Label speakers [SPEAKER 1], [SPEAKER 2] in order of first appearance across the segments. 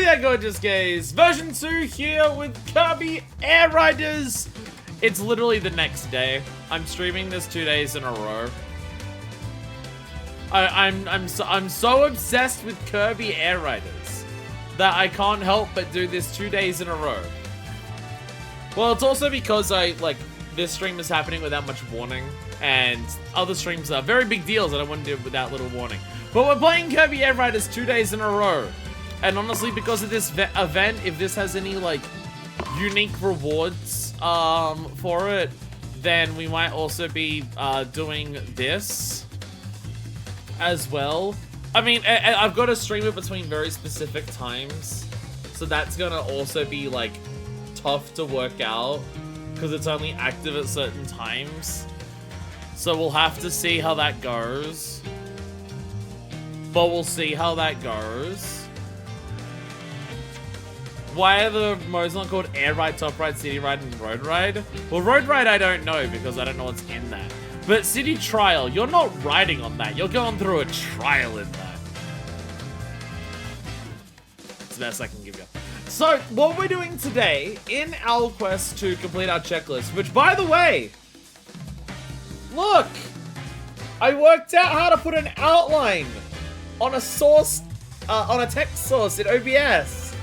[SPEAKER 1] there, gorgeous gays! Version 2 here with Kirby Air Riders. It's literally the next day. I'm streaming this 2 days in a row. I'm so obsessed with Kirby Air Riders that I can't help but do this 2 days in a row. Well, it's also because this stream is happening without much warning, and other streams are very big deals that I wouldn't do without little warning. But we're playing Kirby Air Riders 2 days in a row. And honestly, because of this event, if this has any, unique rewards, for it, then we might also be, doing this as well. I mean, I've got to stream it between very specific times, so that's gonna also be, tough to work out, because it's only active at certain times. So we'll have to see how that goes. But we'll see how that goes. Why are the modes not called Air Ride, Top Ride, City Ride, and Road Ride? Well, Road Ride I don't know because I don't know what's in that. But City Trial, you're not riding on that. You're going through a trial in that. It's the best I can give you. So, what we're doing today in our quest to complete our checklist, which, by the way, look! I worked out how to put an outline on a source, on a text source in OBS.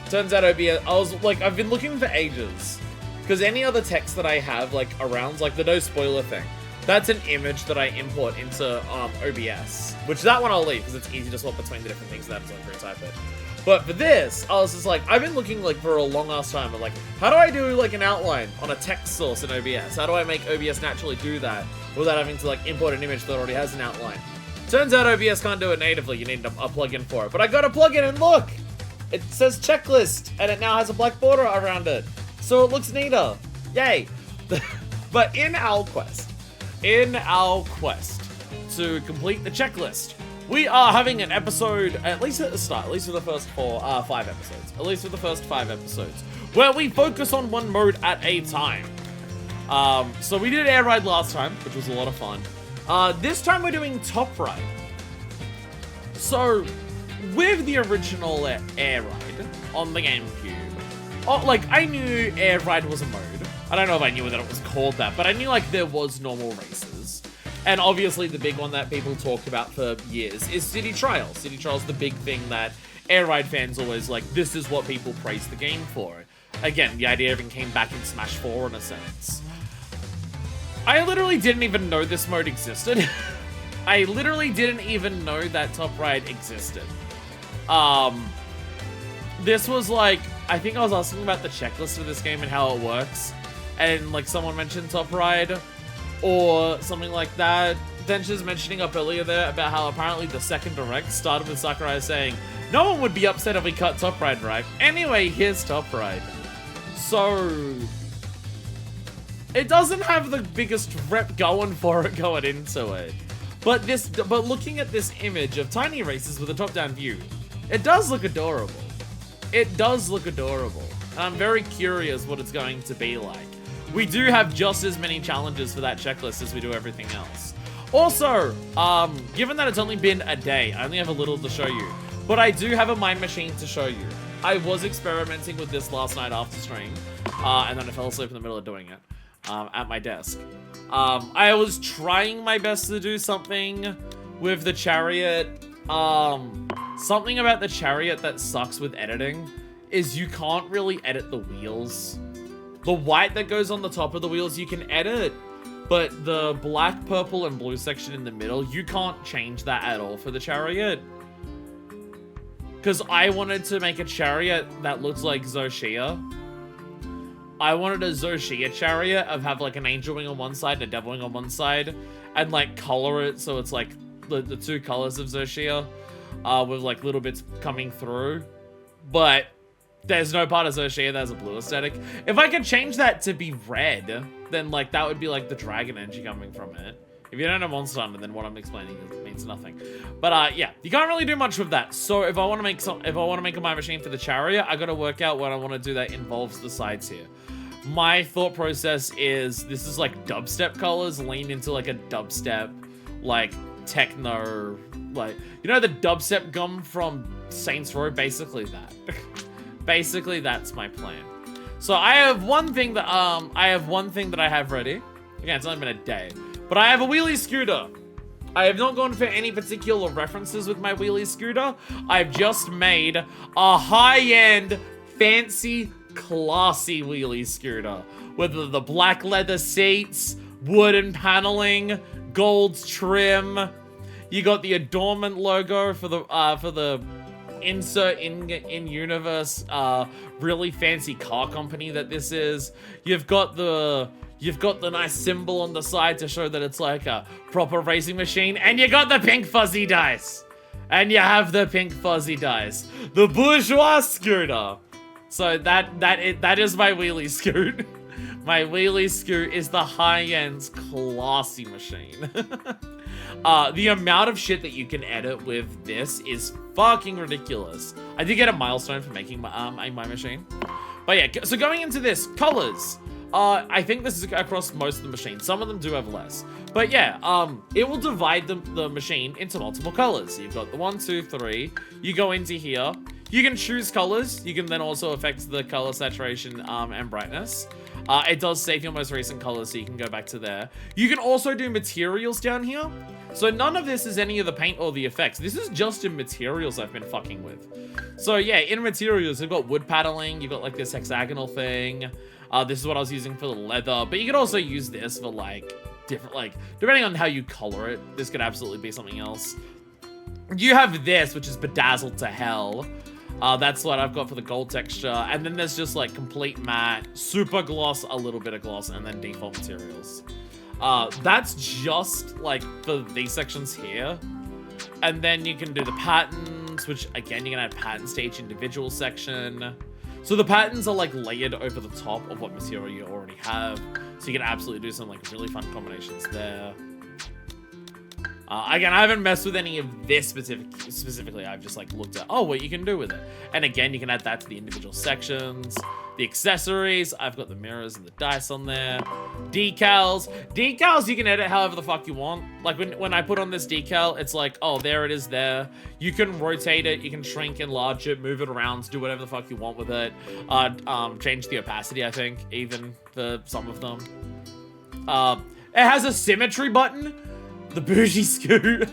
[SPEAKER 1] Turns out OBS, I've been looking for ages. Because any other text that I have, around, the no spoiler thing, that's an image that I import into, OBS. Which, that one I'll leave, because it's easy to swap between the different things that I'm retype it. But for this, I was just I've been looking, for a long-ass time, but, how do I do, an outline on a text source in OBS? How do I make OBS naturally do that without having to, import an image that already has an outline? Turns out OBS can't do it natively, you need a plugin for it. But I got a plugin, and look! It says checklist, and it now has a black border around it. So it looks neater. Yay. But in our quest to complete the checklist, we are having an episode, at least at the start, at least for the first 5 episodes. At least for the first 5 episodes, where we focus on one mode at a time. So we did Air Ride last time, which was a lot of fun. This time we're doing Top Ride. So, with the original Air Ride on the GameCube, I knew Air Ride was a mode. I don't know if I knew that it was called that, but I knew, there was normal races. And obviously the big one that people talked about for years is City Trial. City Trial's the big thing that Air Ride fans always this is what people praise the game for. Again, the idea even came back in Smash 4 in a sense. I literally didn't even know this mode existed. I literally didn't even know that Top Ride existed. This was I think I was asking about the checklist of this game and how it works, and someone mentioned Top Ride or something like that. Dench's mentioning up earlier there about how apparently the second direct started with Sakurai saying no one would be upset if we cut Top Ride, right? Anyway, here's Top Ride. So it doesn't have the biggest rep going for it going into it, but looking at this image of tiny races with a top-down view, it does look adorable. It does look adorable. And I'm very curious what it's going to be like. We do have just as many challenges for that checklist as we do everything else. Also, given that it's only been a day, I only have a little to show you. But I do have a mind machine to show you. I was experimenting with this last night after stream. And then I fell asleep in the middle of doing it. At my desk. I was trying my best to do something with the chariot. Something about the chariot that sucks with editing is you can't really edit the wheels. The white that goes on the top of the wheels you can edit, but the black, purple, and blue section in the middle, you can't change that at all for the chariot. Because I wanted to make a chariot that looks like Zoshia. I wanted a Zoshia chariot of have an angel wing on one side and a devil wing on one side, and color it so it's the 2 colors of Zoshia. With little bits coming through, but there's no part of Zoshia that has a blue aesthetic. If I could change that to be red, then that would be the dragon energy coming from it. If you don't know Monster Hunter, then what I'm explaining means nothing. But yeah, you can't really do much with that. So if I want to make a My Machine for the chariot, I got to work out what I want to do that involves the sides here. My thought process is this is dubstep colors lean into a dubstep techno, like, you know the dubstep gum from Saints Row? Basically that. Basically, that's my plan. So I have one thing that I have ready. Again, it's only been a day, but I have a wheelie scooter. I have not gone for any particular references with my wheelie scooter. I've just made a high-end, fancy, classy wheelie scooter with the black leather seats, wooden paneling, gold trim. You got the adornment logo for the insert in universe really fancy car company that this is. You've got the nice symbol on the side to show that it's like a proper racing machine, and you got the pink fuzzy dice. And you have the pink fuzzy dice. The bourgeois scooter. So that is my wheelie scoot. My wheelie scoot is the high-end classy machine. The amount of shit that you can edit with this is fucking ridiculous. I did get a milestone for making my machine. But yeah, so going into this, colors. I think this is across most of the machines. Some of them do have less. But yeah, it will divide the machine into multiple colors. You've got the 1, 2, 3. You go into here. You can choose colors. You can then also affect the color saturation and brightness. It does save your most recent colors, so you can go back to there. You can also do materials down here. So none of this is any of the paint or the effects. This is just in materials I've been fucking with. So yeah, in materials, you've got wood paneling. You've got like this hexagonal thing. This is what I was using for the leather, but you could also use this for like different, like depending on how you color it, this could absolutely be something else. You have this, which is bedazzled to hell. That's what I've got for the gold texture. And then there's just like complete matte, super gloss, a little bit of gloss, and then default materials. That's just like for these sections here. And then you can do the patterns, which again, you can add patterns to each individual section. So the patterns are like layered over the top of what material you already have. So you can absolutely do some like really fun combinations there. Again, I haven't messed with any of this specifically. I've just like looked at, oh, what you can do with it. And again, you can add that to the individual sections. The accessories, I've got the mirrors and the dice on there. Decals. Decals, you can edit however the fuck you want. Like when I put on this decal, it's like, oh, there it is there. You can rotate it, you can shrink, enlarge it, move it around, do whatever the fuck you want with it. Change the opacity, I think, even for some of them. It has a symmetry button. The bougie scoot.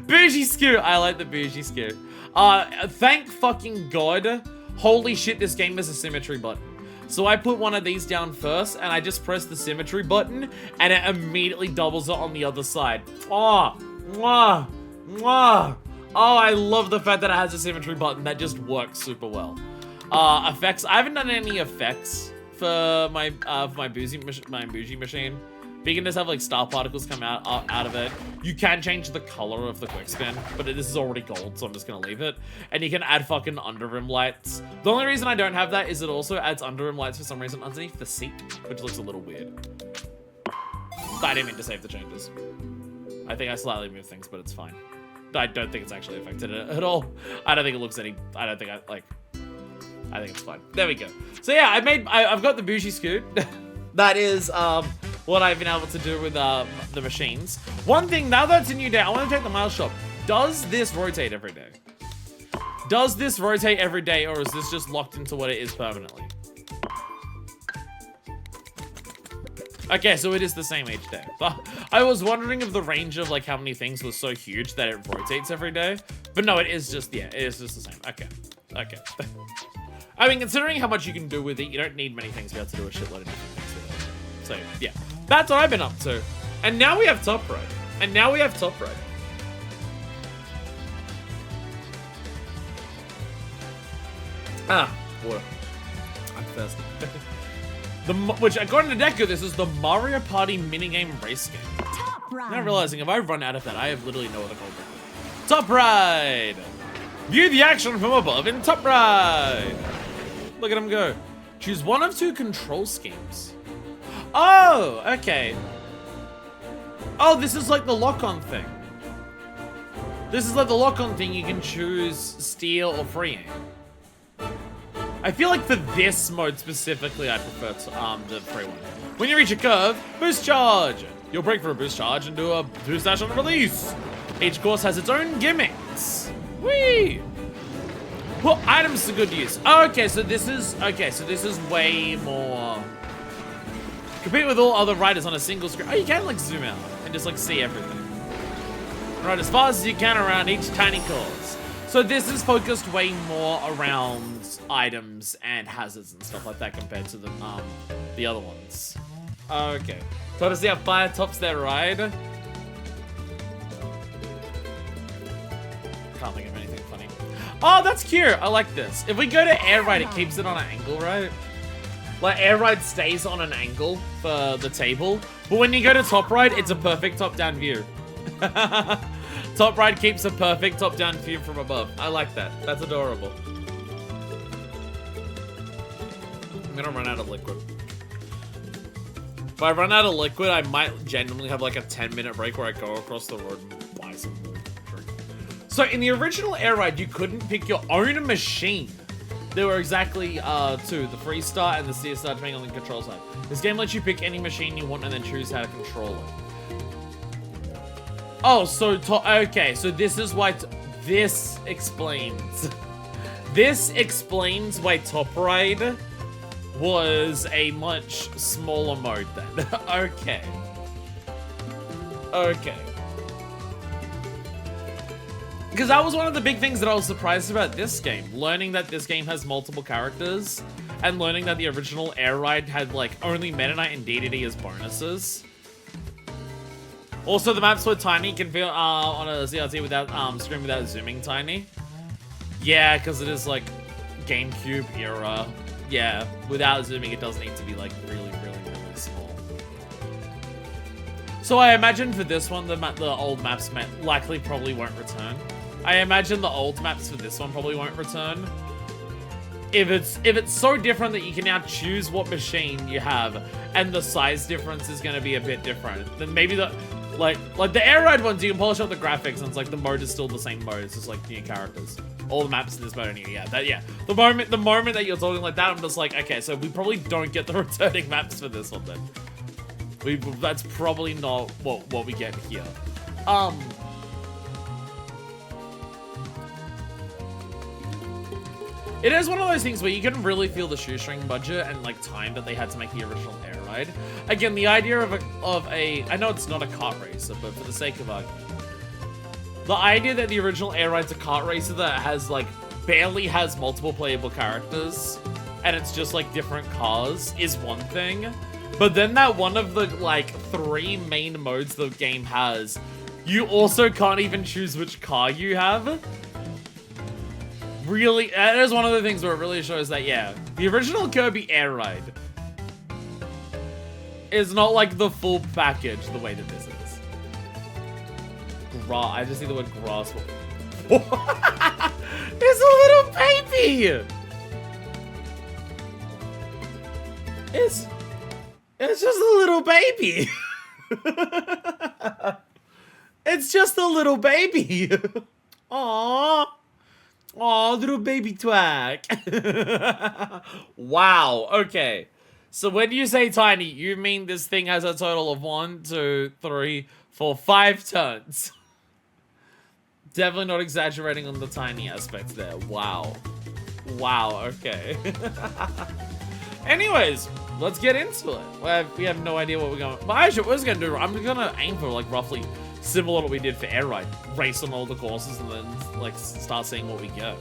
[SPEAKER 1] Bougie scoot. I like the bougie scoot. Thank fucking God. Holy shit, this game has a symmetry button. So I put one of these down first, and I just press the symmetry button, and it immediately doubles it on the other side. Oh, mwah, mwah. Oh, I love the fact that it has a symmetry button. That just works super well. Effects. I haven't done any effects for my bougie machine. But you can just have like star particles come out of it. You can change the color of the quick spin, but this is already gold, so I'm just gonna leave it. And you can add fucking under rim lights. The only reason I don't have that is it also adds under rim lights for some reason underneath the seat, which looks a little weird. I didn't mean to save the changes. I think I slightly moved things, but it's fine. I don't think it's actually affected it at all. I don't think it looks any, I think it's fine. There we go. So yeah, I've got the bougie scoot. That is, what I've been able to do with the machines. One thing, now that it's a new day, I want to check the mail shop. Does this rotate every day? Does this rotate every day, or is this just locked into what it is permanently? Okay, so it is the same each day. I was wondering if the range of like how many things was so huge that it rotates every day. But no, it is just, yeah, it is just the same. Okay, okay. I mean, considering how much you can do with it, you don't need many things to be able to do a shitload of different things with it. So, yeah. That's what I've been up to. And now we have top right. And now we have top right. Ah, water. I'm thirsty. Which, according to Deku, this is the Mario Party minigame race game.
[SPEAKER 2] Top ride.
[SPEAKER 1] Now realizing if I run out of that, I have literally no other gold. Top ride. View the action from above in top ride. Look at him go. Choose one of two control schemes. Oh, okay. Oh, this is like the lock-on thing. This is like the lock-on thing. You can choose steal or free aim. I feel like for this mode specifically, I prefer the free one. When you reach a curve, boost charge. You'll break for a boost charge and do a boost dash on a release. Each course has its own gimmicks. Whee! Well, items to good use. Okay, so this is way more. Compete with all other riders on a single screen. Oh, you can like zoom out and just like see everything. Ride as fast as you can around each tiny course. So this is focused way more around items and hazards and stuff like that compared to the other ones. Okay. So to see how fire tops their ride. Can't think of anything funny. Oh, that's cute. I like this. If we go to air ride, it keeps it on an angle, right? Like air ride stays on an angle for the table, but when you go to top ride, it's a perfect top-down view. Top ride keeps a perfect top-down view from above. I like that. That's adorable. I'm gonna run out of liquid. If I run out of liquid, I might genuinely have like a 10-minute break where I go across the road and buy some more drink. So in the original air ride, you couldn't pick your own machine. There were exactly two, the Freestar and the CSR, depending on the control side. This game lets you pick any machine you want and then choose how to control it. Oh, so, okay, so this is why, this explains. This explains why Top Ride was a much smaller mode then. Okay. Okay. Because that was one of the big things that I was surprised about this game. Learning that this game has multiple characters, and learning that the original Air Ride had, like, only Meta Knight and DDD as bonuses. Also, the maps were tiny. You can feel on a ZRT without screen without zooming tiny. Yeah, because it is, like, GameCube era. Yeah, without zooming, it does need to be, like, really, really, really small. So I imagine for this one, the old maps likely probably won't return. I imagine the old maps for this one probably won't return. If it's so different that you can now choose what machine you have, and the size difference is going to be a bit different, then maybe the like the air ride ones, you can polish up the graphics and it's like the mode is still the same mode. It's just like new characters. All the maps in this mode are new. Yeah. The moment that you're talking like that, I'm just like, okay, so we probably don't get the returning maps for this one then. That's probably not what we get here. It is one of those things where you can really feel the shoestring budget and like time that they had to make the original air ride. Again, the idea of a I know it's not a kart racer, but for the sake of argument, the idea that the original air ride's a kart racer that has like barely has multiple playable characters and it's just like different cars is one thing. But then that one of the like 3 main modes the game has, you also can't even choose which car you have. Really, that is one of the things where it really shows that, yeah, the original Kirby Air Ride is not like the full package the way that this is. I just see the word grass. It's a little baby! It's just a little baby. It's just a little baby. Aww. Aw, little baby twag. Wow, okay. So when you say tiny, you mean this thing has a total of 1, 2, 3, 4, 5 tons. Definitely not exaggerating on the tiny aspects there. Wow. Wow, okay. Anyways, let's get into it. We have no idea what we're going. But actually, what I was going to do, I'm going to aim for like roughly similar to what we did for Air Ride. Race on all the courses and then like start seeing what we get.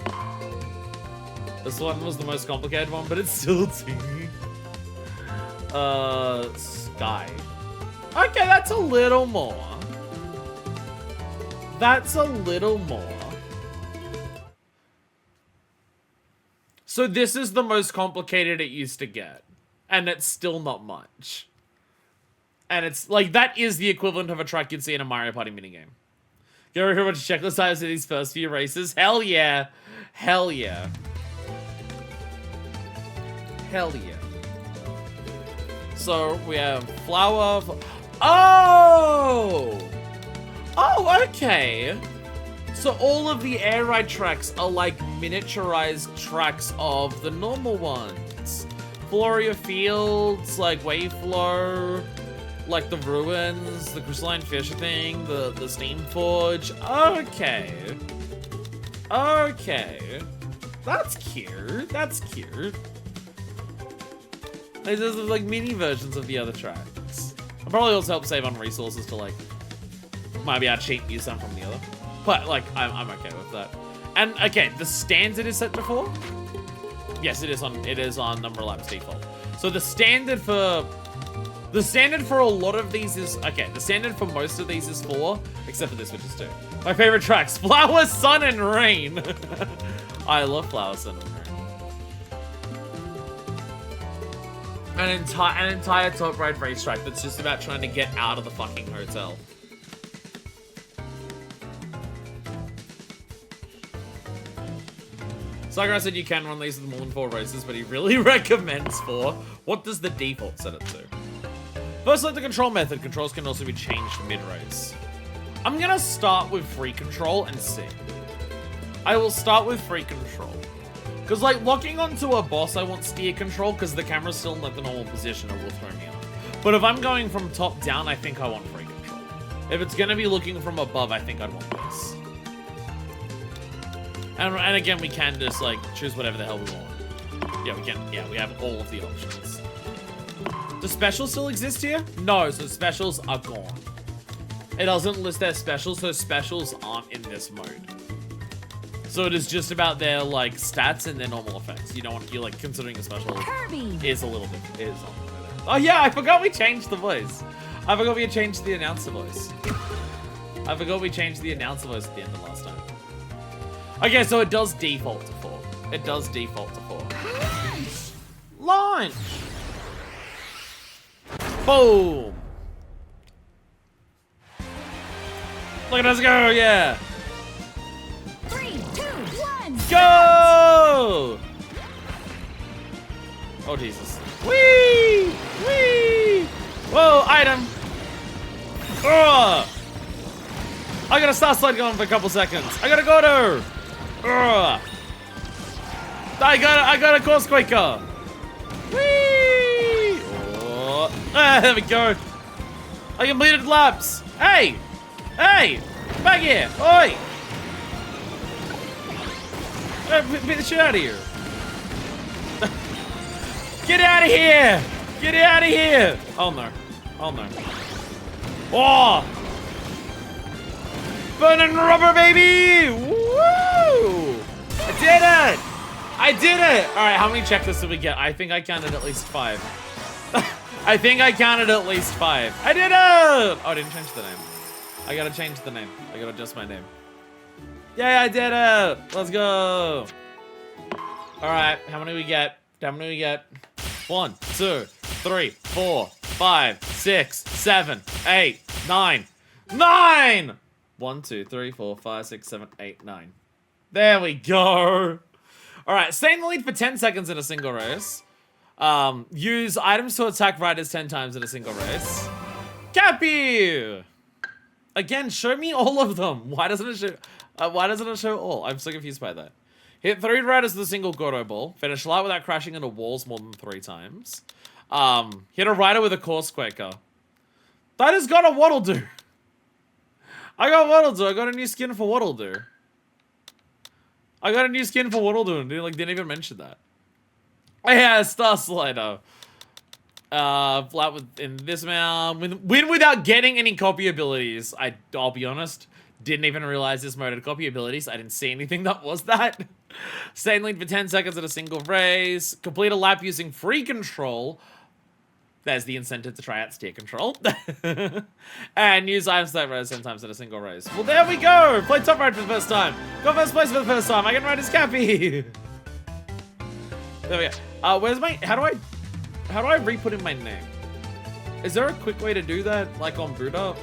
[SPEAKER 1] This one was the most complicated one, but it's still teeny. Sky. Okay, that's a little more. That's a little more. So this is the most complicated it used to get. And it's still not much. And it's like, that is the equivalent of a track you'd see in a Mario Party minigame. You ever hear much checklist items in these first few races? Hell yeah. Hell yeah. Hell yeah. So we have flower. Oh! Oh, okay. So all of the air ride tracks are like miniaturized tracks of the normal ones. Floria Fields, like Wave Flow. Like the ruins, the crystalline fish thing, the steam forge. Okay. Okay. That's cute. That's cute. There's like mini versions of the other tracks. I'll probably also help save on resources to like maybe I'll cheat use some from the other. But like I'm okay with that. And okay, the standard is set to 4. Yes, it is on number labs default. So the standard for a lot of these is okay. The standard for most of these is 4, except for this, which is 2. My favorite tracks: Flower, Sun, and Rain. I love Flower, Sun, and Rain. An entire top ride racetrack that's just about trying to get out of the fucking hotel. Sakurai said you can run these with more than 4 races, but he really recommends 4. What does the default set it to? First, like the control method. Controls can also be changed mid-race. I'm gonna start with free control and see. I will start with free control. Because, like, locking onto a boss, I want steer control because the camera's still in, like, the normal position or will throw me off. But if I'm going from top down, I think I want free control. If it's gonna be looking from above, I think I'd want this. And again, we can just, like, choose whatever the hell we want. Yeah, we can. Yeah, we have all of the options. Do specials still exist here? No, so specials are gone. It doesn't list their specials, so specials aren't in this mode. So it is just about their, like, stats and their normal effects. You don't want to, like, considering a special
[SPEAKER 2] Kirby
[SPEAKER 1] is a little bit, is on. Oh yeah, I forgot we changed the voice. I forgot we had changed the announcer voice. I forgot we changed the announcer voice at the end of last time. Okay, so it does default to 4. It does default to 4. Launch! Boom! Look at us go, yeah!
[SPEAKER 2] 3, 2, 1.
[SPEAKER 1] Go! Oh, Jesus. Whee! Whee! Whoa, item! Ugh! I got a star slide going for a couple seconds. I gotta go to! Ugh! I got a course quaker! Whee! Oh. Ah, there we go. I completed laps. Hey! Hey! Back here! Oi! Beat the shit out of here. Get out of here! Get out of here! Oh no. Oh no. Oh! Burning rubber, baby! Woo! I did it! I did it! Alright, how many checklists did we get? I think I counted at least 5. I think I counted at least 5. I did it! Oh, I didn't change the name. I gotta change the name. I gotta adjust my name. Yay, I did it! Let's go! Alright, how many we get? How many we get? 1, 2, 3, 4, 5, 6, 7, 8, 9. 9! 1, 2, 3, 4, 5, 6, 7, 8, 9. There we go! Alright, stay in the lead for 10 seconds in a single race. Use items to attack riders 10 times in a single race. Cappy! Again, show me all of them. Why doesn't it show all? I'm so confused by that. Hit 3 riders with a single Goro ball. Finish light without crashing into walls more than 3 times. Hit a rider with a course quaker. That has got a Waddle Doo. I got Waddle Doo. I got a new skin for Waddle Doo. I got a new skin for Waddle Doo and didn't even mention that. Yeah, Star Slider. Flat in this mount. Win without getting any copy abilities. I'll be honest. Didn't even realize this mode had copy abilities. I didn't see anything that was that. Stay in lead for 10 seconds in a single race. Complete a lap using free control. There's the incentive to try out steer control. And use items that ride 10 times in a single race. Well, there we go. Play top ride for the first time. Got first place for the first time. I can ride as Cappy. There we go. Where's my... How do I re-put in my name? Is there a quick way to do that, like on boot up?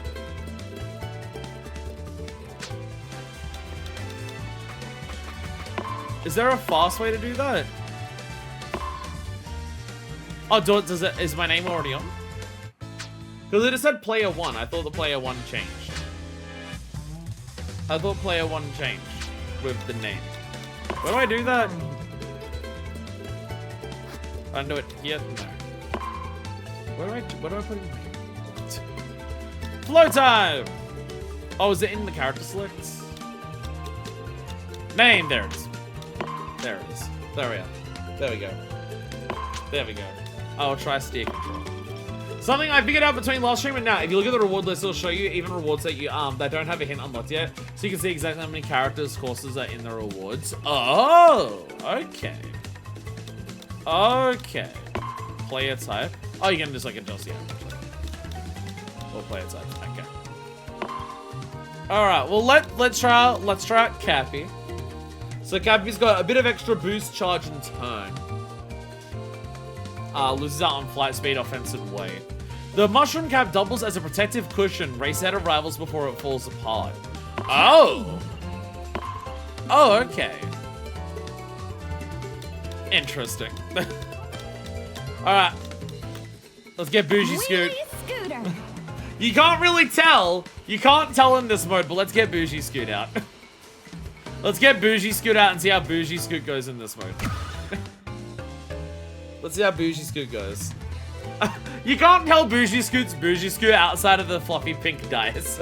[SPEAKER 1] Is there a fast way to do that? Oh, is my name already on? Because it just said player 1. I thought the player 1 changed. I thought player 1 changed with the name. Where do I do that? I don't do it yet. No. Where do I put it? Flow time! Oh, is it in the character selects? Name, there it is. There it is. There we are. There we go. There we go. I'll try steer control. Something I figured out between last stream and now. If you look at the reward list, it'll show you even rewards that you that don't have a hint unlocked yet. So you can see exactly how many characters, courses are in the rewards. Oh, okay. Okay. Player type. Oh, you can just like adjust the average. Or player type. Okay. Alright, well let's try out Cappy. So Cappy's got a bit of extra boost, charge, and turn. Loses out on flight speed, offense, and weight. The mushroom cap doubles as a protective cushion. Race out of rivals before it falls apart. Oh! Oh, okay. Interesting. Alright. Let's get Bougie Scoot.
[SPEAKER 2] Scooter.
[SPEAKER 1] You can't really tell. You can't tell in this mode, but let's get Bougie Scoot out. Let's get Bougie Scoot out and see how Bougie Scoot goes in this mode. Let's see how Bougie Scoot goes. You can't tell Bougie Scoot's Bougie Scoot outside of the fluffy pink dice.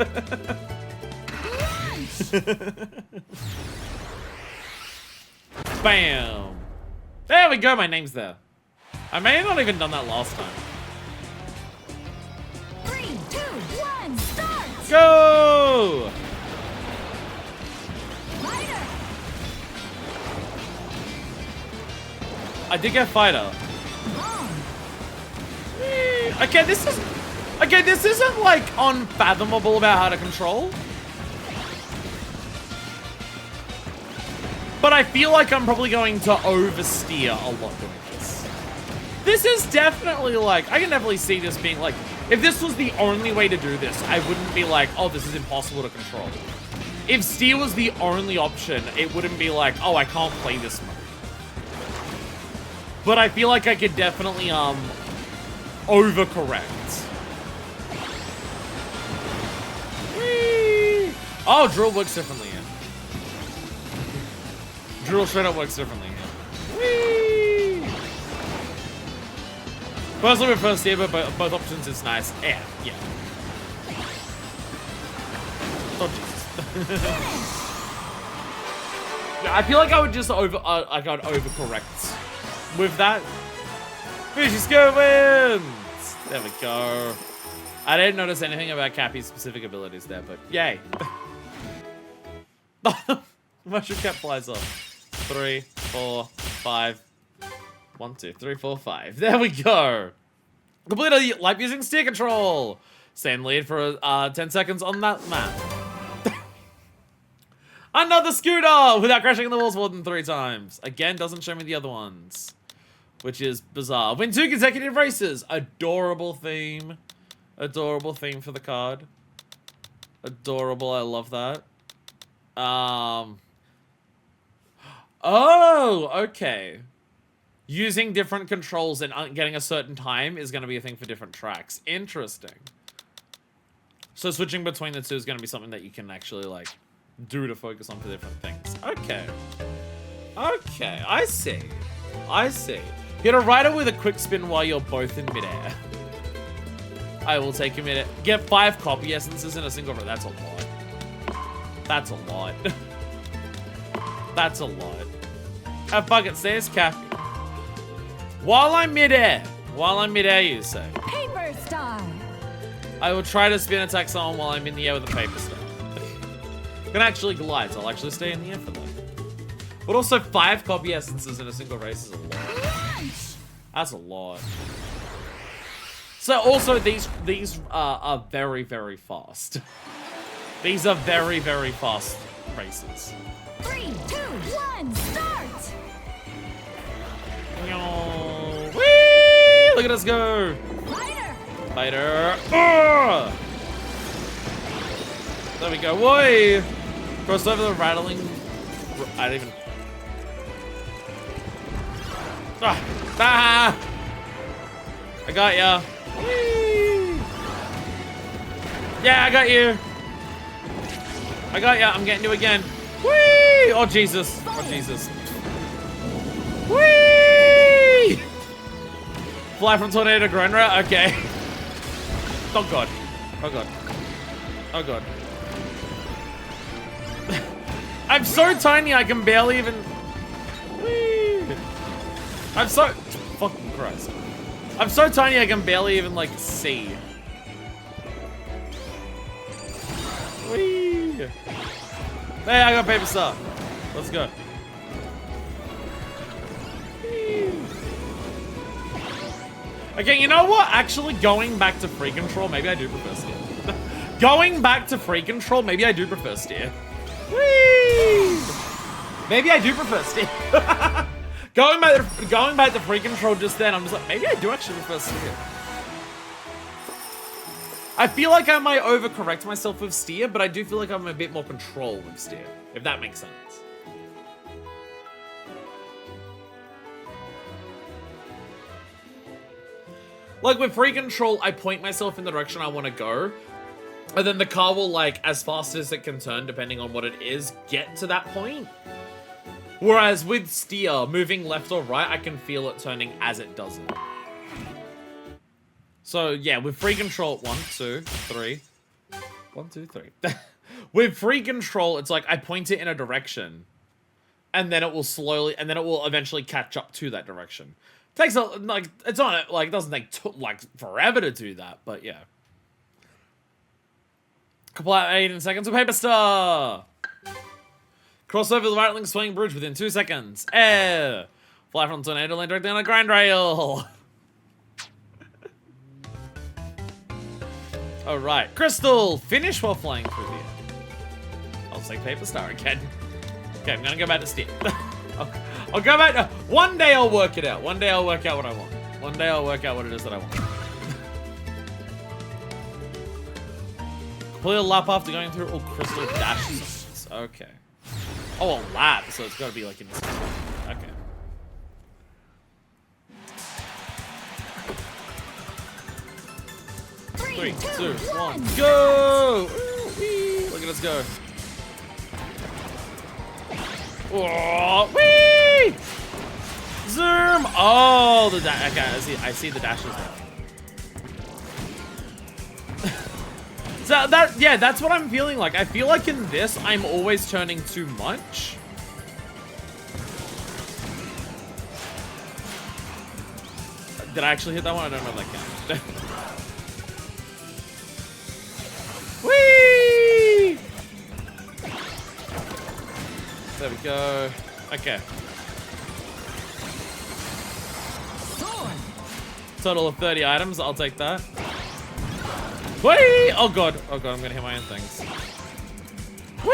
[SPEAKER 1] Bam. There we go, my name's there. I may have not even done that last time.
[SPEAKER 2] 3, 2, 1, start!
[SPEAKER 1] Go!
[SPEAKER 2] Fighter!
[SPEAKER 1] I did get fighter.
[SPEAKER 2] Bomb!
[SPEAKER 1] Okay, this isn't like unfathomable about how to control. But I feel like I'm probably going to oversteer a lot doing this. This is definitely like, I can definitely see this being like, if this was the only way to do this, I wouldn't be like, oh, this is impossible to control. If steer was the only option, it wouldn't be like, oh, I can't play this mode. But I feel like I could definitely, overcorrect. Whee! Oh, drill works differently, yeah. Drill straight up works differently, yeah. Whee! Personally, with first steer, but both options is nice. Yeah, yeah. Oh, Jesus. Yeah, I feel like I would just I'd overcorrect with that. Bougie Scoot wins! There we go. I didn't notice anything about Cappy's specific abilities there, but yay. Mushroom cap flies off. 3, 4, 5. 1, 2, 3, 4, 5. There we go. Complete a lap using steer control. Stay in lead for 10 seconds on that map. Another scooter without crashing in the walls more than 3 times. Again, doesn't show me the other ones, which is bizarre. Win 2 consecutive races. Adorable theme. Adorable theme for the card. Adorable. I love that. Oh, okay. Using different controls and getting a certain time is going to be a thing for different tracks. Interesting. So switching between the two is going to be something that you can actually, like, do to focus on for different things. Okay. Okay, I see. I see. Get a rider with a quick spin while you're both in midair. I will take a minute. Get 5 copy essences in a single row. That's a lot. That's a lot. That's a lot. Oh, fuck it. Stay as Cappy. While I'm midair. While I'm midair, you say.
[SPEAKER 2] Paper star!
[SPEAKER 1] I will try to spin attack someone while I'm in the air with a paper star. Can actually glide, so I'll actually stay in the air for that. But also 5 copy essences in a single race is a lot. That's a lot. So also these are very, very fast. These are very, very fast races.
[SPEAKER 2] 3, 2, 1, start!
[SPEAKER 1] Whee! Look at us go!
[SPEAKER 2] Fighter!
[SPEAKER 1] Fighter! Ugh! There we go. Whoa! Crossed over the rattling. I didn't even. Ah! Ah! I got ya. Whee! Yeah, I got you. I got ya. I'm getting you again. Whee! Oh Jesus! Oh Jesus! Whee! Fly from tornado to ground rat. Okay. Oh god. Oh god. Oh god. I'm so tiny I can barely even... Whee! I'm so... Fucking Christ. I'm so tiny I can barely even, like, see. Whee! Hey, I got Paper Star. Let's go. Whee! Okay, you know what? Actually, going back to free control, maybe I do prefer steer. Going back to free control, maybe I do prefer steer. Whee! Maybe I do prefer steer. going back to free control just then, I'm just like, maybe I do actually prefer steer. I feel like I might overcorrect myself with steer, but I do feel like I'm a bit more control with steer, if that makes sense. Like with free control, I point myself in the direction I want to go, and then the car will, like, as fast as it can turn, depending on what it is, get to that point. Whereas with steer, moving left or right, I can feel it turning as it does it. So yeah, with free control, 1, 2, 3. 1, 2, 3. With free control, it's like I point it in a direction, and then it will slowly, and then it will eventually catch up to that direction. Takes a, like, it's not, like, it doesn't take, like, forever to do that, but yeah. Complete 18 seconds of Paper Star! Cross over the right link swing bridge within 2 seconds. Air! Fly from tornado lane directly on a grind rail! Alright, Crystal! Finish while flying through the air. I'll take Paper Star again. Okay, I'm gonna go back to steer. I'll go back to... One day I'll work it out. One day I'll work out what I want. One day I'll work out what it is that I want. Complete a lap after going through all Crystal dash zones. Okay. Oh, a lap, so it's gotta be like in this. Okay. Three, two, one, go! Whee! Look at us go. Oh, whee! Zoom! Oh, the dash. Okay, I see the dashes now. So yeah, that's what I'm feeling like. I feel like in this, I'm always turning too much. Did I actually hit that one? I don't know if that counts. Whee! There we go. Okay. Total of 30 items. I'll take that. Whee! Oh god. Oh god, I'm gonna hit my own things. Whee!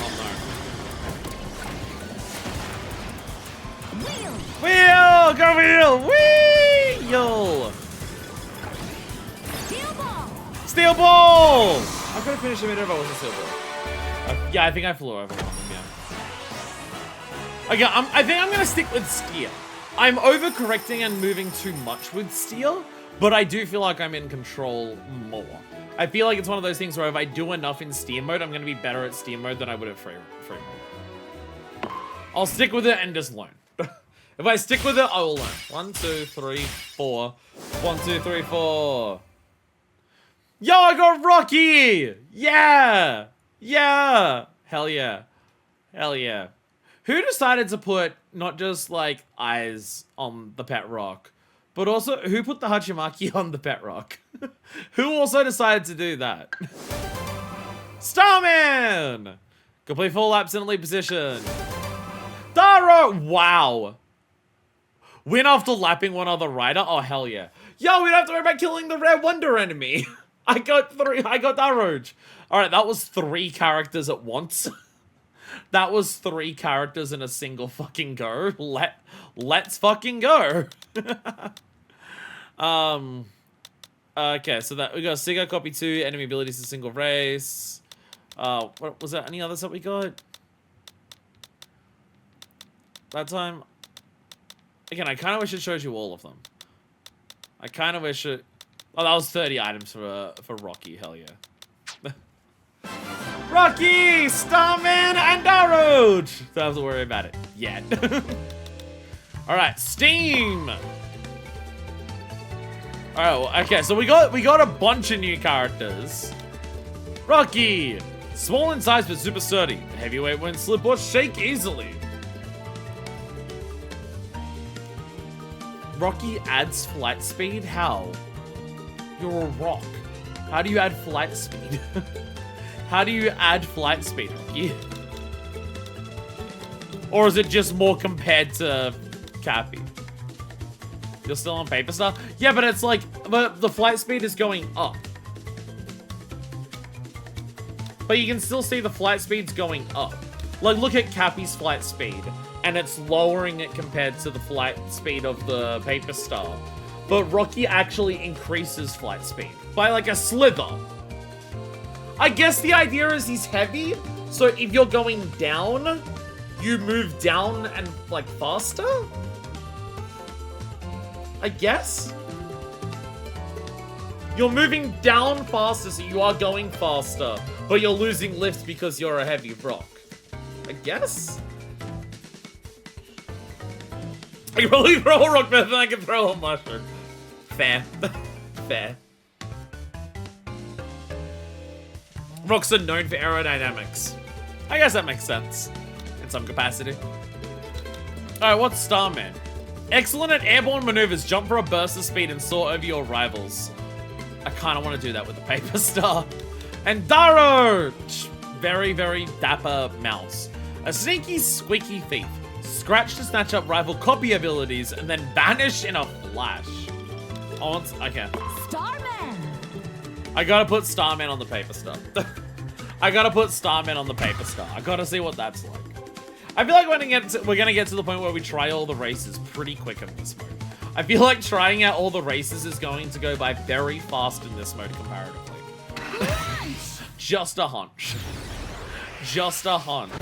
[SPEAKER 1] Oh no. Wheel! Go wheel! Wheel!
[SPEAKER 2] Steel ball!
[SPEAKER 1] Steel ball! I could have finished the minute if I wasn't steel ball. Yeah, I think I flew over one of them, yeah. Okay, I think I'm gonna stick with steer. I'm overcorrecting and moving too much with steer, but I do feel like I'm in control more. I feel like it's one of those things where if I do enough in steer mode, I'm gonna be better at steer mode than I would at free mode. I'll stick with it and just learn. If I stick with it, I will learn. 1, 2, 3, 4. 1, 2, 3, 4. Yo, I got Rocky! Yeah! Yeah! Hell yeah. Hell yeah. Who decided to put not just, like, eyes on the pet rock, but also who put the Hachimaki on the pet rock? Who also decided to do that? Starman! Complete full laps in a lead position. Daro! Wow. Win after lapping one other rider? Oh, hell yeah. Yo, we don't have to worry about killing the Rare Wonder enemy. I got Daroj. Alright, that was 3 characters at once. That was 3 characters in a single fucking go. Let's fucking go. Okay, so that we got Siga, copy 2, enemy abilities to single race. What was there any others that we got? That time. Again, I kind of wish it showed you all of them. I kind of wish it. Oh, that was 30 items for Rocky. Hell yeah. Rocky, Starman, and Daroj! Don't have to worry about it yet. Alright, Steam! Alright, well, okay, so we got a bunch of new characters. Rocky! Small in size but super sturdy. Heavyweight won't slip or shake easily. Rocky adds flight speed? How? You're a rock. How do you add flight speed? How do you add flight speed, Rocky? Or is it just more compared to Cappy? You're still on Paper Star? Yeah, but it's like, but the flight speed is going up. But you can still see the flight speed's going up. Like, look at Cappy's flight speed, and it's lowering it compared to the flight speed of the Paper Star. But Rocky actually increases flight speed by like a slither. I guess the idea is he's heavy, so if you're going down, you move down and like faster? I guess? You're moving down faster, so you are going faster, but you're losing lift because you're a heavy rock. I guess? I can probably throw a rock better than I can throw a mushroom. Fair. Fair. Rocks are known for aerodynamics. I guess that makes sense. In some capacity. Alright, what's Starman? Excellent at airborne maneuvers, jump for a burst of speed and soar over your rivals. I kind of want to do that with the Paper Star. And Daro! Very, very dapper mouse. A sneaky, squeaky thief. Scratch to snatch up rival copy abilities and then vanish in a flash. Okay.
[SPEAKER 2] Starman!
[SPEAKER 1] I gotta put Starman on the Paper Star. I gotta put Starman on the Paper Star. I gotta see what that's like. I feel like we're gonna get to the point where we try all the races pretty quick in this mode. I feel like trying out all the races is going to go by very fast in this mode comparatively. Just a hunch. Just a hunch.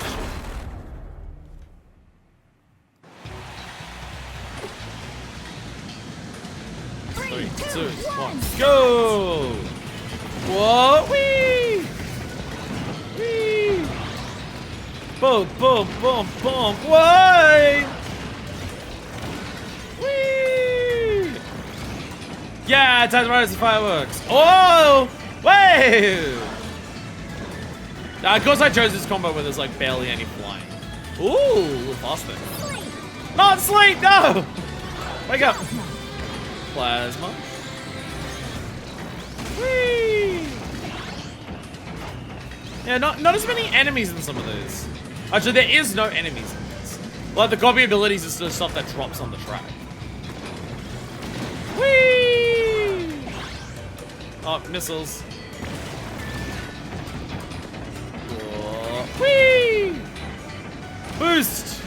[SPEAKER 1] Three, two, one, go! Whoa! Wee! Wee! Boom, boom, boom, boom! Why? Wee! Yeah, time to rise the fireworks. Oh! Wait! Of course I chose this combo where there's like barely any flying. Ooh, a little faster. Not sleep, no! Wake up! Plasma. Whee! Yeah, not as many enemies in some of these. Actually, there is no enemies in this. Like, the copy abilities is just stuff that drops on the track. Whee! Oh, missiles. Whoa. Whee! Boost!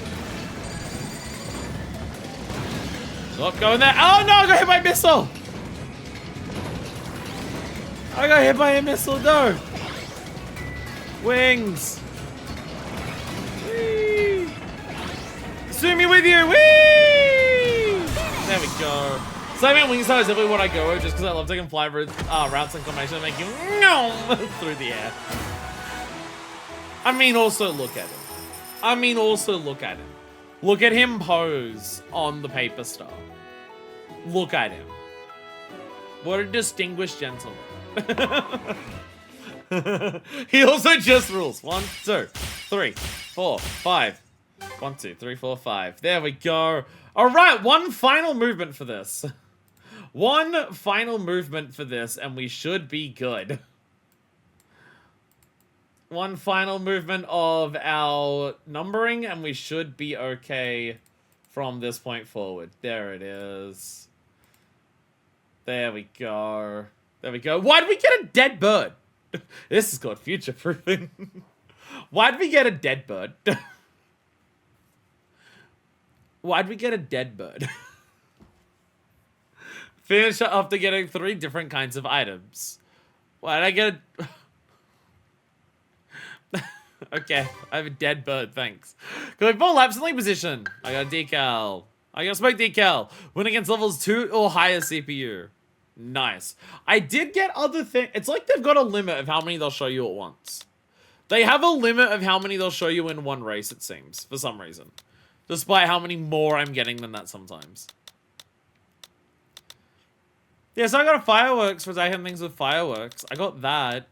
[SPEAKER 1] Stop going there. Oh no, I got hit by a missile! I got hit by a missile, no! Wings! Whee! Sue me with you! Whee! There we go. So I mean, wings is definitely what I go with, just because I love taking fly routes and combination and make you through the air. I mean, also look at him. I mean, also look at him. Look at him pose on the Paper Star. Look at him. What a distinguished gentleman. He also just rules. 1, 2, 3, 4, 5. 1, 2, 3, 4, 5. There we go. All right, one final movement for this. One final movement for this, and we should be good. One final movement of our numbering, and we should be okay from this point forward. There it is. There we go. There we go. Why'd we get a dead bird? This is called future-proofing. Why'd we get a dead bird? Why'd we get a dead bird? Finish after getting 3 different kinds of items. Why'd I get a... Okay, I have a dead bird, thanks. Going 4 laps in lead position. I got a decal. I got a smoke decal. Win against levels 2 or higher CPU. Nice. I did get other things. It's like they've got a limit of how many they'll show you at once. They have a limit of how many they'll show you in one race, it seems, for some reason. Despite how many more I'm getting than that sometimes. Yeah, so I got a fireworks for attacking things with fireworks. I got that.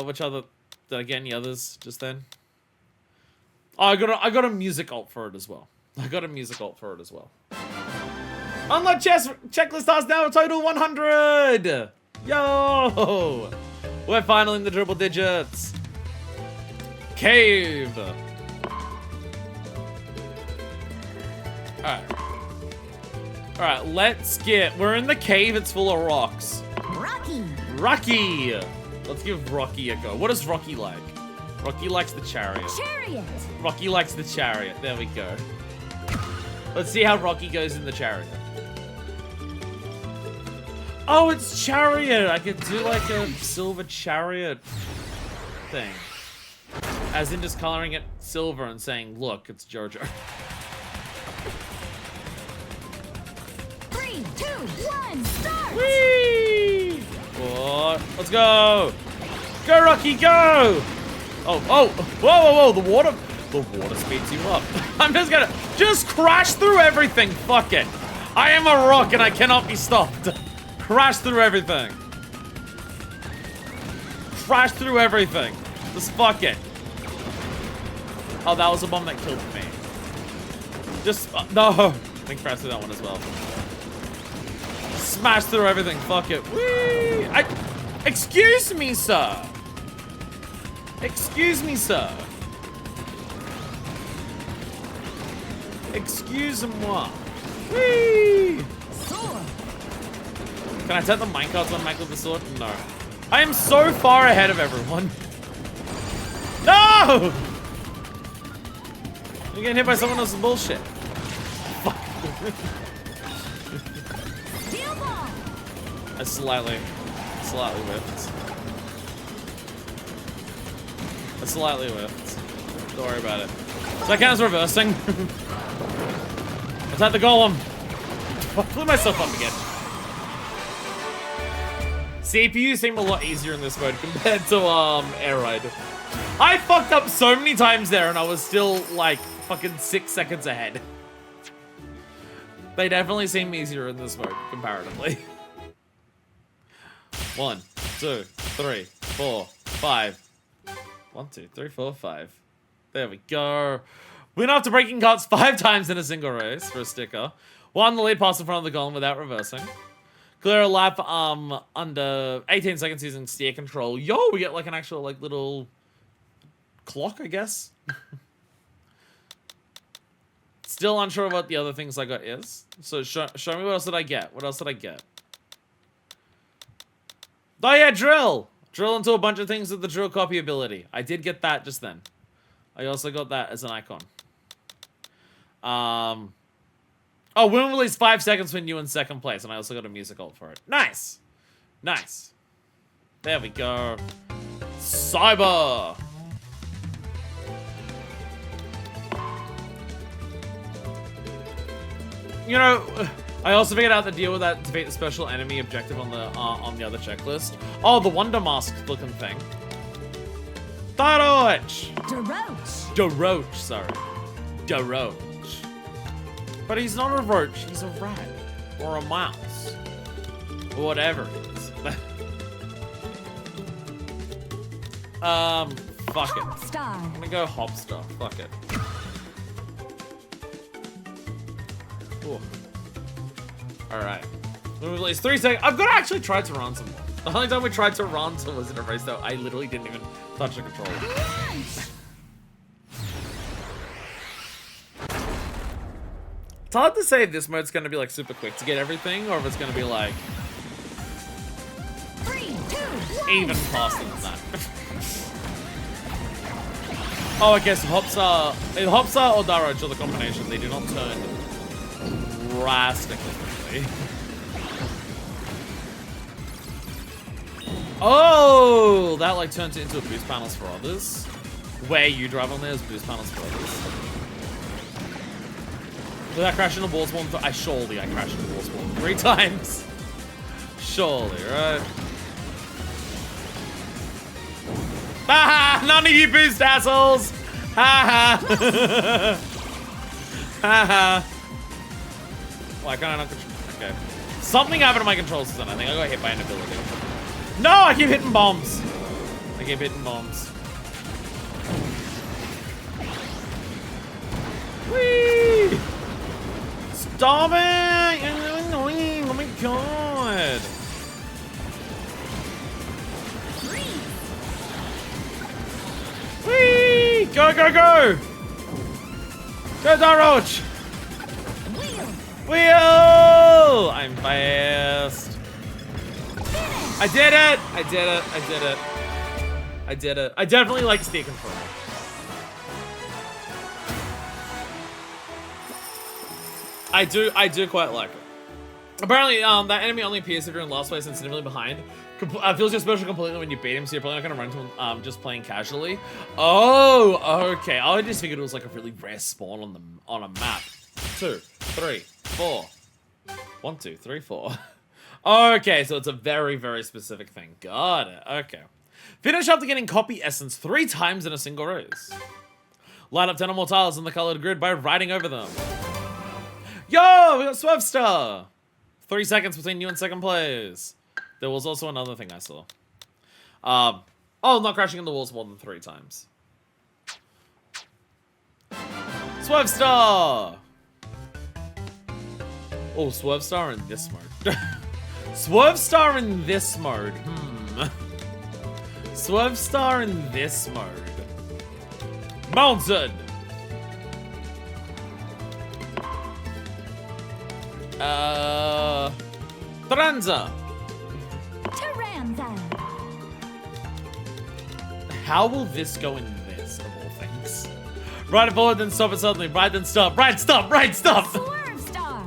[SPEAKER 1] Which other... Did I get any others just then? Oh, I got a music ult for it as well. Unlock checklist has now a total 100! Yo! We're finally in the triple digits. Cave. Alright, let's get... We're in the cave, it's full of rocks. Rocky! Let's give Rocky a go. What is Rocky like? Rocky likes the chariot. Rocky likes the chariot. There we go. Let's see how Rocky goes in the chariot. Oh, it's chariot! I could do like a silver chariot thing. As in just coloring it silver and saying, look, it's Jojo.
[SPEAKER 2] 3, 2, 1, start!
[SPEAKER 1] Whee! Oh, let's go! Go, Rocky, go! Oh, whoa, the water speeds you up. I'm just gonna, crash through everything, fuck it. I am a rock and I cannot be stopped. Crash through everything. Crash through everything. Just fuck it. Oh, that was a bomb that killed me. No. I think crash through that one as well. Smash through everything, fuck it. Whee! Excuse me, sir. Excuse me, sir. Excuse-moi. Whee!
[SPEAKER 2] Sword.
[SPEAKER 1] Can I take the minecarts on Mike with the sword? No. I am so far ahead of everyone. No! You're getting hit by someone else's bullshit. Fuck.
[SPEAKER 2] Steel ball.
[SPEAKER 1] I slightly whiffed. Don't worry about it. So that counts reversing. Attack the golem. I blew myself up again. CPU seem a lot easier in this mode compared to Air Ride. I fucked up so many times there and I was still like fucking 6 seconds ahead. They definitely seem easier in this mode comparatively. 1, 2, 3, 4, 5. 1, 2, 3, 4, 5. There we go. Win after breaking carts 5 times in a single race for a sticker. 1, the lead pass in front of the golem without reversing. Clear a lap under 18 seconds using steer control. Yo, we get like an actual like little clock, I guess. Still unsure of what the other things I got is. So show me what else did I get? What else did I get? Oh yeah, drill! Drill into a bunch of things with the drill copy ability. I did get that just then. I also got that as an icon. Oh, win release 5 seconds when you in second place, and I also got a music ult for it. Nice! Nice. There we go. Cyber! You know, I also figured out the deal with that defeat the special enemy objective on the other checklist. Oh, the Wonder Mask looking thing. Daroch! Daroch, sorry. Daroch. But he's not a roach, he's a rat. Or a mouse. Or whatever it is. Fuck it. I'm gonna go Hopstar. Fuck it. Ooh. Alright. We'll release 3 seconds. I've got to actually try to run some more. The only time we tried to run was in a race, though. I literally didn't even touch the controller. It's hard to say if this mode's going to be like super quick to get everything, or if it's going to be like
[SPEAKER 2] 3, 2, 1,
[SPEAKER 1] even faster than that. Oh, I guess Hopstar or Daroch are the combination. They do not turn drastically quickly. Oh, that like turns it into a boost panels for others. Where you drive on there is boost panels for others. Did I crash into ball spawn? Surely I crashed into ball spawn 3 times. Surely, right? Haha! None of you boost assholes! Haha! Haha! Why can't I not control? Okay. Something happened to my control system. I think I got hit by an ability. No, I keep hitting bombs. I keep hitting bombs. Whee! Stop it! You're annoying. Oh my god. Whee! Go, go, go! Go, Daroch! Wheel! I'm fast. I did it! I did it. I did it. I did it. I definitely like steer control. I do quite like it. Apparently, that enemy only appears if you're in last place and significantly behind. Feels your special completely when you beat him, so you're probably not gonna run to him just playing casually. Oh, okay. I just figured it was like a really rare spawn on a map. 2, 3, 4. 1, 2, 3, 4. Okay, so it's a very, very specific thing. Got it. Okay. Finish after getting copy essence 3 times in a single race. Light up 10 or more tiles in the colored grid by riding over them. Yo, we got Swerve Star. 3 seconds between you and second place. There was also another thing I saw. Oh, not crashing in the walls more than 3 times. Swerve Star. Oh, Swerve Star in this mode. Swerve Star in this mode. Swerve Star in this mode. Mountain. Taranza.
[SPEAKER 2] Taranza.
[SPEAKER 1] How will this go in this, of all things? Ride it forward, then stop it suddenly. Ride, then stop. Ride, stop. Ride, stop.
[SPEAKER 2] Swerve Star.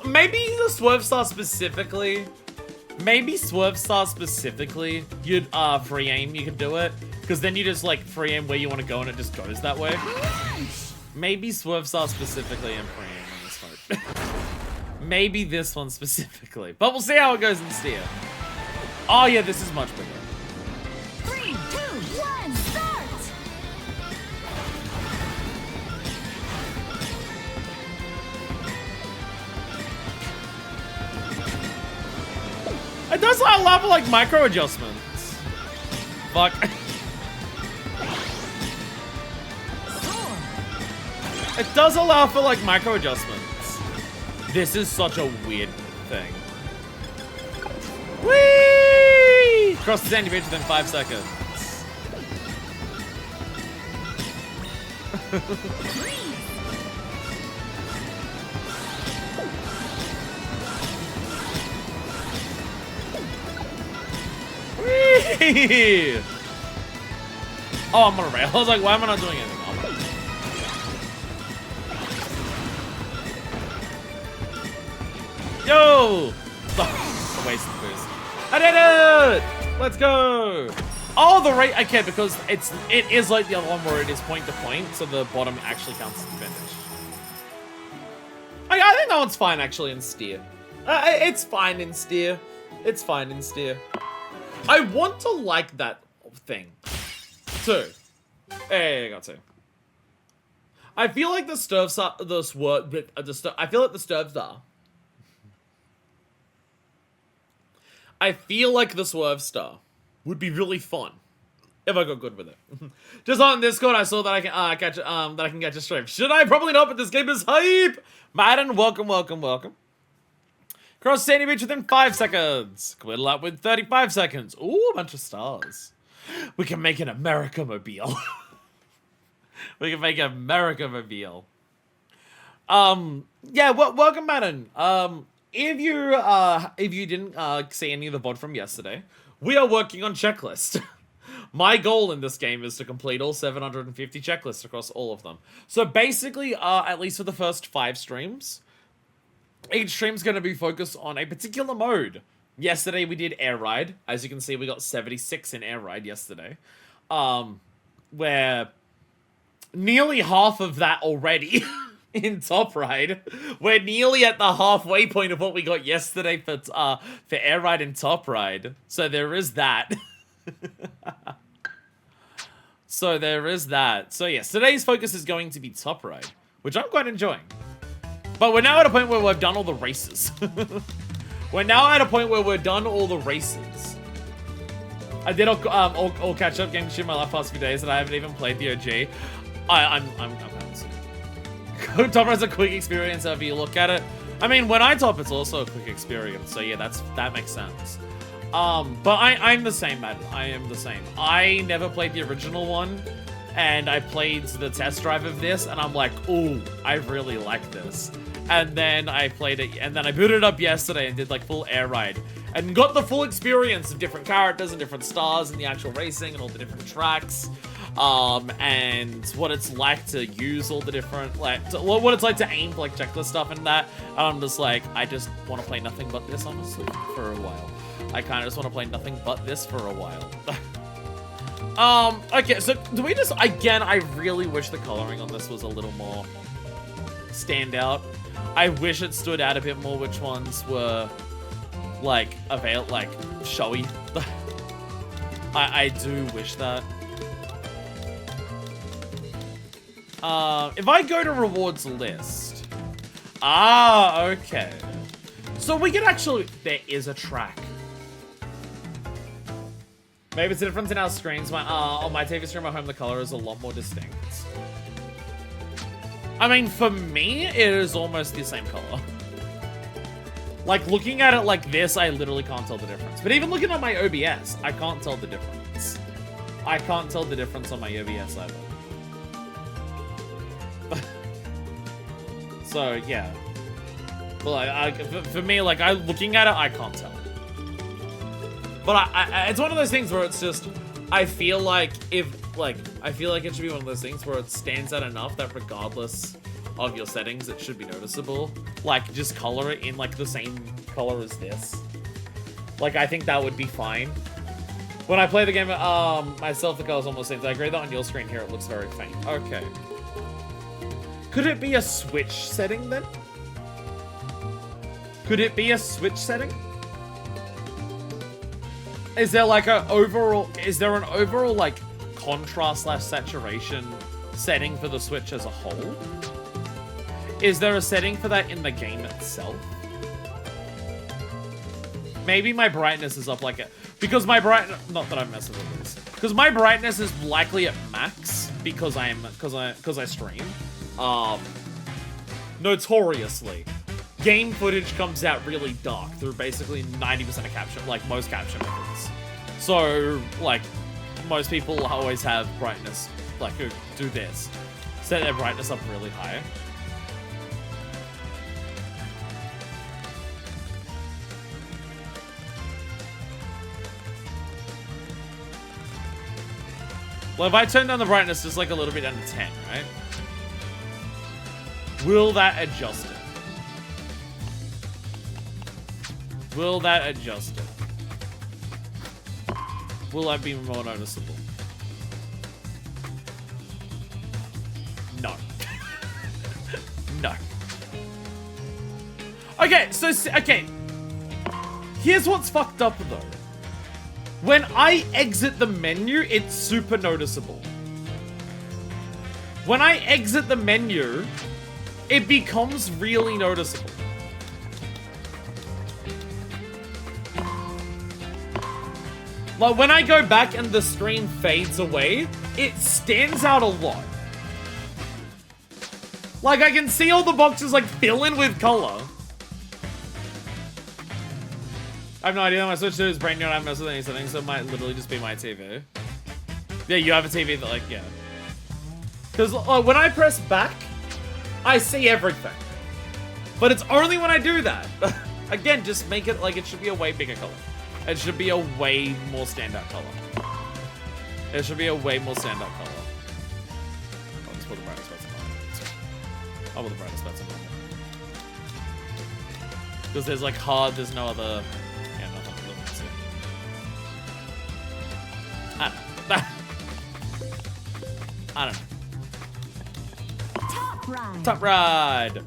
[SPEAKER 1] Maybe the Swerve Star specifically. Maybe Swerve Star specifically. You'd free aim. You could do it because then you just like free aim where you want to go and it just goes that way. Maybe Swerve Star specifically and free aim on this mode. Maybe this one specifically, but we'll see how it goes in steer. Oh yeah, this is much bigger.
[SPEAKER 2] 3, 2, 1, start.
[SPEAKER 1] It does allow for like micro adjustments. Fuck. It does allow for like micro adjustments. This is such a weird thing. Whee! Cross the sandy beach within 5 seconds. Whee! Oh, I'm on a rail. I was like, why am I not doing anything? Yo! Oh, waste of boost. I did it! Let's go! Oh, the rate. Okay, because it is like the other one where it is point to point, so the bottom actually counts as the finish. I think that one's fine actually in steer. It's fine in steer. It's fine in steer. I want to like that thing. 2. Hey, I got 2. I feel like the Swerve Star, I feel like the Swerve Star. I feel like the Swerve Star would be really fun if I got good with it. Just on Discord, I saw that I can catch a stream. Should I? Probably not, but this game is hype. Madden, welcome, welcome, welcome. Cross Sandy Beach within 5 seconds. Quiddle up with 35 seconds. Ooh, a bunch of stars. We can make an America-mobile. We can make an America-mobile. Yeah, welcome, Madden. If you didn't see any of the VOD from yesterday, we are working on checklist. My goal in this game is to complete all 750 checklists across all of them. So basically, at least for the first 5 streams, each stream's going to be focused on a particular mode. Yesterday we did Air Ride. As you can see, we got 76 in Air Ride yesterday. Where nearly half of that already in Top Ride. We're nearly at the halfway point of what we got yesterday for Air Ride and Top Ride. So there is that. So yes, today's focus is going to be Top Ride, which I'm quite enjoying. But we're now at a point where we've done all the races. We're now at a point where we're done all the races. I did all catch up games in my last past few days that I haven't even played the OG. I'm Top Run's a quick experience however you look at it. I mean, when I top, it's also a quick experience. So yeah, that makes sense. But I'm the same, man. I am the same. I never played the original one, and I played the test drive of this, and I'm like, ooh, I really like this. And then I played it, and then I booted it up yesterday and did like full air ride, and got the full experience of different characters and different stars and the actual racing and all the different tracks. And what it's like to use all the different, like, what it's like to aim for, like, checklist stuff and that. And I'm just like, I just want to play nothing but this, honestly, for a while. I kind of just want to play nothing but this for a while. Okay, so do we just, again, I really wish the coloring on this was a little more standout. I wish it stood out a bit more which ones were, like, showy. I do wish that. If I go to rewards list. Ah, okay. So we can actually, there is a track. Maybe it's a difference in our screens. On my TV screen at home, the color is a lot more distinct. I mean, for me, it is almost the same color. Like, looking at it like this, I literally can't tell the difference. But even looking at my OBS, I can't tell the difference. I can't tell the difference on my OBS either. So, yeah. Well, for me, like, looking at it, I can't tell. But it's one of those things where it's just, I feel like it should be one of those things where it stands out enough that regardless of your settings, it should be noticeable. Like, just color it in, like, the same color as this. Like, I think that would be fine. When I play the game myself, the color's almost the same. I agree that on your screen here, it looks very faint. Okay. Could it be a Switch setting, then? Could it be a Switch setting? Is there like an overall, like, contrast / saturation setting for the Switch as a whole? Is there a setting for that in the game itself? Maybe my brightness is up like it, because my not that I'm messing with this, because my brightness is likely at max because I stream. Notoriously, game footage comes out really dark through basically 90% of caption, like most caption methods. So, like, most people always have brightness, like, who do this, set their brightness up really high. Well, if I turn down the brightness just like a little bit under 10, right? Will that adjust it? Will that adjust it? Will that be more noticeable? No. No. Okay, so, okay. Here's what's fucked up, though. When I exit the menu, it's super noticeable. When I exit the menu, it becomes really noticeable. Like, when I go back and the screen fades away, it stands out a lot. Like, I can see all the boxes, like, fill in with color. I have no idea. My Switch 2 is brand new and I haven't messed with any settings, so it might literally just be my TV. Yeah, you have a TV that, like, yeah. Because when I press back, I see everything. But it's only when I do that. Again, just make it like it should be a way bigger color. It should be a way more standout color. It should be a way more standout color. I'll just put the brightness back to normal. I'll put the brightness back to normal. Because there's like there's no other... Yeah, nothing. I don't know.
[SPEAKER 2] Top ride.
[SPEAKER 1] Top ride.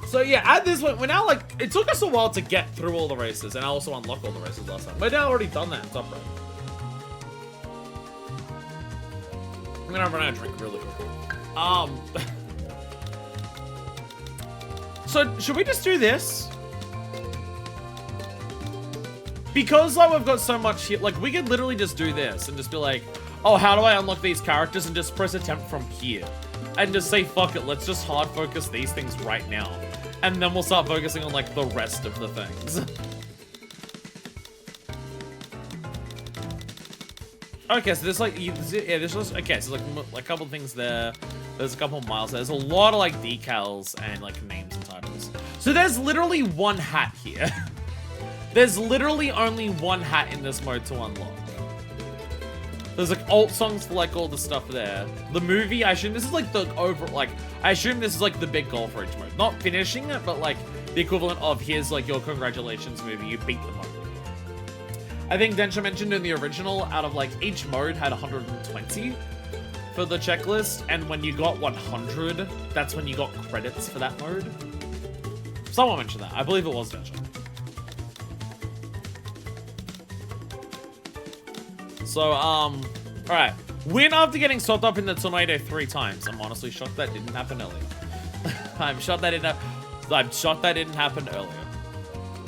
[SPEAKER 1] So yeah, at this point, we're now like, it took us a while to get through all the races, and I also unlocked all the races last time. We're now already done that in Top Ride. I'm gonna run out of drink really quick. So should we just do this? Because like we've got so much here, like we could literally just do this and just be like, oh, how do I unlock these characters, and just press attempt from here. And just say, fuck it, let's just hard focus these things right now. And then we'll start focusing on like the rest of the things. Okay, so there's like, yeah, there's just, okay, so like a couple things there. There's a couple miles there. There's a lot of like decals and like names and titles. So there's literally one hat here. There's literally only one hat in this mode to unlock. There's like alt songs for like all the stuff there. The movie, I assume this is like the over, like, I assume this is like the big goal for each mode. Not finishing it, but like the equivalent of here's like your congratulations movie, you beat the mode. I think Densha mentioned in the original, out of like each mode had 120 for the checklist. And when you got 100, that's when you got credits for that mode. Someone mentioned that. I believe it was Densha. So, alright. Win after getting swept up in the tornado 3 times. I'm honestly shocked that didn't happen earlier. I'm shocked that didn't happen earlier.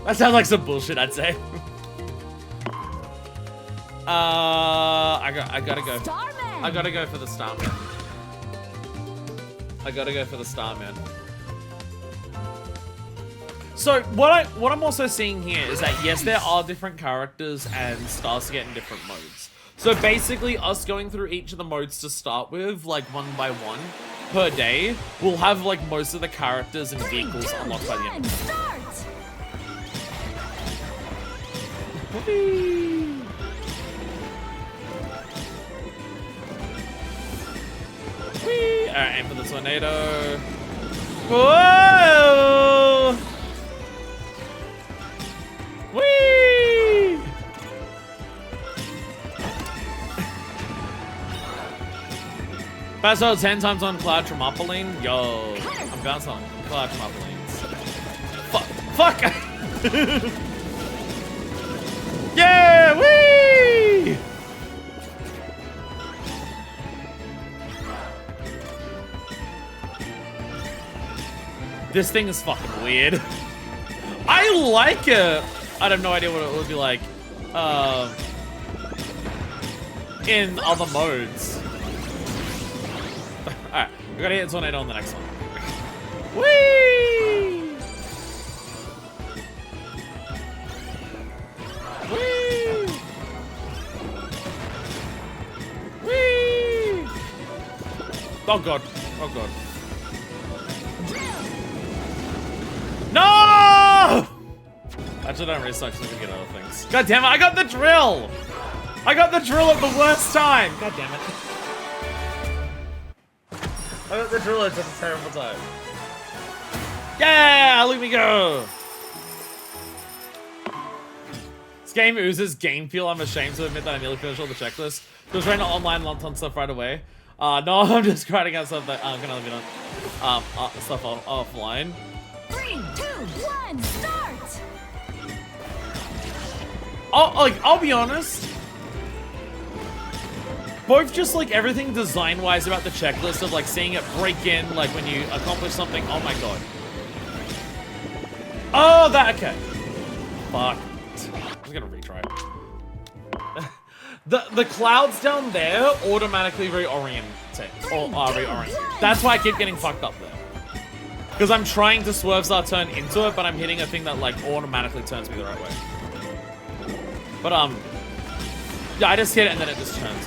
[SPEAKER 1] That sounds like some bullshit, I'd say. I gotta go.
[SPEAKER 2] Starman.
[SPEAKER 1] I gotta go for the Starman. I gotta go for the Starman. So what I'm also seeing here is that yes, there are different characters and stars to get in different modes. So basically, us going through each of the modes to start with, like one by one per day, we'll have like most of the characters and vehicles unlocked by the end.
[SPEAKER 2] Start.
[SPEAKER 1] Whee! Whee! Alright, aim for the tornado. Whoa! Whee! Pass out 10 times on Cloud Trampoline. Yo, I'm bouncing on Cloud Trampolines. Fuck! Yeah! Whee! This thing is fucking weird. I like it. I have no idea what it would be like in other modes. Alright, we gotta hit tornado on the next one. Whee! Whee! Whee! Oh god. Oh god. No! Actually, don't really suck, so we can get other things. God damn it, I got the drill! I got the drill at the worst time! God damn it. I got the drill at a terrible time. Yeah! Look me go! This game oozes game feel. I'm ashamed to admit that I nearly finished all the checklists. Just trying to online lump on stuff right away. No, I'm just grinding out stuff that I'm gonna leave it on stuff offline.
[SPEAKER 2] 3, 2, 1, start.
[SPEAKER 1] I'll be honest. Both just like everything design-wise about the checklist of like seeing it break in, like when you accomplish something. Oh my god. Oh, that okay. Fuck. I'm gonna retry. The clouds down there automatically reorient. That's why I keep getting fucked up there. Because I'm trying to swerve start turn into it, but I'm hitting a thing that like automatically turns me the right way. But yeah, I just hit it and then it just turns.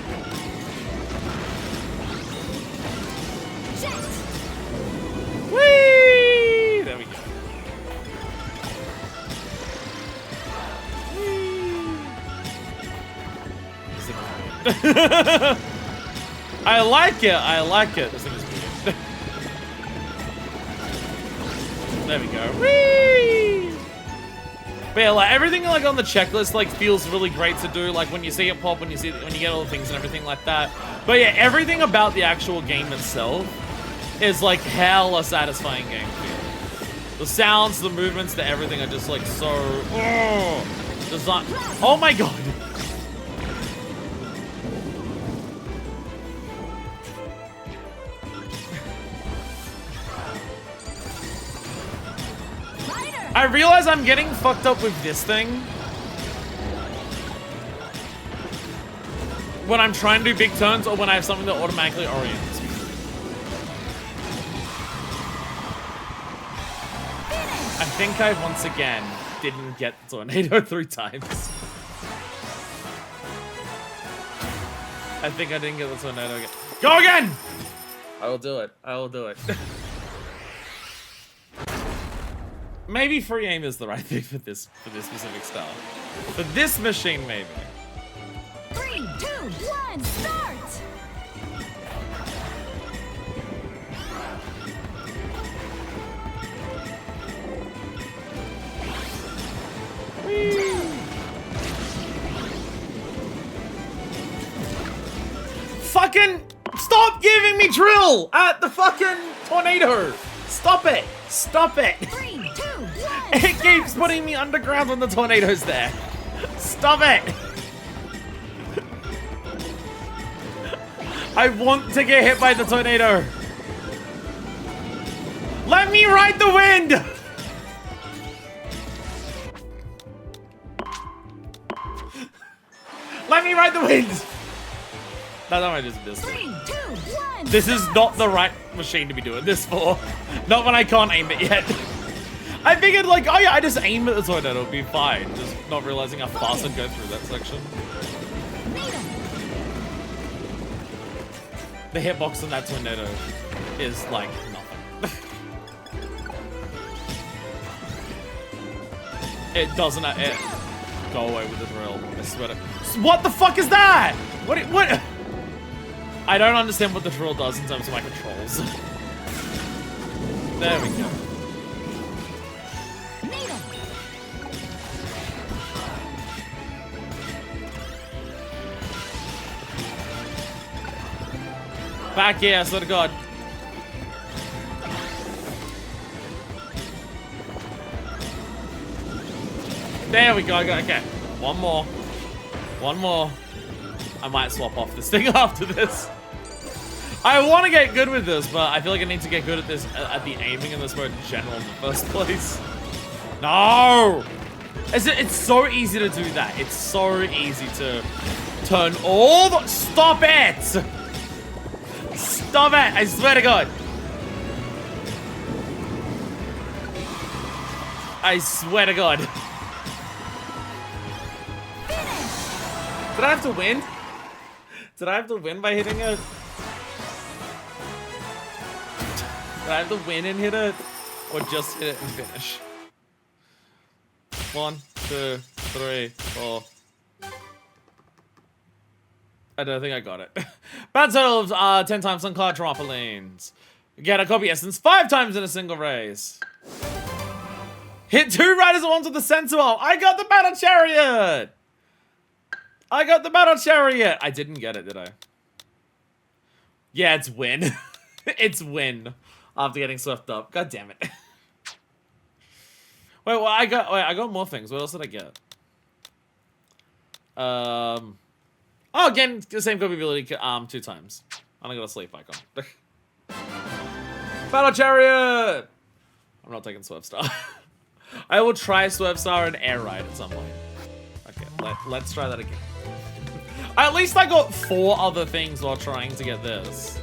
[SPEAKER 1] Whee! There we go. I like it. I like it. This thing is weird. There we go. Whee! But yeah, like everything like on the checklist like feels really great to do. Like when you see it pop, when you get all the things and everything like that. But yeah, everything about the actual game itself is like hella satisfying game feel. The sounds, the movements, the everything are just like so. Design. Oh my god. I realize I'm getting fucked up with this thing when I'm trying to do big turns or when I have something that automatically orients me. I think I once again didn't get the tornado 3 times. I think I didn't get the tornado again. Go again! I will do it. I will do it. Maybe free aim is the right thing for this specific style. For this machine, maybe.
[SPEAKER 2] 3, 2, 1, start!
[SPEAKER 1] Fucking stop giving me drill at the fucking tornado! Stop it! Stop it!
[SPEAKER 2] 3, 2, 1,
[SPEAKER 1] It keeps putting me underground when the tornado's there. Stop it! I want to get hit by the tornado. Let me ride the wind! Let me ride the wind! That time I just missed it.
[SPEAKER 2] 3, 2, 1,
[SPEAKER 1] This is not the right machine to be doing this for. Not when I can't aim it yet. I figured like, oh yeah, I just aim at the tornado, it'll be fine. Just not realizing how fast I'd go through that section. The hitbox on that tornado is like nothing. It doesn't, go away with the drill, I swear to. What the fuck is that? What? I don't understand what the drill does in terms of my controls. There we go. Back here, I swear to God. There we go, okay. One more. One more. I might swap off this thing after this. I want to get good with this, but I feel like I need to get good at this, at the aiming in this mode in general in the first place. No! It's so easy to do that. It's so easy to turn all the... Stop it! Stop it! I swear to God. I swear to God. Did I have to win? Did I have to win by hitting it? Did I have to win and hit it? Or just hit it and finish? 1, 2, 3, 4. I don't think I got it. Bad total of 10 times on car trampolines. Get a copy essence 5 times in a single race. Hit 2 riders at once with the sentinel. I got the battle chariot. I got the battle chariot. I didn't get it, did I? Yeah, it's win. It's win. After getting swept up. God damn it. Wait, I got more things. What else did I get? Oh, again, the same copy ability 2 times. I don't got a sleep icon. Battle chariot. I'm not taking Swerve Star. I will try Swerve Star and Air Ride at some point. Okay, let's try that again. At least I got 4 other things while trying to get this.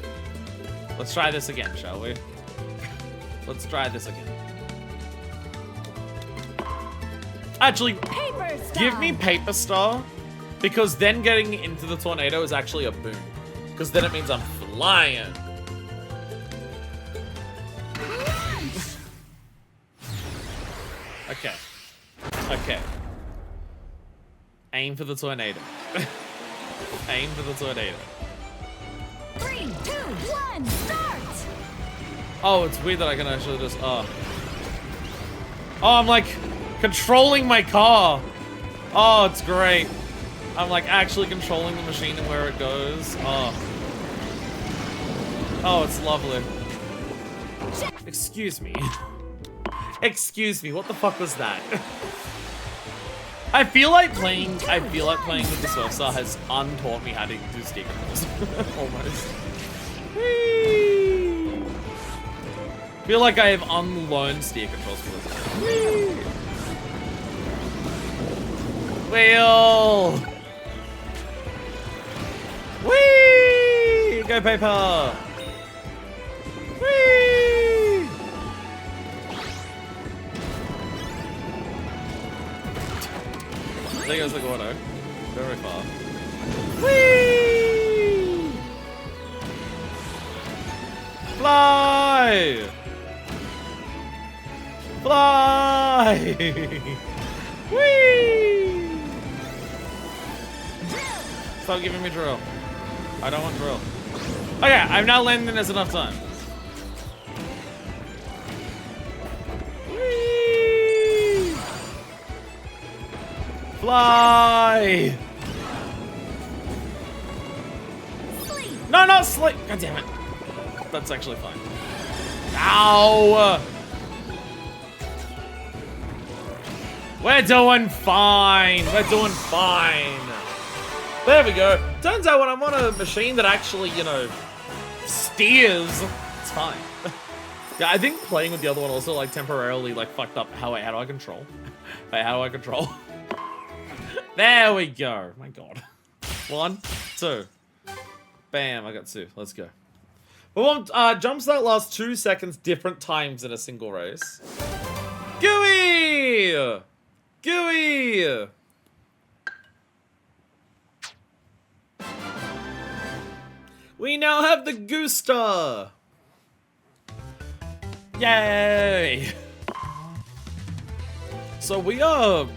[SPEAKER 1] Let's try this again, shall we? Let's try this again. Actually, give me Paper Star, because then getting into the tornado is actually a boon. Because then it means I'm flying. Okay. Okay. Aim for the tornado. Aim for the tornado.
[SPEAKER 2] 3, 2, 1, start!
[SPEAKER 1] Oh, it's weird that I can actually just, oh, I'm like controlling my car. Oh, it's great. I'm like actually controlling the machine and where it goes. Oh. Oh, it's lovely. Excuse me. Excuse me, what the fuck was that? I feel like playing with the Swerve Star has untaught me how to do stick controls. Almost. Whee! Feel like I have unlearned steer controls for this. Whee! Wheel! Whee! Go paper! Whee! There goes the Gordo. Very far. Whee! Fly! Fly! Whee! Stop giving me drill. I don't want drill. Okay, I've now landed in this enough time. Whee! Fly!
[SPEAKER 2] Sleep.
[SPEAKER 1] No, not sleep! God damn it. That's actually fine. Ow! We're doing fine. We're doing fine. There we go. Turns out when I'm on a machine that actually, you know, steers, it's fine. Yeah, I think playing with the other one also, like, temporarily, like, fucked up. How do I control? Wait, how do I control? There we go. My God. 1, 2. Bam, I got 2. Let's go. We want jumps that last 2 seconds different times in a single race. Gooey! Gooey! We now have the Gooster! Yay! So we are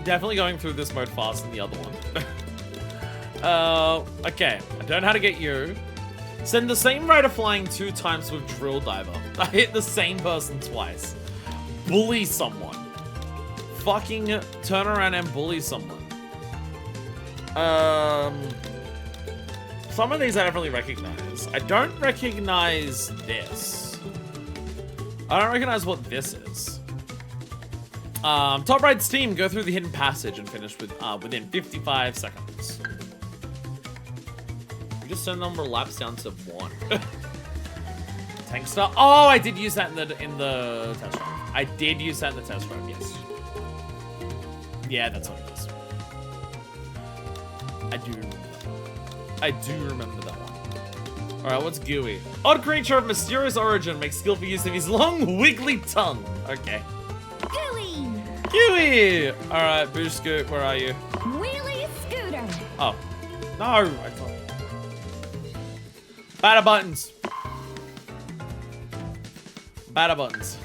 [SPEAKER 1] definitely going through this mode faster than the other one. Okay. I don't know how to get you. Send the same rate of flying 2 times with Drill Diver. I hit the same person twice. Bully someone. Fucking turn around and bully someone. Some of these I don't really recognize. I don't recognize this. I don't recognize what this is. Top right's team go through the hidden passage and finish with within 55 seconds. We just turn the number of laps down to 1. Tank star. Oh, I did use that in the test drive. I did use that in the test drive. Yes. Yeah, that's what it is. I do remember that one. I do remember that one. Alright, what's Gooey? Odd creature of mysterious origin makes skillful use of his long, wiggly tongue. Okay.
[SPEAKER 2] Gooey.
[SPEAKER 1] Gooey! Alright, Boosh Scoot, where are you?
[SPEAKER 2] Wheelie scooter.
[SPEAKER 1] Oh. No, I thought. Batter buttons. Batter buttons.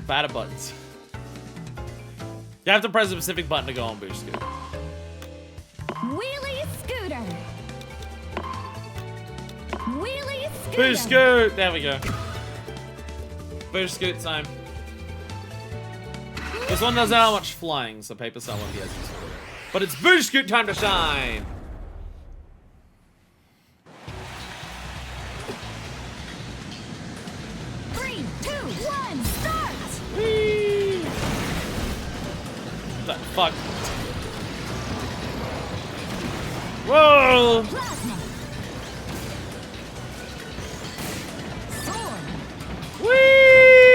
[SPEAKER 1] Batter buttons. You have to press a specific button to go on Boosh Scoot.
[SPEAKER 2] Wheelie scooter. Wheelie scooter.
[SPEAKER 1] Boosh Scoot! There we go. Boosh Scoot time. This one doesn't have much flying, so Paper Star won't be as useful. But it's Boosh Scoot time to shine!
[SPEAKER 2] Three, two, one, start.
[SPEAKER 1] Whee! What the fuck? Whoa!
[SPEAKER 2] Plasma. Sword.
[SPEAKER 1] Whee!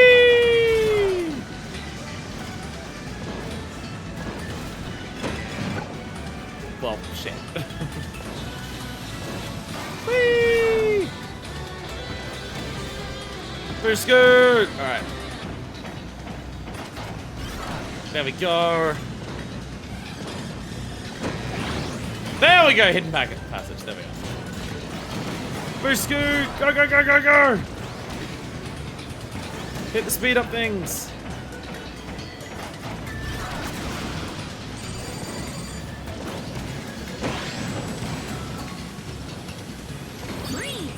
[SPEAKER 1] Well, shit. Whee! Boosh Scoot! Alright. There we go. There we go! Hidden packet passage. There we go. Boosh Scoot! Go, go, go, go, go! Hit the speed up things.
[SPEAKER 2] Freeze.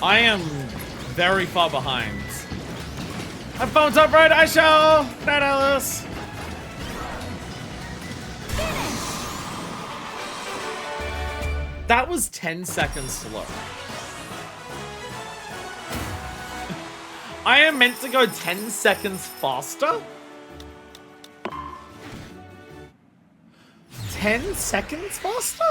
[SPEAKER 1] I am very far behind. Have fun, top right, I shall! Night, Alice! That was 10 seconds slow. I am meant to go 10 seconds faster? 10 seconds faster?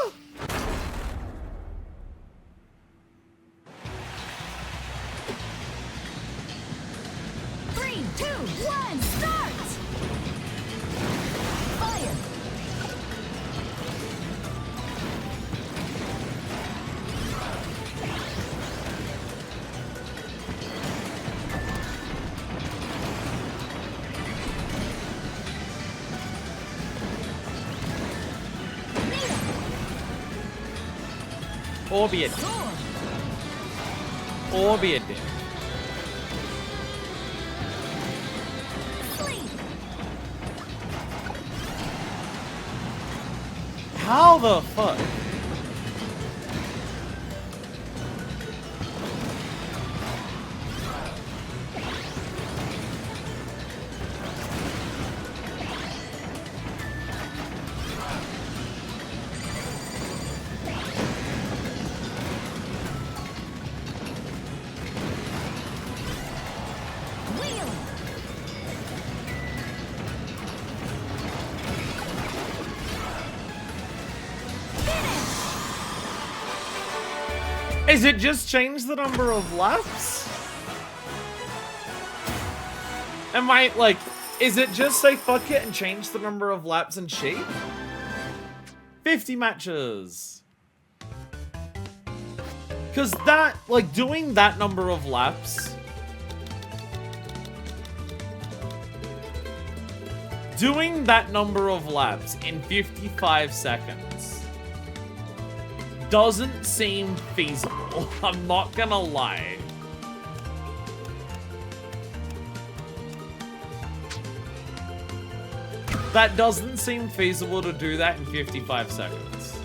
[SPEAKER 1] Or be a dick.
[SPEAKER 2] Soar.
[SPEAKER 1] Or be a dick.
[SPEAKER 2] Sleep.
[SPEAKER 1] How the fuck?
[SPEAKER 2] Wheel.
[SPEAKER 1] Is it just change the number of laps? Am I, like, is it just say fuck it and change the number of laps and cheat? 50 matches. Because that, like, doing that number of laps... Doing that number of laps in 55 seconds doesn't seem feasible. I'm not gonna lie. That doesn't seem feasible to do that in 55 seconds.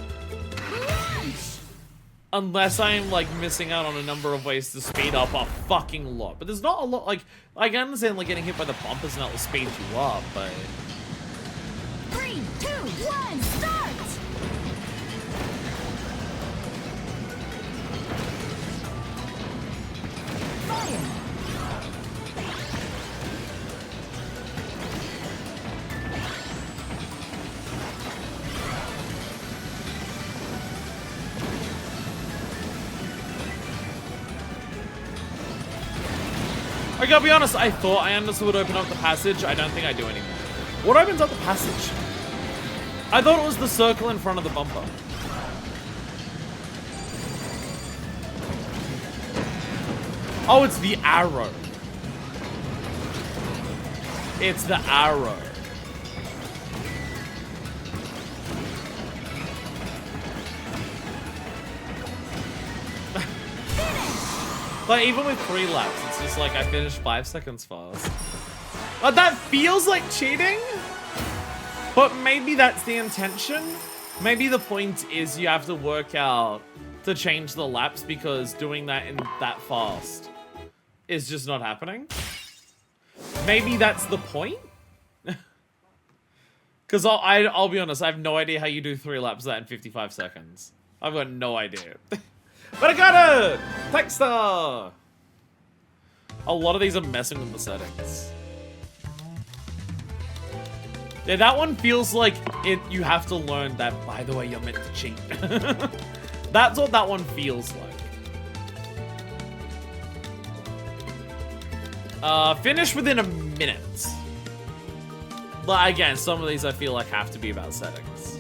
[SPEAKER 1] Unless I'm, like, missing out on a number of ways to speed up a fucking lot. But there's not a lot, like, I can understand, like, getting hit by the bumpers not will speed you up, but...
[SPEAKER 2] 3, 2, 1, start! Fire!
[SPEAKER 1] I gotta be honest, I thought I understood open up the passage. I don't think I do anymore. What opens up the passage? I thought it was the circle in front of the bumper. Oh, it's the arrow. It's the arrow. But even with 3 laps, it's just like I finished 5 seconds fast. But that feels like cheating. But maybe that's the intention. Maybe the point is you have to work out to change the laps because doing that in that fast is just not happening. Maybe that's the point. Because I'll be honest, I have no idea how you do 3 laps of that in 55 seconds. I've got no idea. But I got it! Texter! A lot of these are messing with the settings. Yeah, that one feels like you have to learn that, by the way, you're meant to cheat. That's what that one feels like. Finish within a minute. But again, some of these I feel like have to be about settings.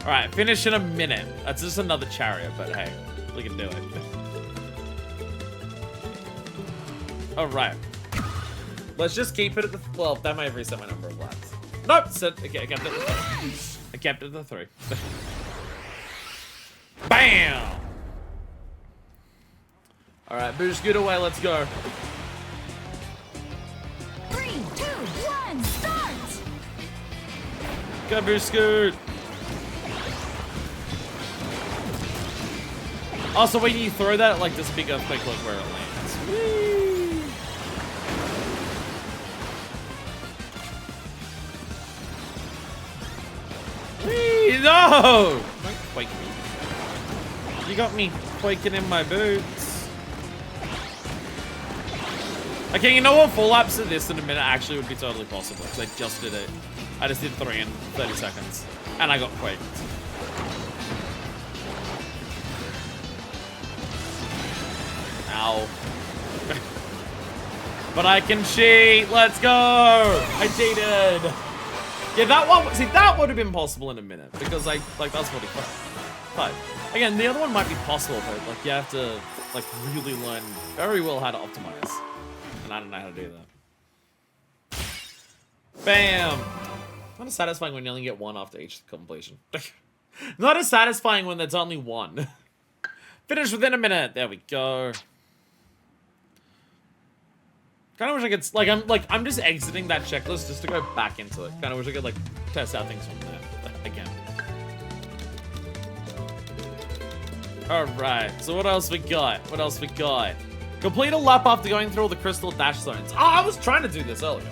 [SPEAKER 1] Alright, finish in a minute. That's just another chariot, but hey, we can do it. Alright. Let's just keep it at the... Well, that might have reset my number of laps. Nope! Okay, I kept it at the 3. I kept it at the 3. Bam! Alright, boost good away, let's go.
[SPEAKER 2] 3, 2, 1, start!
[SPEAKER 1] Go, boost scoot! Also, when you throw that, like, this big earthquake, look where it lands. Whee! Whee! No! Don't quake me. You got me quaking in my boots. Okay, you know what? 4 laps of this in a minute actually would be totally possible, because I just did it. I just did 3 in 30 seconds. And I got quaked. Ow. But I can cheat. Let's go. I cheated. Yeah, that one. See, that would have been possible in a minute because that's 45. But again, the other one might be possible, but like you have to like really learn very well how to optimize, and I don't know how to do that. Bam. Kind of satisfying when you only get 1 after each completion. Not as satisfying when there's only one. Finish within a minute. There we go. Kind of wish I could, I'm just exiting that checklist just to go back into it. Kind of wish I could, like, test out things from there again. Alright, so what else we got? What else we got? Complete a lap after going through all the crystal dash zones. Oh, I was trying to do this earlier.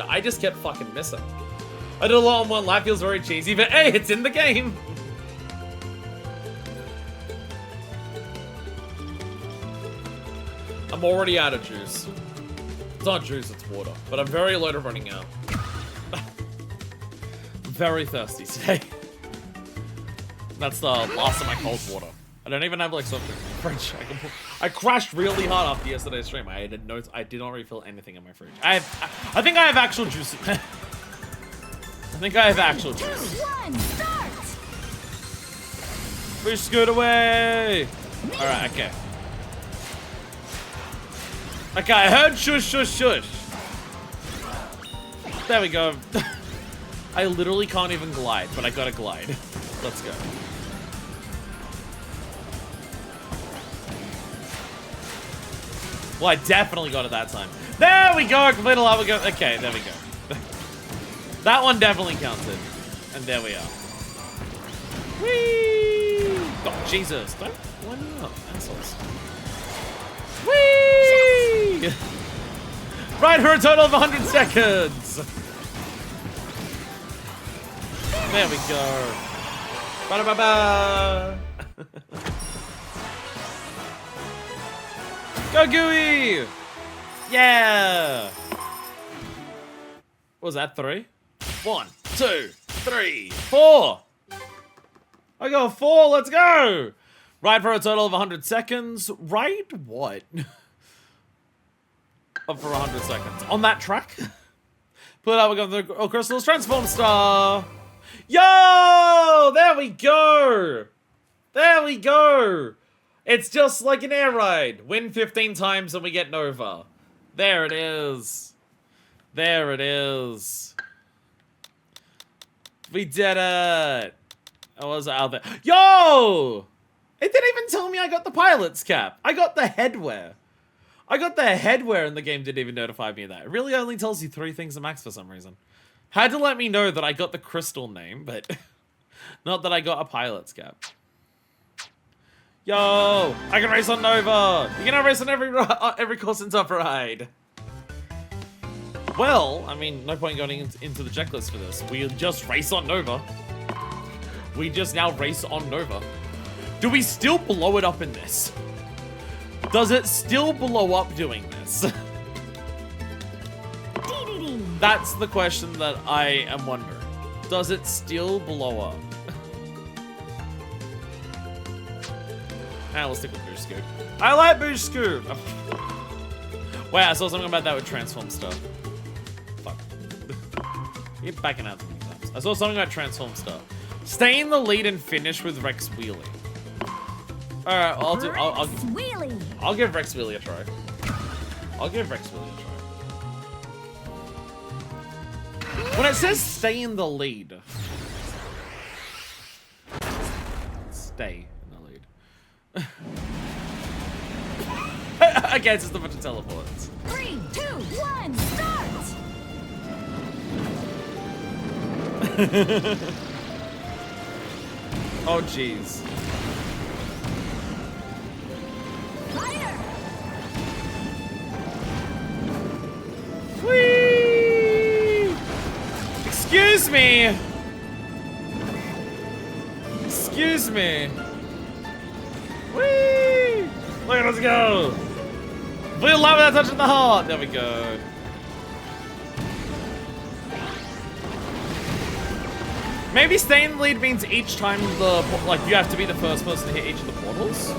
[SPEAKER 1] I just kept fucking missing. I did a lot on one lap, feels very cheesy, but hey, it's in the game. I'm already out of juice. It's not juice, it's water. But I'm very low to running out. I'm very thirsty today. That's the last of my cold water. I don't even have like something in my fridge. I crashed really hard after yesterday's stream. I did not refill anything in my fridge. I think I have actual juice. I think I have actual juice.
[SPEAKER 2] 2, 1, start!
[SPEAKER 1] Push scoot away! Alright, okay. Okay, I heard shush, shush, shush. There we go. I literally can't even glide, but I gotta glide. Let's go. Well, I definitely got it that time. There we go! Complete a lava go. Okay, there we go. That one definitely counted. And there we are. Whee! Oh, Jesus. Don't line me up, assholes. Whee! Ride for a total of 100 seconds. There we go. Ba-da-ba-ba. Go Gooey! Yeah! What was that, 3? 1, 2, 3, 4! I got 4, let's go! Ride for a total of 100 seconds. Ride what? Up for 100 seconds. On that track? Put out, we got the crystals. Transform star! Yo! There we go! There we go! It's just like an air ride. Win 15 times and we get Nova. There it is. There it is. We did it. I was out there. Yo! It didn't even tell me I got the pilot's cap. I got the headwear. I got the headwear and the game didn't even notify me of that. It really only tells you 3 things at max for some reason. Had to let me know that I got the crystal name, but not that I got a pilot's cap. Yo, I can race on Nova. You can have race on every course in Top Ride. Well, I mean, no point going into the checklist for this. We just race on Nova. We just now race on Nova. Do we still blow it up in this? Does it still blow up doing this? That's the question that I am wondering. Does it still blow up? We'll stick with Boost Scoop. I like Boost Scoop! Wait, I saw something about that with Transform Star. Fuck. Keep backing out too many times. I saw something about Transform Star. Stay in the lead and finish with Rex Wheelie. Alright, I'll give Rex Wheelie a try. I'll give Rex Wheelie a try. When it says stay in the lead. Stay in the lead. Okay, it's just a bunch of teleports.
[SPEAKER 2] 3, 2, 1, start!
[SPEAKER 1] Oh, jeez.
[SPEAKER 2] Fire!
[SPEAKER 1] Whee! Excuse me! Excuse me! Whee! Look at us go! Blue love that touching the heart! There we go. Maybe staying in the lead means each time you have to be the first person to hit each of the portals.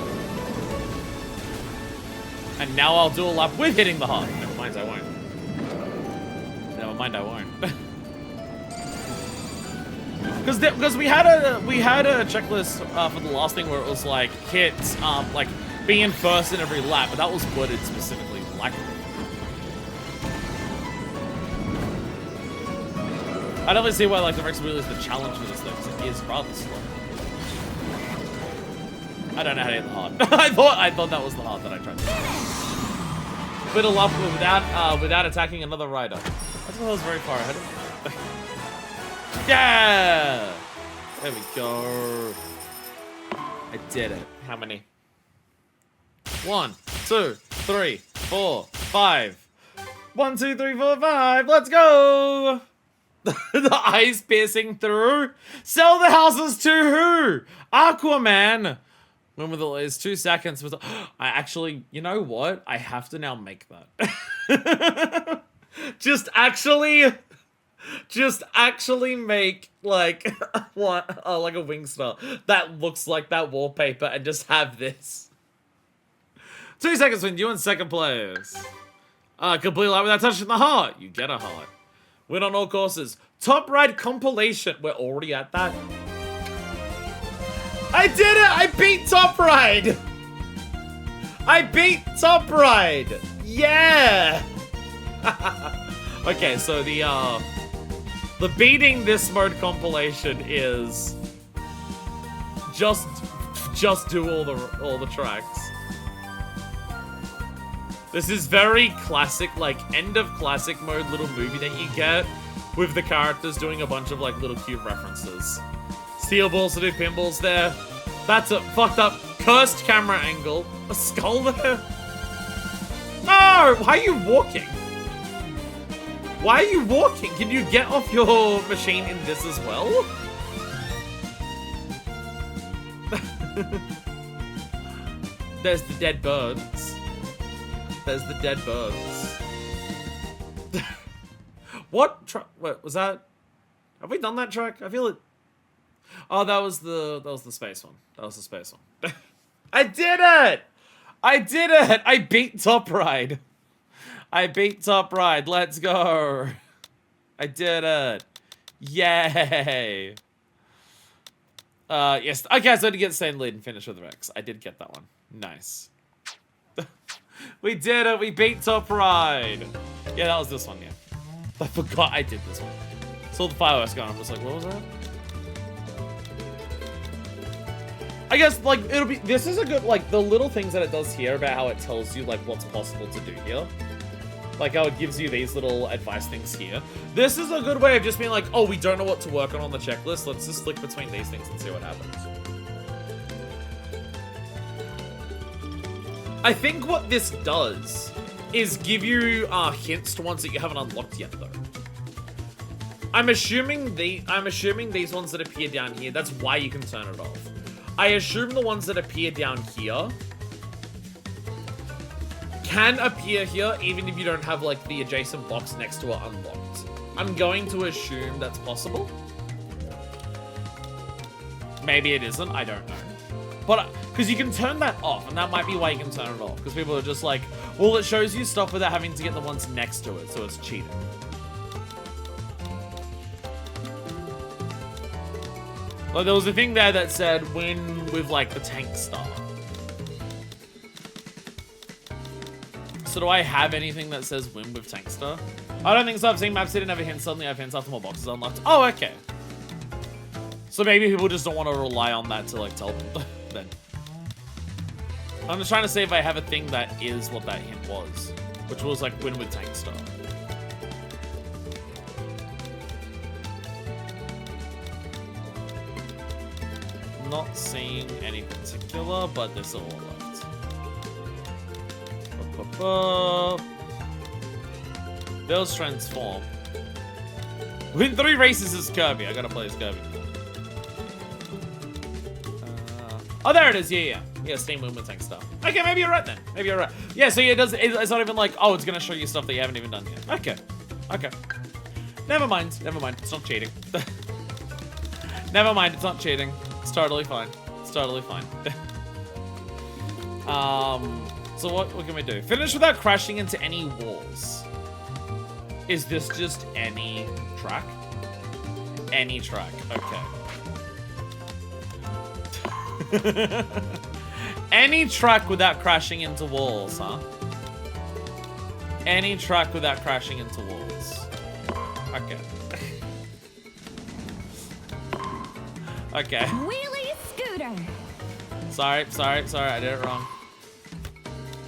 [SPEAKER 1] And now I'll do a lap with hitting the heart. Never mind, I won't. Never mind, I won't. Because we had a checklist for the last thing where it was like hits like being first in every lap, but that was worded specifically like. I don't really see why like the Rex Wheel is the challenge for this thing, because it is rather slow. I don't know how to hit the heart. I thought that was the heart that I tried to hit. Bit of luck without attacking another rider. I thought I was very far ahead of me. Yeah! There we go. I did it. How many? 1, 2, 3, 4, 5. 1, 2, 3, 4, 5. Let's go! The eyes piercing through. Sell the houses to who? Aquaman. When with all is 2 seconds. Was I actually? You know what? I have to now make that. just actually make like what? Oh, like a Wingstar that looks like that wallpaper, and just have this. 2 seconds when you in second place. Complete light without touching the heart. You get a heart. Win on all courses. Top ride compilation. We're already at that. I did it! I beat Top Ride! I beat Top Ride! Yeah! Okay, so the beating this mode compilation is just do all the tracks. This is very classic, like end of classic mode little movie that you get with the characters doing a bunch of like little cute references. Steel balls to do pinballs there. That's a fucked up cursed camera angle. A skull there. No! Why are you walking? Why are you walking? Can you get off your machine in this as well? There's the dead birds. There's the dead birds. What track? What was that? Have we done that track? I feel it. Oh, that was the space one. That was the space one. I did it! I did it! I beat Top Ride. I beat Top Ride. Let's go. I did it. Yay. Yes. Okay, so to get same lead and finish with Rex. I did get that one. Nice. We did it. We beat Top Ride. Yeah, that was this one, yeah. I forgot I did this one. Saw the fireworks going. I'm just like, what was that? I guess, like, it'll be, this is a good, like, the little things that it does here about how it tells you, like, what's possible to do here. Like, how it gives you these little advice things here. This is a good way of just being like, oh, we don't know what to work on the checklist. Let's just click between these things and see what happens. I think what this does is give you hints to ones that you haven't unlocked yet, though. I'm assuming these ones that appear down here, that's why you can turn it off. I assume the ones that appear down here can appear here even if you don't have like the adjacent box next to it unlocked. I'm going to assume that's possible. Maybe it isn't, I don't know. But, because you can turn that off, and that might be why you can turn it off. Because people are just like, well, it shows you stuff without having to get the ones next to it, so it's cheating. Like, there was a thing there that said win with, like, the tank star. So do I have anything that says win with tank star? I don't think so. I've seen maps hidden, never hints. Suddenly I have hints after more boxes unlocked. Oh, okay. So maybe people just don't want to rely on that to, like, tell them then. I'm just trying to see if I have a thing that is what that hint was. Which was, like, win with tank star. Not seeing any particular, but there's all left. Those transform. Win 3 races as Kirby. I gotta play as Kirby. Oh, there it is. Yeah. Yeah, Steam win with tank star. Okay, maybe you're right then. Maybe you're right. Yeah, so it does. It's not even like, oh, it's gonna show you stuff that you haven't even done yet. Okay. Okay. Never mind. Never mind. It's not cheating. Never mind. It's not cheating. It's totally fine. It's totally fine. So what can we do? Finish without crashing into any walls. Is this just any track? Any track. Okay. Any track without crashing into walls, huh? Any track without crashing into walls. Okay. Okay.
[SPEAKER 2] Wheelie scooter.
[SPEAKER 1] Sorry, I did it wrong.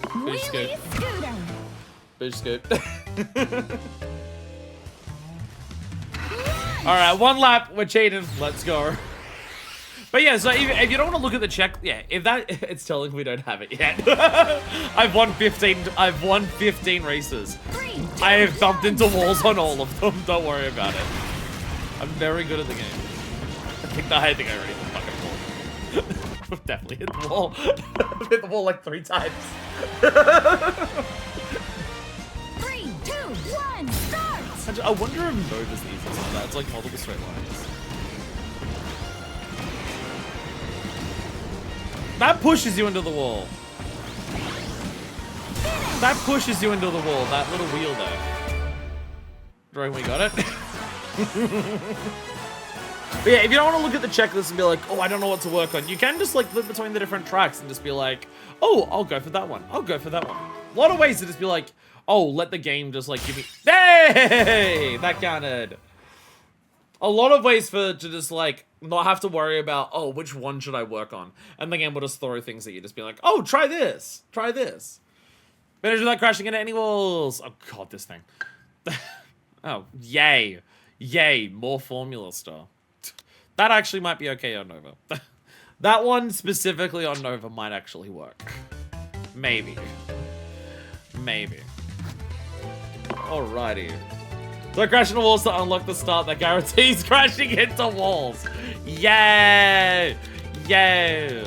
[SPEAKER 1] Boosh scoot.
[SPEAKER 2] Wheelie scooter.
[SPEAKER 1] Boosh scoot. Alright, 1 lap, we're cheating. Let's go. But yeah, so if you don't want to look at the check, yeah, if that, it's telling we don't have it yet. I've won 15 races.
[SPEAKER 2] 3, 2,
[SPEAKER 1] I have bumped
[SPEAKER 2] 1,
[SPEAKER 1] into walls
[SPEAKER 2] start.
[SPEAKER 1] on all of them, don't worry about it. I'm very good at the game. I think I already hit the fucking wall. I've definitely hit the wall. I've hit the wall like 3 times.
[SPEAKER 2] 3, 2, 1, start.
[SPEAKER 1] I wonder if Nova's the easiest like that. It's like multiple straight lines. That pushes you into the wall. That pushes you into the wall, that little wheel there. Do you reckon we got it? But yeah, if you don't want to look at the checklist and be like, oh, I don't know what to work on, you can just like flip between the different tracks and just be like, oh, I'll go for that one. I'll go for that one. A lot of ways to just be like, oh, let the game just like give me, hey, that counted. A lot of ways to just like not have to worry about, oh, which one should I work on? And the game will just throw things at you, just be like, oh, try this, try this. Finish without crashing into any walls. Oh god, this thing. Oh, yay. Yay, more Formula Star. That actually might be okay on Nova. That one specifically on Nova might actually work. Maybe. Maybe. Alrighty. So crash into walls to unlock the start that guarantees crashing into walls. Yay! Yay!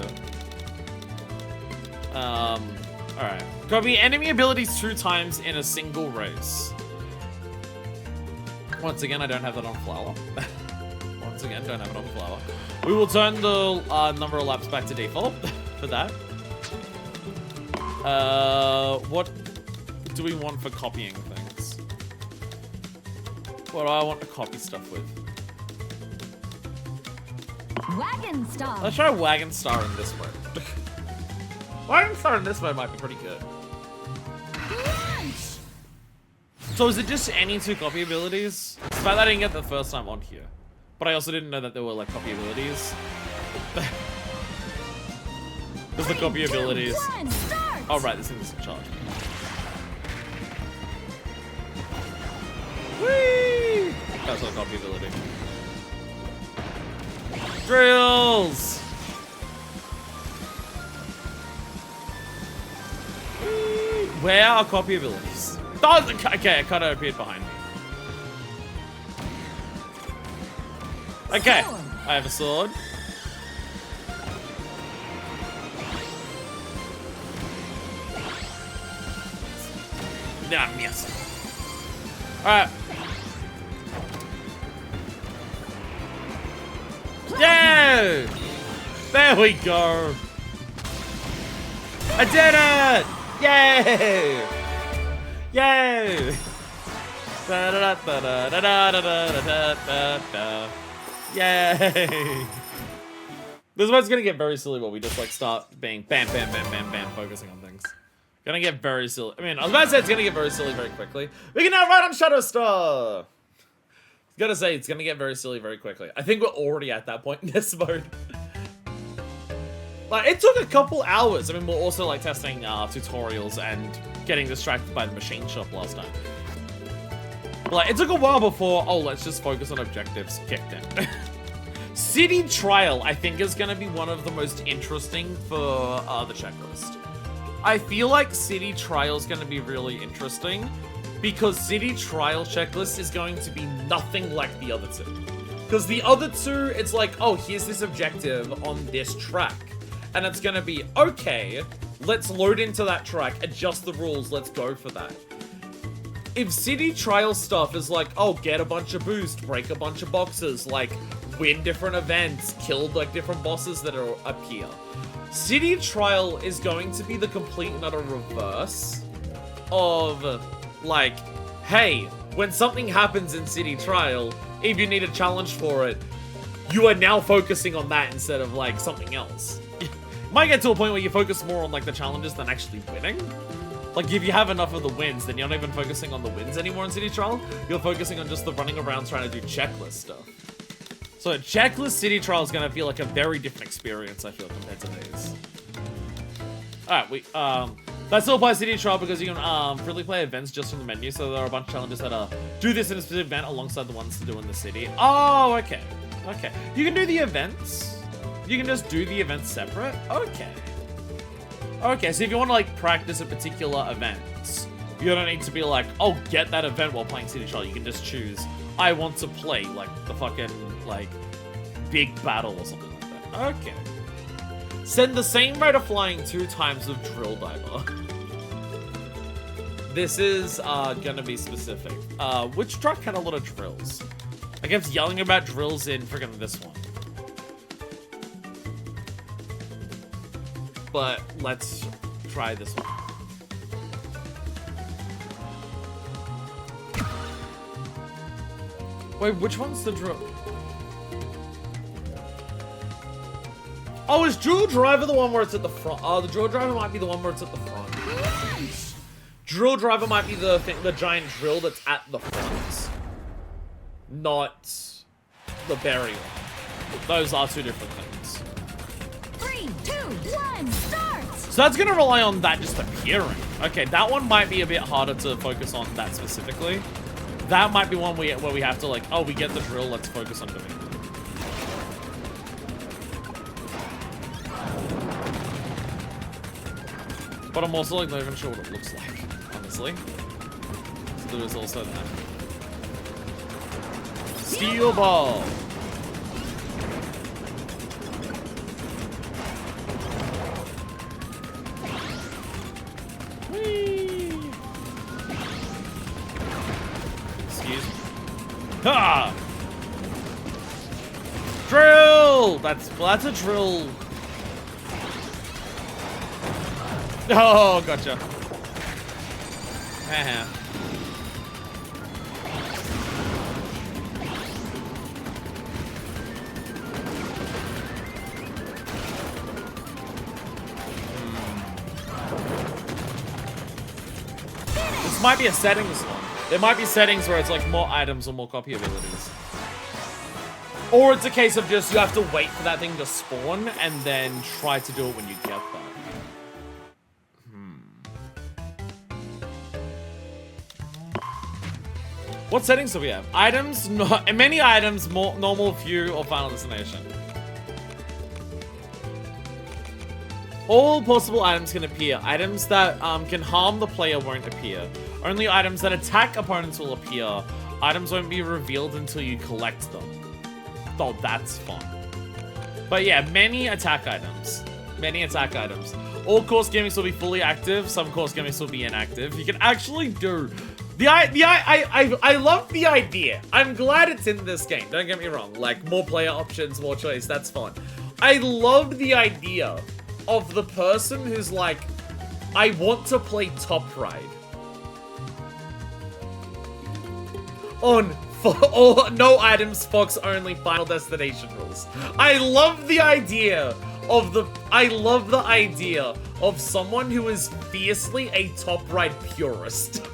[SPEAKER 1] Alright. Copy enemy abilities 2 times in a single race. Once again, I don't have that on flower. Once again, don't have it on flower. We will turn the number of laps back to default for that. What do we want for copying things? What do I want to copy stuff with?
[SPEAKER 2] Wagon star.
[SPEAKER 1] Let's try Wagon Star in this mode. Wagon Star in this mode might be pretty good.
[SPEAKER 2] Launch.
[SPEAKER 1] So is it just any 2 copy abilities? It's the fact that I didn't get the first time on here. But I also didn't know that there were like copy abilities. There's the copy
[SPEAKER 2] 3, 2,
[SPEAKER 1] abilities.
[SPEAKER 2] 1, start.
[SPEAKER 1] Oh right, this thing is in charge. Whee! That's not a copy ability. Drills! Whee! Where are copy abilities? Oh, okay, it kind of appeared behind me. Okay, I have a sword. Nah, miss. Alright. Yeah! There we go. I did it! Yay! Yay! Da da da da da da da da da da. Yay! This one's gonna get very silly where we just like start being bam, bam, bam, bam, bam, focusing on things. Gonna get very silly. I mean, I was about to say it's gonna get very silly very quickly. We can now ride on Shadow Star! I was gonna say it's gonna get very silly very quickly. I think we're already at that point in this mode. Like, it took a couple hours. I mean, we're also like testing tutorials and getting distracted by the machine shop last time. Like, it took a while before, oh, let's just focus on objectives, kicked in. City Trial, I think, is going to be one of the most interesting for the checklist. I feel like City Trial is going to be really interesting because City Trial checklist is going to be nothing like the other 2. Because the other 2, it's like, oh, here's this objective on this track. And it's going to be, okay, let's load into that track, adjust the rules, let's go for that. If City Trial stuff is like, oh, get a bunch of boost, break a bunch of boxes, like, win different events, kill, like, different bosses that appear. City Trial is going to be the complete and utter reverse of, like, hey, when something happens in City Trial, if you need a challenge for it, you are now focusing on that instead of, like, something else. Might get to a point where you focus more on, like, the challenges than actually winning. Like, if you have enough of the wins, then you're not even focusing on the wins anymore in City Trial. You're focusing on just the running around trying to do checklist stuff. So Checklist City Trial is gonna feel like a very different experience, I feel, compared to these. Alright, that still applies to City Trial because you can freely play events just from the menu, so there are a bunch of challenges that do this in a specific event alongside the ones to do in the city. Oh, okay. Okay. You can do the events. You can just do the events separate? Okay. Okay, so if you want to, like, practice a particular event, you don't need to be like, oh, get that event while playing City Trial. You can just choose, I want to play, like, the fucking, like, big battle or something like that. Okay. Send the same rate of flying 2 times with Drill Diver. This is gonna be specific. Which truck had a lot of drills? I kept yelling about drills in friggin' this one. But let's try this one. Wait, which one's the drill? Oh, is Drill Driver the one where it's at the front? Oh, the Drill Driver might be the one where it's at the front. Drill Driver might be the thing, the giant drill that's at the front. Not the berry one. Those are 2 different things.
[SPEAKER 2] 3, 2, 1, start!
[SPEAKER 1] So that's gonna rely on that just appearing. Okay, that one might be a bit harder to focus on that specifically. That might be one where we have to like, oh, we get the drill, let's focus on doing it. But I'm also like not even sure what it looks like, honestly. So there is also that. Steel Ball! Whee! Excuse me. Ha! Drill! That's a drill. Oh, gotcha. This might be a settings one. There might be settings where it's like more items or more copy abilities. Or it's a case of just you have to wait for that thing to spawn and then try to do it when you get that. What settings do we have? Items, many items, normal, few, or final destination. All possible items can appear. Items that can harm the player won't appear. Only items that attack opponents will appear. Items won't be revealed until you collect them. Oh, that's fun. But yeah, many attack items. Many attack items. All course gimmicks will be fully active. Some course gimmicks will be inactive. You can actually do... I love the idea. I'm glad it's in this game. Don't get me wrong. Like, more player options, more choice. That's fun. I love the idea of the person who's like, I want to play Top Ride. On for all no items, Fox only, final destination rules. I love the idea of someone who is fiercely a Top Ride purist.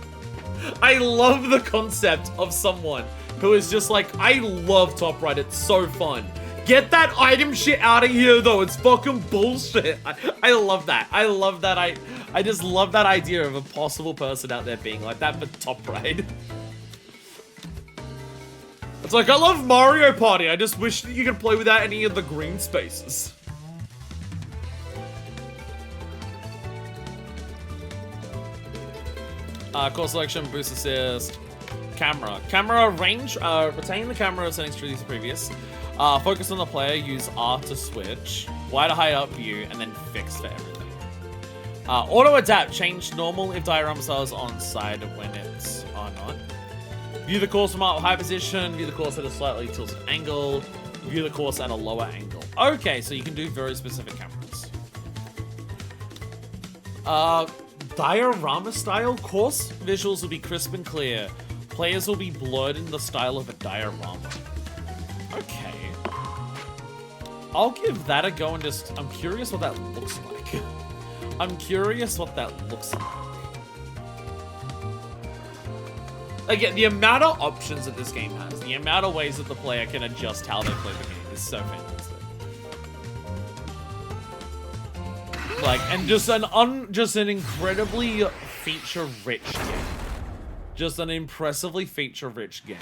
[SPEAKER 1] I love the concept of someone who is just like, I love Top Ride, it's so fun. Get that item shit out of here though, it's fucking bullshit. I love that. I love that. I just love that idea of a possible person out there being like that for Top Ride. It's like, I love Mario Party, I just wish that you could play without any of the green spaces. Course selection, boost assist, camera. Camera range, retain the camera settings through these previous. Focus on the player, use R to switch. Y to high up view, and then fix for everything. Auto adapt, change normal if diorama style is on side when it's not. View the course from a high position, view the course at a slightly tilted angle, view the course at a lower angle. Okay, so you can do very specific cameras. Diorama style course visuals will be crisp and clear. Players will be blurred in the style of a diorama. Okay. I'll give that a go and just... I'm curious what that looks like. I'm curious what that looks like. Again, the amount of options that this game has, the amount of ways that the player can adjust how they play the game is so fantastic. Like, and just an incredibly feature-rich game. Just an impressively feature-rich game.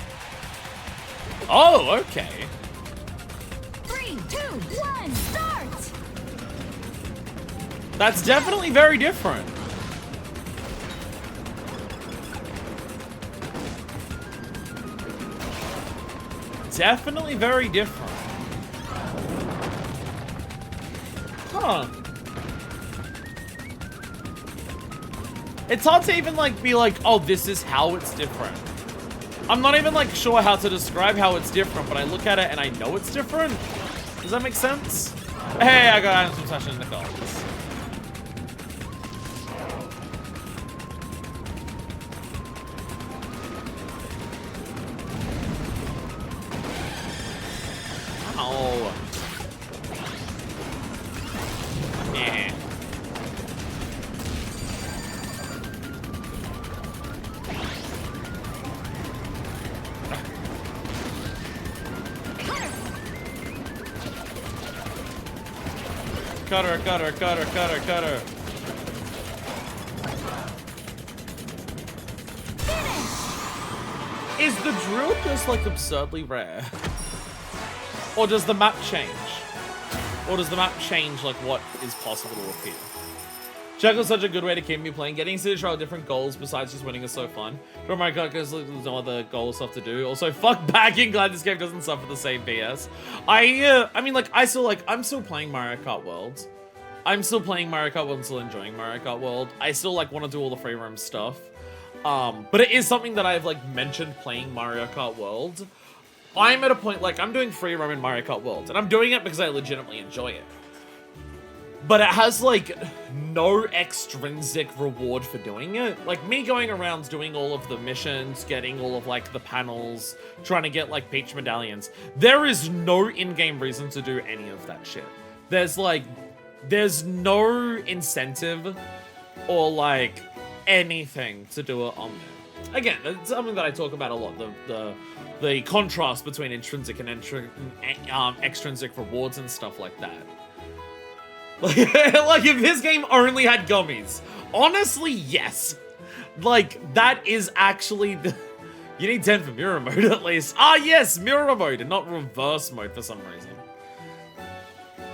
[SPEAKER 1] Oh, okay.
[SPEAKER 2] 3, 2, 1, start!
[SPEAKER 1] That's definitely very different. Definitely very different. Huh. It's hard to even, like, be like, oh, this is how it's different. I'm not even, like, sure how to describe how it's different, but I look at it and I know it's different. Does that make sense? Hey, I got items from Sasha and Nicole. Oh. Yeah. Cutter, cutter, cutter, cutter, cutter. Is the drill just like absurdly rare? Or does the map change? Or does the map change like what is possible to appear? Check is such a good way to keep me playing. Getting to try different goals besides just winning is so fun. But my god, there's no other goal stuff to do. Also, fuck bagging. Glad this game doesn't suffer the same BS. I mean, like, I'm still playing Mario Kart World. I'm still playing Mario Kart World and still enjoying Mario Kart World. I still, like, want to do all the free roam stuff. But it is something that I've, like, mentioned playing Mario Kart World. I'm at a point, like, I'm doing free roam in Mario Kart World. And I'm doing it because I legitimately enjoy it. But it has, like, no extrinsic reward for doing it. Like, me going around doing all of the missions, getting all of, like, the panels, trying to get, like, Peach medallions. There is no in-game reason to do any of that shit. There's, like, there's no incentive or, like, anything to do it on there. Again, it's something that I talk about a lot, the contrast between intrinsic and extrinsic rewards and stuff like that. Like, if this game only had gummies. Honestly, yes. Like, that is actually the... You need 10 for mirror mode, at least. Ah, yes, mirror mode, and not reverse mode for some reason.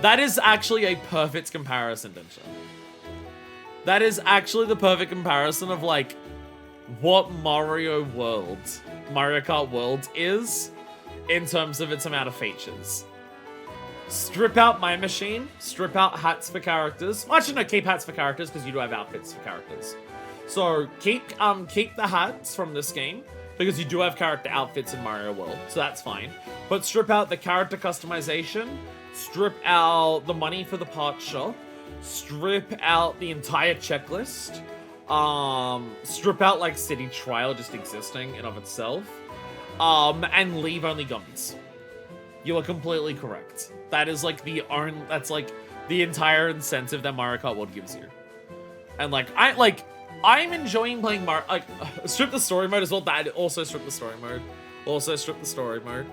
[SPEAKER 1] That is actually a perfect comparison, Densha. That is actually the perfect comparison of, like, what Mario Kart World is in terms of its amount of features. Strip out My Machine, strip out hats for characters. Actually, no, keep hats for characters, because you do have outfits for characters. So, keep the hats from this game, because you do have character outfits in Mario World, so that's fine. But strip out the character customization, strip out the money for the part shop, strip out the entire checklist, strip out, like, City Trial just existing in of itself, and leave only gummies. You are completely correct. That is, like, that's, like, the entire incentive that Mario Kart World gives you. And, like, I'm enjoying playing Mario, like, strip the story mode as well. That also strip the story mode. Also strip the story mode.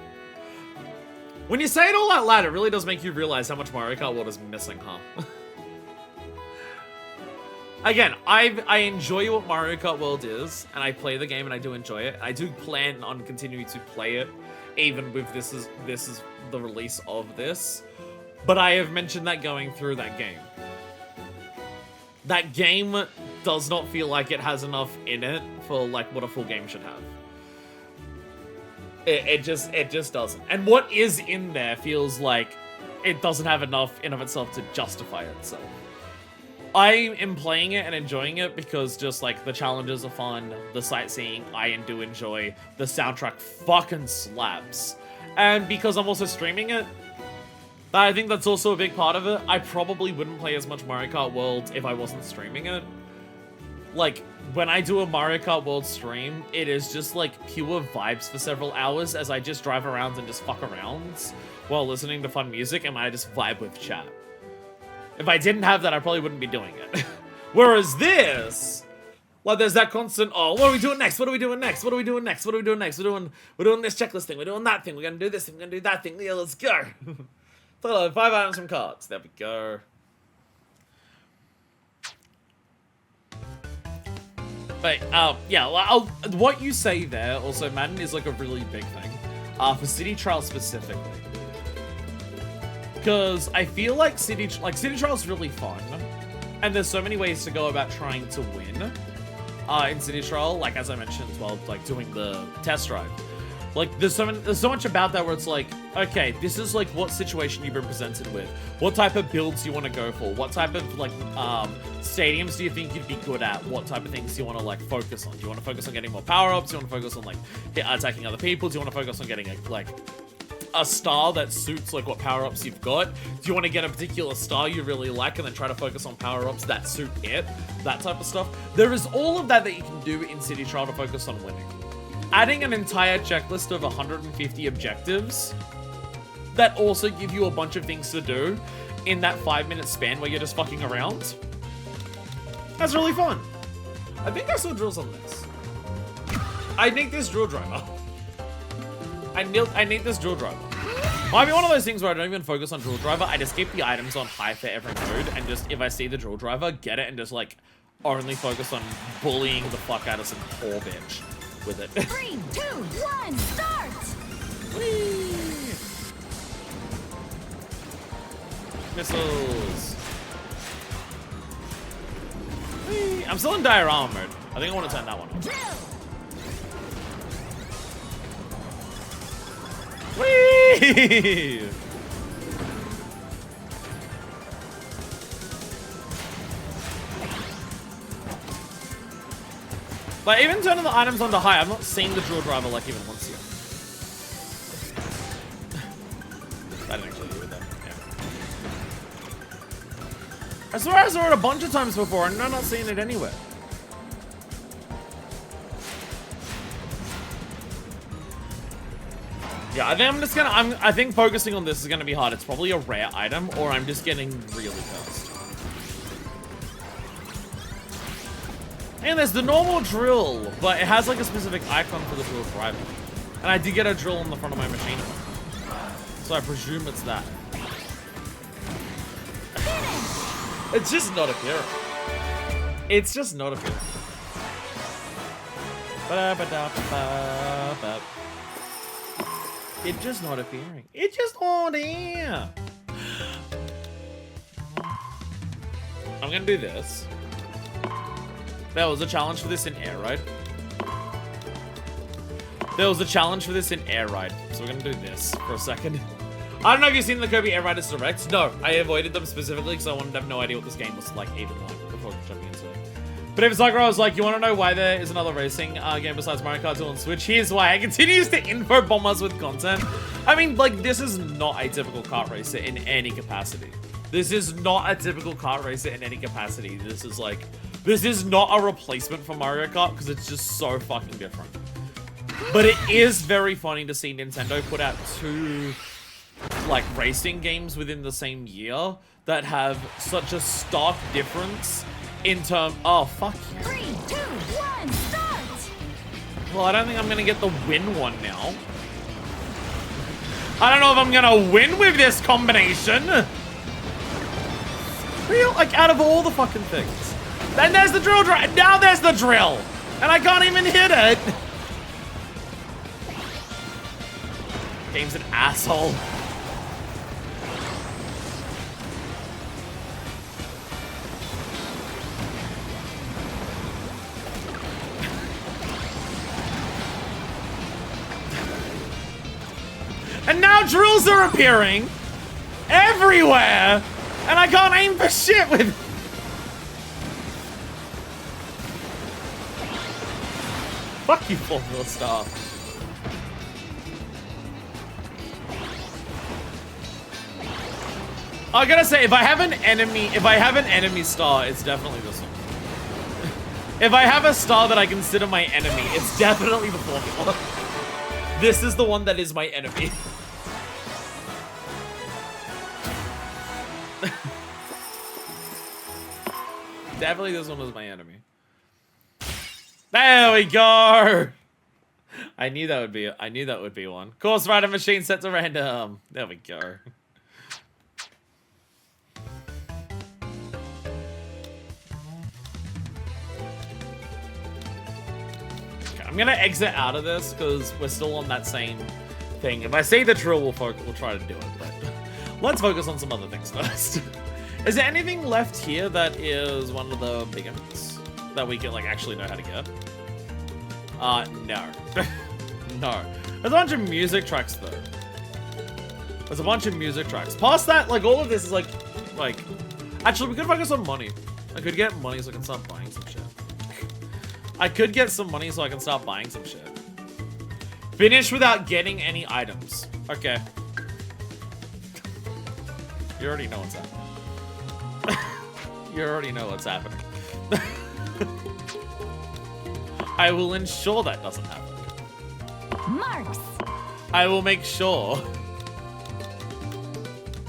[SPEAKER 1] When you say it all out loud, it really does make you realize how much Mario Kart World is missing, huh? Again, I enjoy what Mario Kart World is, and I play the game and I do enjoy it. I do plan on continuing to play it, even with this is the release of this. But I have mentioned that going through that game. That game does not feel like it has enough in it for, like, what a full game should have. It just doesn't. And what is in there feels like it doesn't have enough in of itself to justify itself. I am playing it and enjoying it because just, like, the challenges are fun, the sightseeing I do enjoy, the soundtrack fucking slaps. And because I'm also streaming it, I think that's also a big part of it. I probably wouldn't play as much Mario Kart World if I wasn't streaming it. Like, when I do a Mario Kart World stream, it is just, like, pure vibes for several hours as I just drive around and just fuck around while listening to fun music, and I just vibe with chat. If I didn't have that, I probably wouldn't be doing it. Whereas this, Like there's that constant, oh, what are we doing next? What are we doing next? What are we doing next? What are we doing next? We're doing this checklist thing. We're doing that thing. We're gonna do this thing. We're gonna do that thing. Yeah, let's go. 5 items from cards. There we go. But yeah, what you say there also, Madden, is like a really big thing for City Trial specifically. Because I feel like City Trial is really fun, and there's so many ways to go about trying to win in City Trial. Like as I mentioned as well, like doing the test drive. Like there's so much about that where it's like, okay, this is like what situation you've been presented with, what type of builds you want to go for, what type of like stadiums do you think you'd be good at, what type of things do you want to like focus on. Do you want to focus on getting more power-ups? Do you want to focus on like attacking other people? Do you want to focus on getting a star that suits like what power-ups you've got? Do you want to get a particular star you really like and then try to focus on power-ups that suit it? That type of stuff. There is all of that you can do in City Trial to focus on winning. Adding an entire checklist of 150 objectives that also give you a bunch of things to do in that 5-minute span where you're just fucking around. That's really fun. I think I saw drills on this. I need this drill driver. I need this drill driver. Might be one of those things where I don't even focus on drill driver. I just keep the items on high for every mode, and just if I see the drill driver, get it and just like only focus on bullying the fuck out of some poor bitch with it.
[SPEAKER 2] 3, 2, 1, start!
[SPEAKER 1] Whee! Missiles. Whee! I'm still in diorama mode. I think I want to turn that one on. Whee! Like, even turning the items onto high, I've not seen the drill driver, like, even once yet. I didn't actually do with that, yeah. I swear I saw it a bunch of times before, and I'm not seeing it anywhere. Yeah, I think I'm just gonna, I think focusing on this is gonna be hard. It's probably a rare item, or I'm just getting really cursed. And there's the normal drill, but it has like a specific icon for the drill driver. And I did get a drill on the front of my machine. So I presume it's that. It's just not appearing. It's just not appearing. It's just not appearing. It's just not here. I'm gonna do this. There was a challenge for this in Air Ride. There was a challenge for this in Air Ride. So we're gonna do this for a second. I don't know if you've seen the Kirby Air Riders Direct. No, I avoided them specifically because I wanted to have no idea what this game was like even like before jumping into it. But if it's like where I was like, you want to know why there is another racing game besides Mario Kart 2 on Switch? Here's why. It continues to info bomb us with content. I mean, like, this is not a typical kart racer in any capacity. This is not a typical kart racer in any capacity. This is like, this is not a replacement for Mario Kart because it's just so fucking different. But it is very funny to see Nintendo put out 2, like, racing games within the same year that have such a stark difference in terms. Oh, fuck you.
[SPEAKER 2] 3, 2, 1, start!
[SPEAKER 1] Well, I don't think I'm gonna get the win one now. I don't know if I'm gonna win with this combination. Real, like, out of all the fucking things. Then there's the drill drive. Now there's the drill. And I can't even hit it. Game's an asshole. And now drills are appearing everywhere, and I can't aim for shit with. Fuck you, Formula Star. I gotta say, if I have an enemy star, it's definitely this one. If I have a star that I consider my enemy, it's definitely the Formula. This is the one that is my enemy. Definitely this one is my enemy. There we go. I knew that would be one. Course rider machine set to random. There we go. Okay, I'm gonna exit out of this because we're still on that same thing. If I say the drill, we'll try to do it. But let's focus on some other things first. Is there anything left here that is one of the big ones that we can like actually know how to get? No. No. There's a bunch of music tracks though. There's a bunch of music tracks. Past that, like all of this is like, actually we could focus on money. I could get money so I can start buying some shit. I could get some money so I can start buying some shit. Finish without getting any items. Okay. You already know what's happening. You already know what's happening. I will ensure that doesn't happen.
[SPEAKER 2] Marks.
[SPEAKER 1] I will make sure.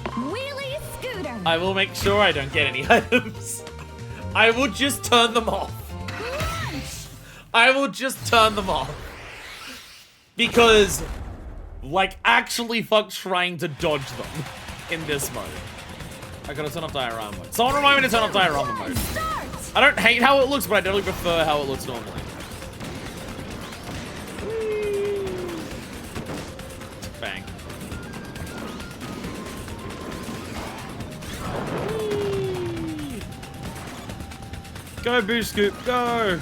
[SPEAKER 2] Wheelie scooter.
[SPEAKER 1] I will make sure I don't get any items. I will just turn them off.
[SPEAKER 2] Lunch.
[SPEAKER 1] I will just turn them off. Because, like, actually fuck trying to dodge them in this mode. I gotta turn off diorama mode. Someone remind me to turn off diorama mode.
[SPEAKER 2] Start.
[SPEAKER 1] I don't hate how it looks, but I definitely prefer how it looks normally. Bang. Go, Boo Scoop, go!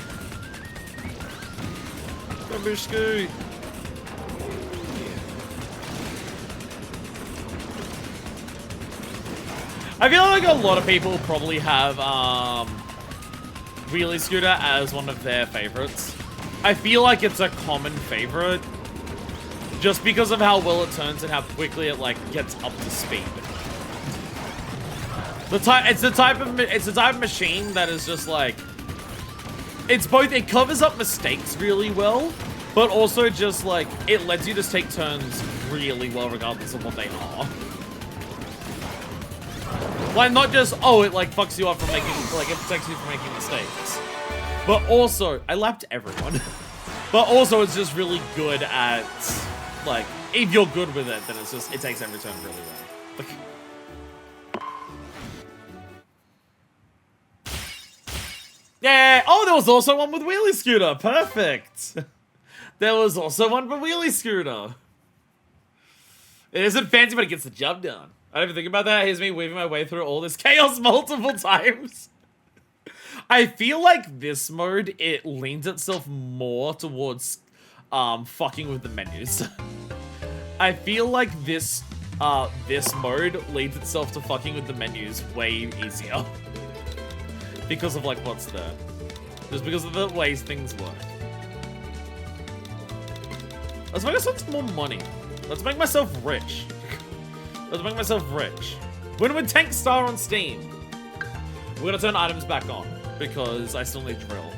[SPEAKER 1] Go, Boo Scoop! I feel like a lot of people probably have Wheelie Scooter as one of their favorites. I feel like it's a common favorite just because of how well it turns and how quickly it like gets up to speed. It's the type of machine that is just like it covers up mistakes really well, but also just like it lets you just take turns really well regardless of what they are. Like, not just, oh, it, like, fucks you up from making, like, it protects you from making mistakes. But also, I lapped everyone. But also, it's just really good at, like, if you're good with it, then it's just, it takes every turn really well. Yeah! Oh, there was also one with Wheelie Scooter! Perfect! There was also one for Wheelie Scooter. It isn't fancy, but it gets the job done. I didn't even think about that. Here's me weaving my way through all this chaos multiple times. I feel like this mode, it leans itself more towards fucking with the menus. I feel like this mode leads itself to fucking with the menus way easier. Because of like what's there. Just because of the ways things work. Let's make ourselves some more money. Let's make myself rich. Let's make myself rich. When would Tank Star on Steam? We're gonna turn items back on because I still need drill.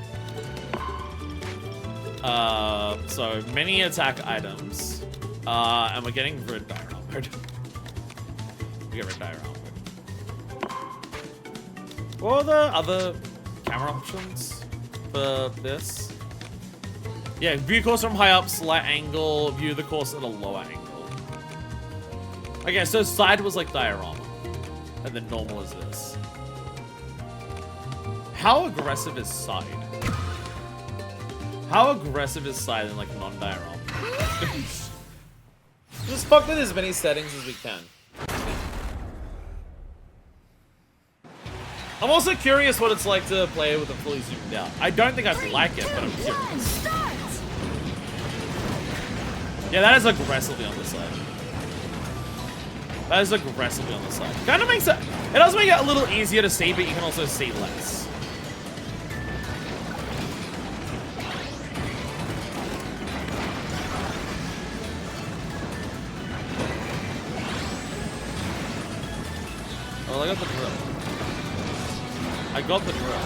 [SPEAKER 1] So many attack items. And we're getting rid diorama mode. We get rid diorama mode. What are the other camera options for this? Yeah, view course from high up, slight angle, view the course at a lower angle. Okay, so side was like diorama, and then normal is this. How aggressive is side? How aggressive is side in like non-diorama? Just fuck with as many settings as we can. I'm also curious what it's like to play with it fully zoomed out. I don't think I'd like it, but I'm curious. Yeah, that is aggressively on the side. That is aggressively on the side. Kind of makes it... It does make it a little easier to see, but you can also see less. Oh, I got the drill. I got the drill.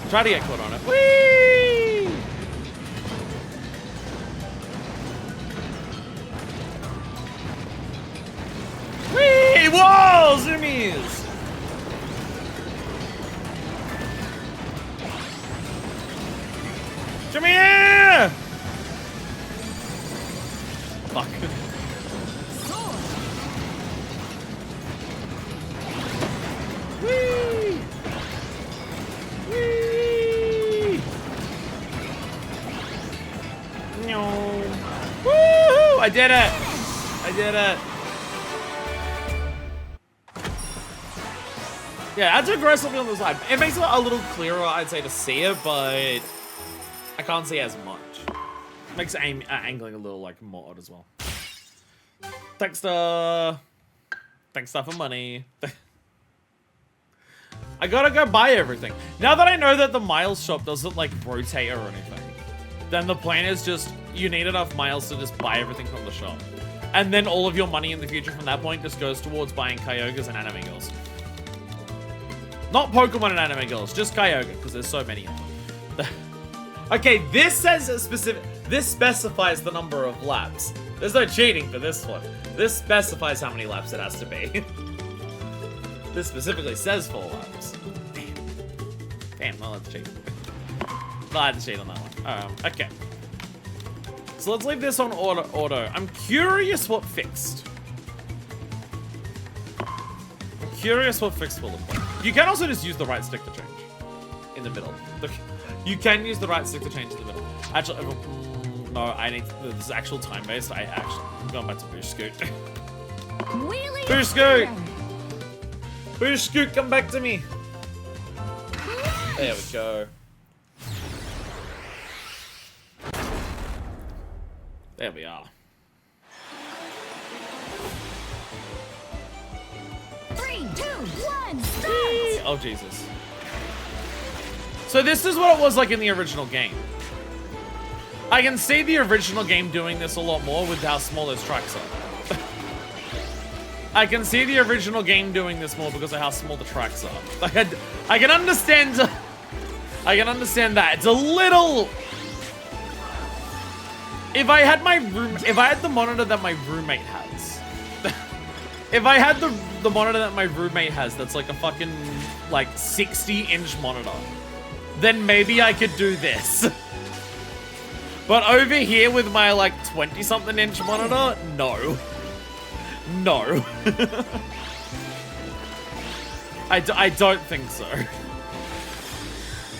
[SPEAKER 1] Try to get caught on it. Whee! Whee! Whoa! Zoomy! monies! Come here! Fuck.
[SPEAKER 2] Sword.
[SPEAKER 1] Whee! Whee! No. Woohoo! I did it! I did it! Yeah, I had to grow something on the side. It makes it a little clearer, I'd say, to see it, but I can't see as much. Makes angling a little, like, more odd as well. Texter! Thanks for money. I gotta go buy everything. Now that I know that the miles shop doesn't, like, rotate or anything, then the plan is just, you need enough miles to just buy everything from the shop. And then all of your money in the future from that point just goes towards buying Kyogres and anime girls. Not Pokemon and anime girls, just Kyogre, because there's so many of them. Okay, this says a specific... This specifies the number of laps. There's no cheating for this one. This specifies how many laps it has to be. This specifically says 4 laps. Damn. Damn, no, that's cheating. No, I had to cheat on that one. Okay. So let's leave this on auto. I'm curious what fixed. I'm curious what fixed will look like. You can also just use the right stick to change. In the middle. You can use the right stick to change in the middle. Actually, no, I need... This is actual time-based. I'm going back to Boosh Scoot.
[SPEAKER 2] Wheelie
[SPEAKER 1] Boosh Scoot! Boosh Scoot, come back to me! There we go. There we are.
[SPEAKER 2] 3, 2, 1, start!
[SPEAKER 1] Oh, Jesus. So this is what it was like in the original game. I can see the original game doing this a lot more with how small those tracks are. I can see the original game doing this more because of how small the tracks are. Like, I can understand... I can understand that. It's a little... If I had the monitor that my roommate has... If I had the monitor that my roommate has that's like a fucking, like, 60-inch monitor, then maybe I could do this. But over here with my, like, 20-something inch monitor, no. No. I don't think so.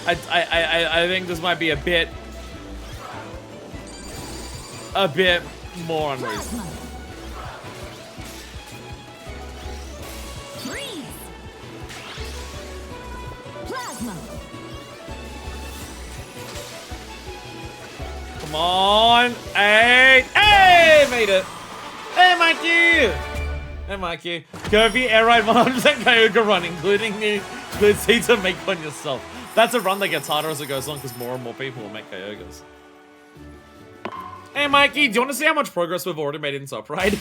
[SPEAKER 1] I think this might be a bit more unreasonable.
[SPEAKER 2] Freeze. Plasma.
[SPEAKER 1] Come on. Hey, hey, made it. Hey, Mikey. Hey, Mikey. Kirby Air Ride 100% Kyogre run, includes seed to make one yourself. That's a run that gets harder as it goes on because more and more people will make Kyogres. Hey, Mikey, do you want to see how much progress we've already made in Top Ride?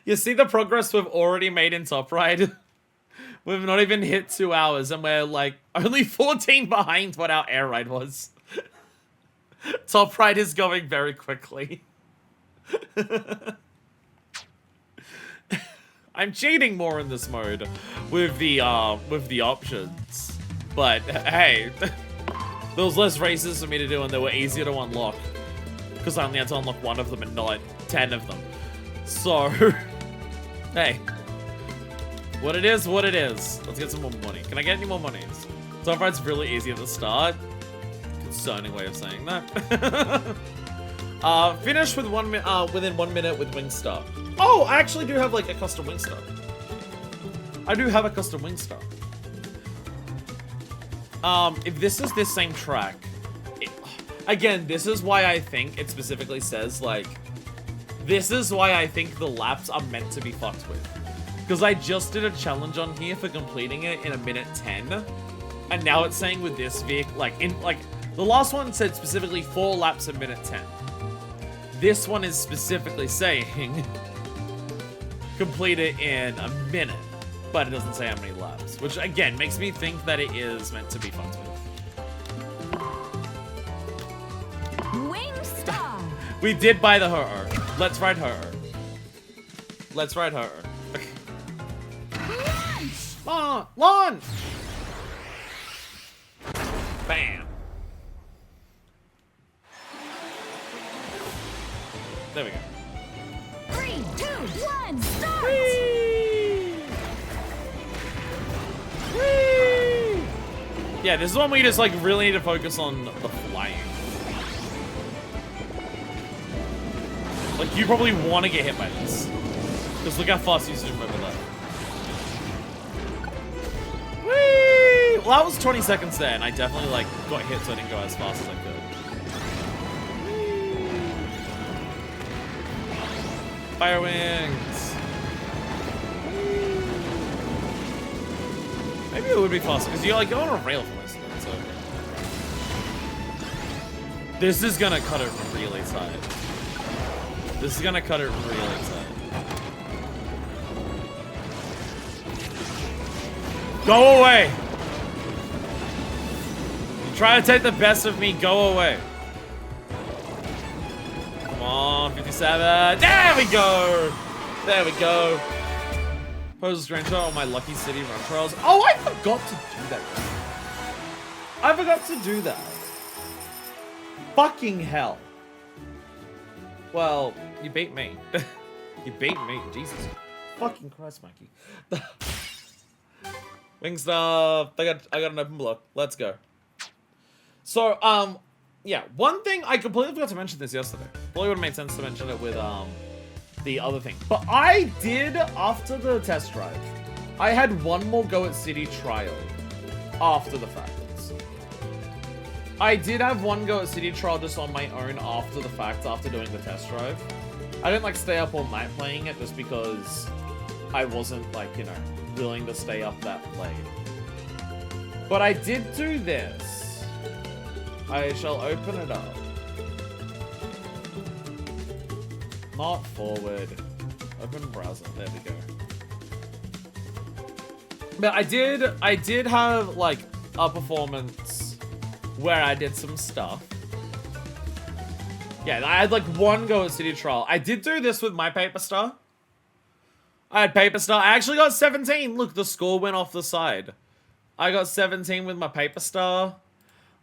[SPEAKER 1] You see the progress we've already made in Top Ride? We've not even hit 2 hours and we're like only 14 behind what our air ride was. Top Ride is going very quickly. I'm cheating more in this mode with the options. But hey, there was less races for me to do and they were easier to unlock. Because I only had to unlock 1 of them and not 10 of them. So, hey. What it is, what it is. Let's get some more money. Can I get any more monies? Top Ride's really easy at the start. Concerning way of saying that. Finish with within 1 minute with Wingstar. Oh, I actually do have like a custom Wingstar. I do have a custom Wingstar. If this is this same track, again, this is why I think it specifically says like, this is why I think the laps are meant to be fucked with. Because I just did a challenge on here for completing it in 1:10, and now it's saying with this vehicle, the last one said specifically 4 laps in 1:10. This one is specifically saying complete it in 1 minute, but it doesn't say how many laps, which again makes me think that it is meant to be fucked with.
[SPEAKER 2] Wingstar.
[SPEAKER 1] We did buy the Ho-Oh. Let's ride Ho-Oh. Let's ride her.
[SPEAKER 2] Launch!
[SPEAKER 1] Launch! Bam. There we go.
[SPEAKER 2] 3, 2, 1, start!
[SPEAKER 1] Whee! Whee! Yeah, this is one where you just like really need to focus on the flying. Like you probably want to get hit by this. Because look how fast you zoom over that. Whee! Well, that was 20 seconds there, and I definitely like got hit, so I didn't go as fast as I could. Fire wings. Maybe it would be faster because you like go on a rail for most of it. So this is gonna cut it really tight. This is gonna cut it really tight. Go away! You try to take the best of me, go away. Come on, 57. There we go! There we go. Pose a screenshot on my Lucky City run trials. Oh, I forgot to do that. I forgot to do that. Fucking hell. Well, you beat me. You beat me. Jesus. Fucking Christ, Mikey. Wing stuff. I got an open block. Let's go. So, yeah, one thing I completely forgot to mention this yesterday. Probably would have made sense to mention it with the other thing. But I did, after the test drive, I had one more go at City Trial after the fact. I did have one go at City Trial just on my own after the fact, after doing the test drive. I didn't like stay up all night playing it just because I wasn't like, you know, willing to stay up that late. But I did do this. I shall open it up. Not forward. Open browser. There we go. But I did have like a performance where I did some stuff. Yeah, I had like one go at City Trial. I did do this with my Paper Star. I had Paper Star. I actually got 17. Look, the score went off the side. I got 17 with my Paper Star.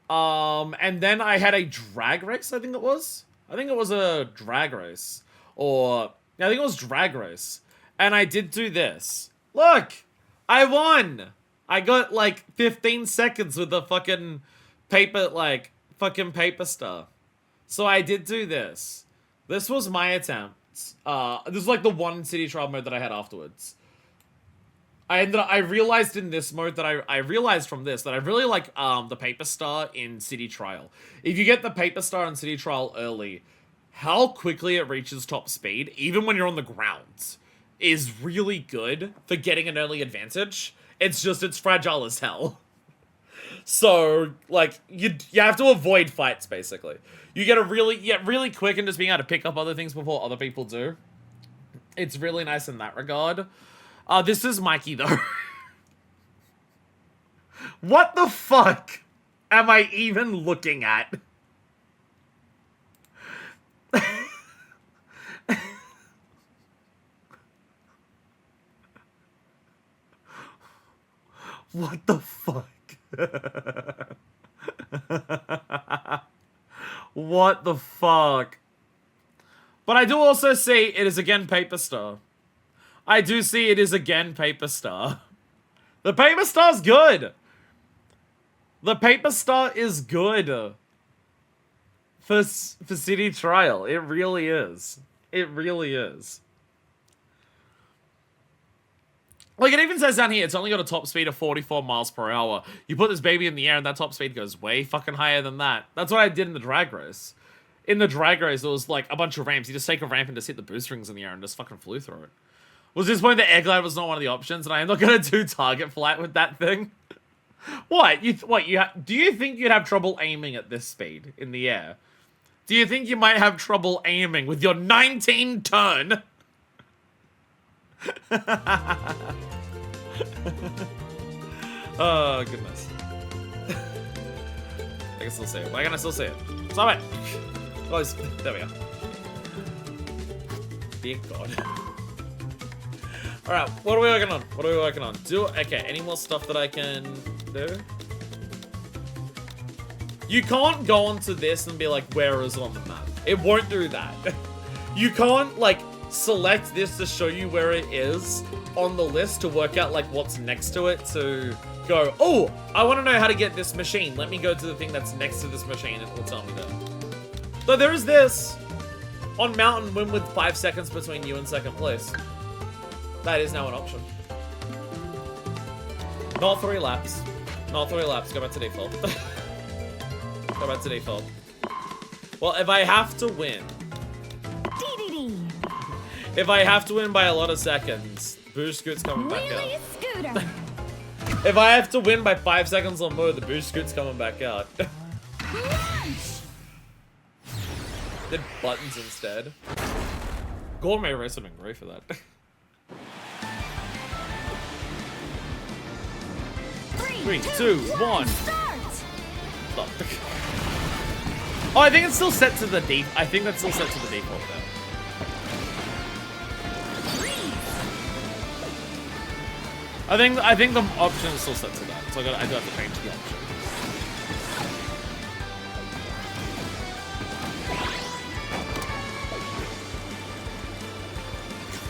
[SPEAKER 1] And then I had a drag race, I think it was. I think it was a drag race. Or, yeah, I think it was drag race. And I did do this. Look! I won! I got like 15 seconds with the fucking Paper Star. So I did do this. This was my attempt. This is like the one City Trial mode that I had afterwards. I realized in this mode that I realized from this that I really like the Paper Star in City Trial. If you get the Paper Star in City Trial early, how quickly it reaches top speed, even when you're on the ground, is really good for getting an early advantage. It's just, it's fragile as hell. So, like, you have to avoid fights, basically. You get really quick and just being able to pick up other things before other people do. It's really nice in that regard. This is Mikey, though. What the fuck am I even looking at? What the fuck? What the fuck? But I do also see it is again Paper Star. I do see it is again Paper Star. The Paper Star's good. The Paper Star is good. For City Trial. It really is. It really is. Like, it even says down here, it's only got a top speed of 44 miles per hour. You put this baby in the air and that top speed goes way fucking higher than that. That's what I did in the drag race. In the drag race, there was like a bunch of ramps. You just take a ramp and just hit the boost rings in the air and just fucking flew through it. Was this point the air glide was not one of the options and I am not going to do target flight with that thing? What? Do you think you'd have trouble aiming at this speed in the air? Do you think you might have trouble aiming with your 19 turn? Oh, goodness. I can still see it. Why can I still see it? Stop it! Close. There we go. Dear God. Alright, what are we working on? What are we working on? Okay, any more stuff that I can do? You can't go onto this and be like, where is it on the map? It won't do that. You can't, like, select this to show you where it is on the list to work out, like, what's next to it to go, oh, I want to know how to get this machine. Let me go to the thing that's next to this machine and it will tell me that. So there is this. On Mountain, win with 5 seconds between you and second place. That is now an option. Not 3 laps. Not 3 laps. Go back to default. Go back to default. Well, if I have to win... If I have to win by a lot of seconds, Boost Scoot's coming back out.
[SPEAKER 2] Scooter.
[SPEAKER 1] If I have to win by 5 seconds or more, the Boost Scoot's coming back out. Did buttons instead. Gourmet Race would have been great for that. 3, 2, 1. Stop. Oh, I think it's still set to the default. I think that's still set to the default though. I think the option is still set to that, so I do have to change the option.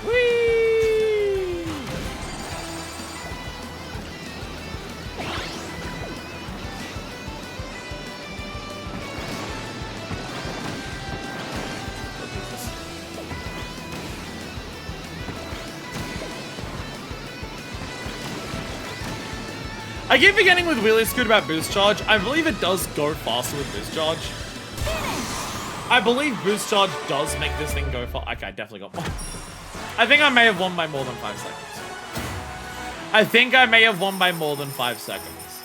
[SPEAKER 1] Whee! I keep forgetting with Wheelie Scoot about boost charge. I believe it does go faster with boost charge. I believe boost charge does make this thing go fast. Okay, I definitely got more. I think I may have won by more than 5 seconds. I think I may have won by more than 5 seconds.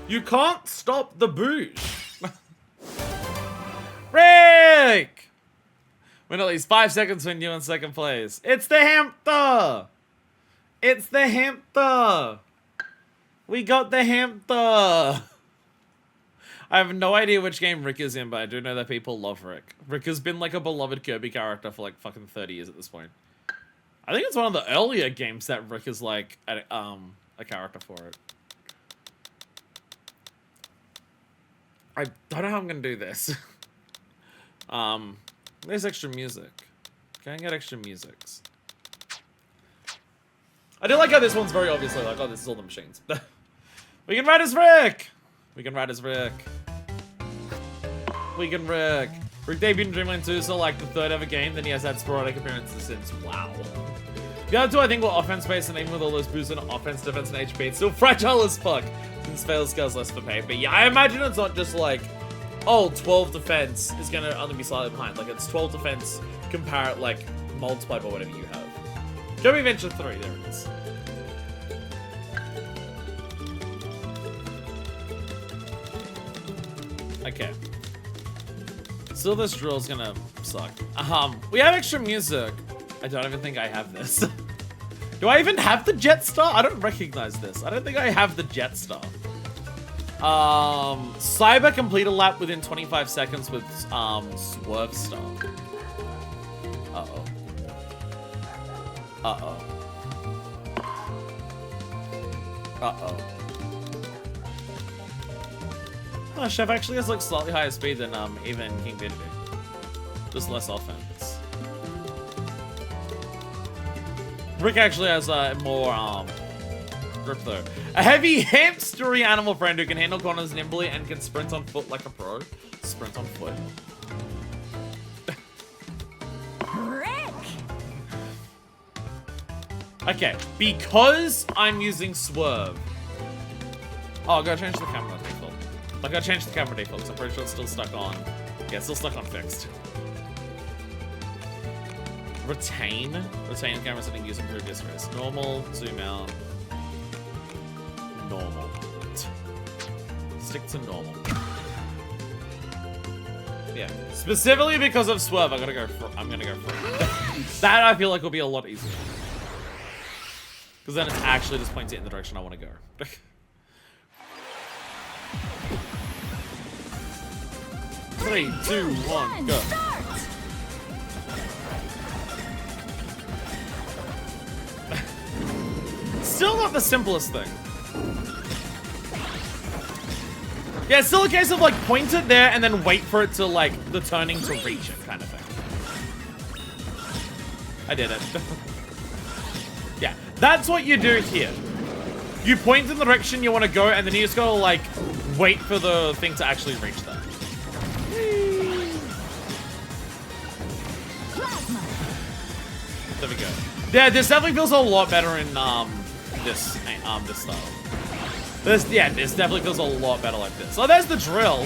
[SPEAKER 1] You can't stop the boost. Rick! Win at least 5 seconds when you in second place. It's the hamster! It's the hamster! We got the hamster! I have no idea which game Rick is in, but I do know that people love Rick. Rick has been like a beloved Kirby character for like fucking 30 years at this point. I think it's one of the earlier games that Rick is like a character for it. I don't know how I'm gonna do this. There's extra music. Can I get extra musics? I do like how this one's very obviously like, oh, this is all the machines. We can ride as Rick! We can ride as Rick. We can Rick. Rick debuted in Dreamland 2, so like the 3rd ever game, then he has had sporadic appearances since. Wow. The other 2 I think were offense-based, and even with all those boosts in offense, defense, and HP, it's still fragile as fuck. Since fail scales less for pay. But yeah, I imagine it's not just like, oh, 12 defense is gonna only be slightly behind. Like it's 12 defense, compare it like multiplied by whatever you have. Kirby Adventure 3, there it is. Okay. Still, this drill's gonna suck. We have extra music. I don't even think I have this. Do I even have the Jet Star? I don't recognize this. I don't think I have the Jet Star. Cyber complete a lap within 25 seconds with Swerve Star. Uh-oh. Uh-oh. Uh-oh. Oh, Chef actually has like slightly higher speed than even King Dedede. Just less offense. Rick actually has more grip though. A heavy hamstery animal friend who can handle corners nimbly and can sprint on foot like a pro. Sprint on foot.
[SPEAKER 2] Rick!
[SPEAKER 1] Okay, because I'm using Swerve. Oh, I gotta change the camera default. I gotta change the camera default because I'm pretty sure it's still stuck on. Yeah, it's still stuck on fixed. Retain. Retain camera setting used in previous race. Normal, zoom out. Normal. Stick to normal. Yeah. Specifically because of Swerve, I'm gonna go for it. That I feel like will be a lot easier. Because then it's actually just pointing it in the direction I want to go. 3, 2, 1, go. still not the simplest thing. Yeah, it's still a case of like point it there and then wait for it to like the turning to reach it kind of thing. I did it. Yeah, that's what you do here. You point in the direction you want to go and then you just gotta like wait for the thing to actually reach that. There we go. Yeah, this definitely feels a lot better in this style. This definitely feels a lot better like this. Oh, there's the drill.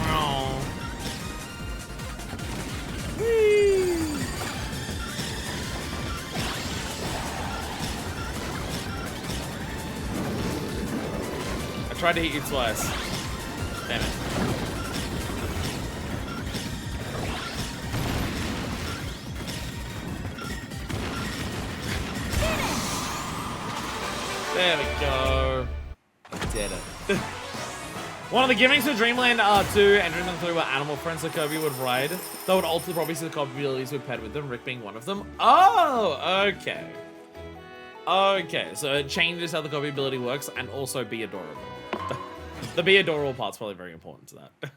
[SPEAKER 1] Oh. I tried to hit you twice. Damn it. There we go. I did it. One of the gimmicks for Dreamland 2 and Dreamland 3 were animal friends that Kirby would ride. That would ultimately probably see the capabilities we paired with them, Rick being one of them. Oh, okay. Okay, so it changes how the Kirby ability works and also be adorable. The be adorable part's probably very important to that.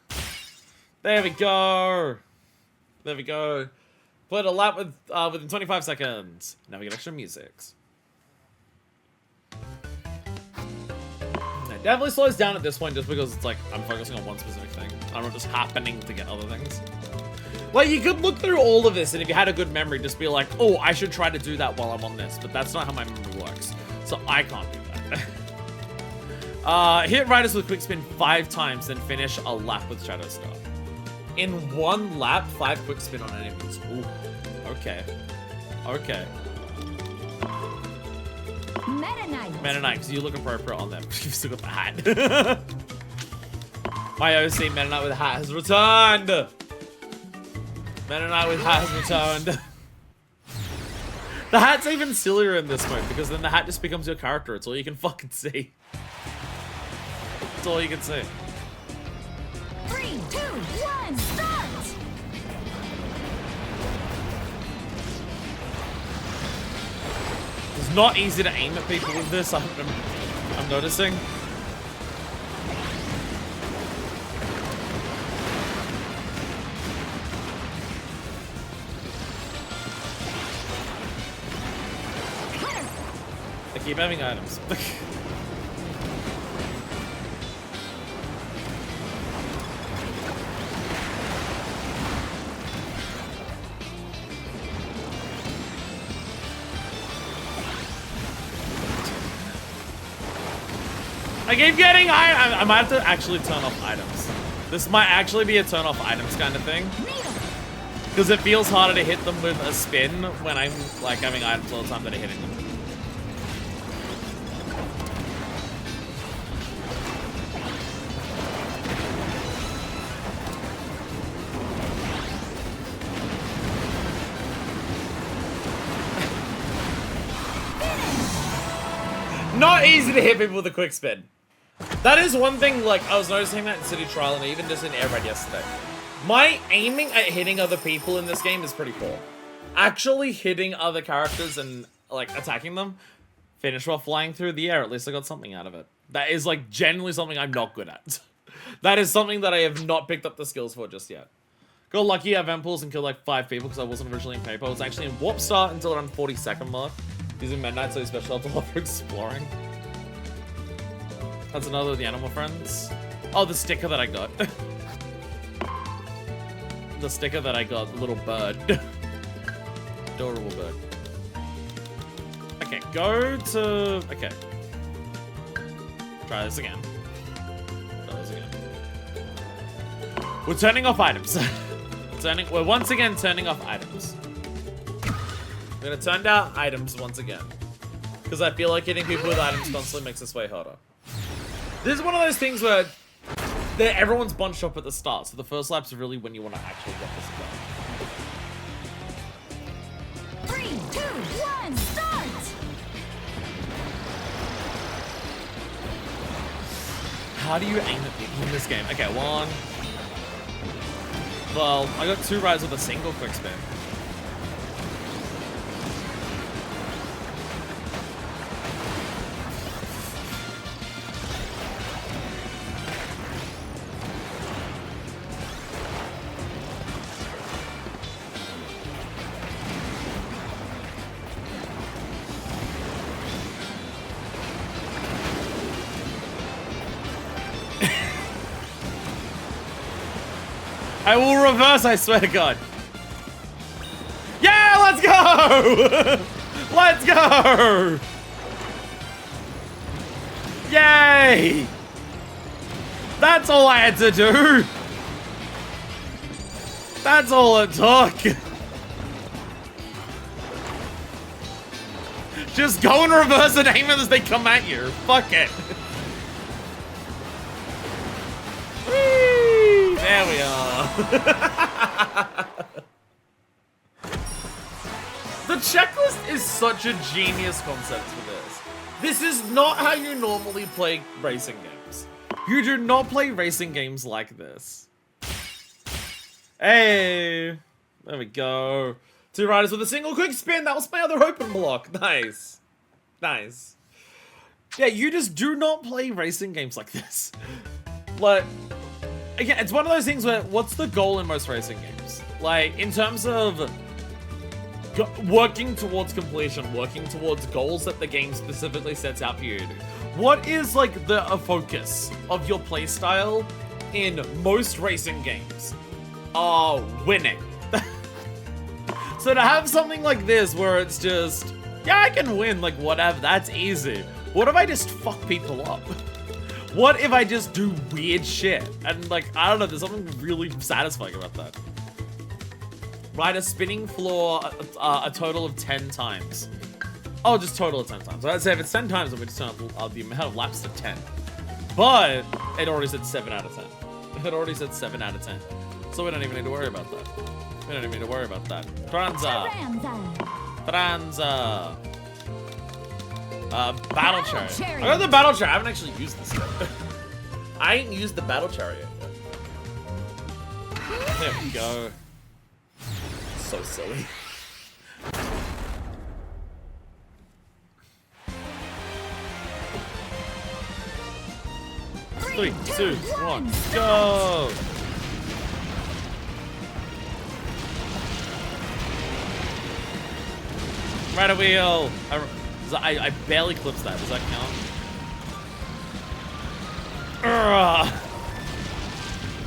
[SPEAKER 1] There we go. There we go. Played a lap with within 25 seconds. Now we get extra musics. It definitely slows down at this point just because it's like I'm focusing on one specific thing. I'm not just happening to get other things. Like, you could look through all of this and if you had a good memory, just be like, oh, I should try to do that while I'm on this. But that's not how my memory works. So I can't do that. Hit riders with quick spin 5 times, then finish a lap with Shadow Star. In one lap, 5 quick spin on enemies. Ooh, okay. Okay. Meta Knight, because you look appropriate on them. You've still got the hat. My OC Meta Knight with a hat has returned. Meta Knight with hat has returned. The hat's even sillier in this mode because then the hat just becomes your character. It's all you can fucking see. It's all you can see.
[SPEAKER 2] 3, 2, 1, start!
[SPEAKER 1] It's not easy to aim at people with this, I'm noticing. I keep having items. I keep getting I might have to actually turn off items. This might actually be a turn off items kind of thing. Because it feels harder to hit them with a spin when I'm like having items all the time that are hitting them. Not easy to hit people with a quick spin. That is one thing, like, I was noticing that in City Trial and even just in Air Raid yesterday. My aiming at hitting other people in this game is pretty poor. Actually hitting other characters and, like, attacking them, finish while flying through the air. At least I got something out of it. That is, like, genuinely something I'm not good at. That is something that I have not picked up the skills for just yet. Got lucky at event pools and killed, like, 5 people because I wasn't originally in paper. I was actually in Warp Star until around 42nd mark. Using Midnight, so special help a lot for exploring. That's another of the animal friends. Oh, the sticker that I got. The sticker that I got, the little bird. Adorable bird. Okay, go to... Okay. Try this again. Try this again. We're turning off items. We're once again turning off items. I'm gonna turn down items once again. Because I feel like hitting people with items constantly makes this way harder. This is one of those things where everyone's bunched up at the start, so the first lap's really when you want to actually get this done.
[SPEAKER 2] 3, 2, 1, start!
[SPEAKER 1] How do you aim at people in this game? Okay, 1. Well, I got 2 rides with a single quick spin. I will reverse, I swear to God. Yeah, let's go! Let's go! Yay! That's all I had to do. That's all it took. Just go and reverse and aim as they come at you. Fuck it. Whee! There we are. The checklist is such a genius concept for this. This is not how you normally play racing games. You do not play racing games like this. Hey, there we go. 2 riders with a single quick spin. That was my other open block. Nice. Nice. Yeah, you just do not play racing games like this. Like, again, it's one of those things where, what's the goal in most racing games? Like, in terms of working towards completion, working towards goals that the game specifically sets out for you to do. What is, like, the focus of your playstyle in most racing games? Winning. So to have something like this where it's just, yeah, I can win, like, whatever, that's easy. What if I just fuck people up? What if I just do weird shit? And, like, I don't know, there's something really satisfying about that. Ride a spinning floor a total of 10 times. Oh, just total of 10 times. So I'd say if it's 10 times, then we just turn up the amount of laps to 10. But it already said 7 out of 10. It already said 7 out of 10. So we don't even need to worry about that. We don't even need to worry about that. Tranza. Tranza. Battle Chariot. I got the Battle Chariot. I haven't actually used this yet. I ain't used the Battle Chariot yet. There we go. So silly. Three, two, one, go! Right a wheel. I barely clipped that. Does that count?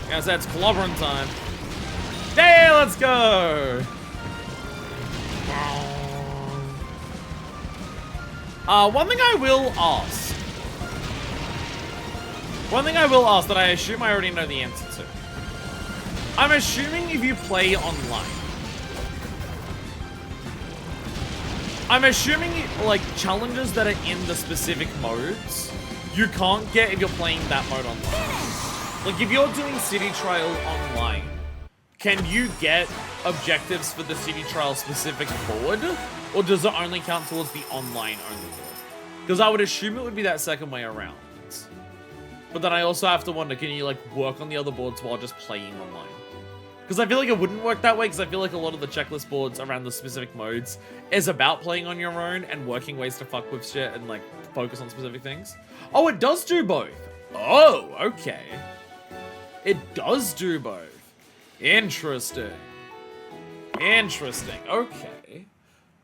[SPEAKER 1] Guys, that's clobbering time. Hey, let's go! One thing I will ask. One thing I will ask that I assume I already know the answer to. I'm assuming if you play online. I'm assuming, like, challenges that are in the specific modes, you can't get if you're playing that mode online. Like, if you're doing City Trial online, can you get objectives for the City Trial specific board? Or does it only count towards the online only board? Because I would assume it would be that second way around. But then I also have to wonder, can you, like, work on the other boards while just playing online? Because I feel like it wouldn't work that way, because I feel like a lot of the checklist boards around the specific modes is about playing on your own and working ways to fuck with shit and, like, focus on specific things. Oh, it does do both. Oh, okay. It does do both. Interesting. Interesting. Okay.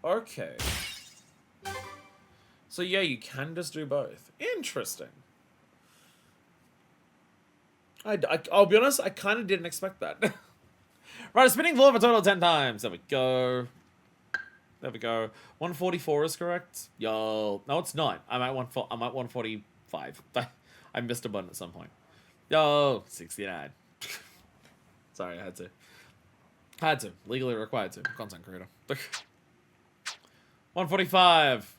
[SPEAKER 1] Okay. So, yeah, you can just do both. Interesting. I'll be honest, I kind of didn't expect that. Right, a spinning floor for a total of 10 times. There we go. There we go. 144 is correct. Yo. No, it's not. I'm at 145. I missed a button at some point. Yo, 69. Sorry, I had to. Had to. Legally required to. Content creator. 145.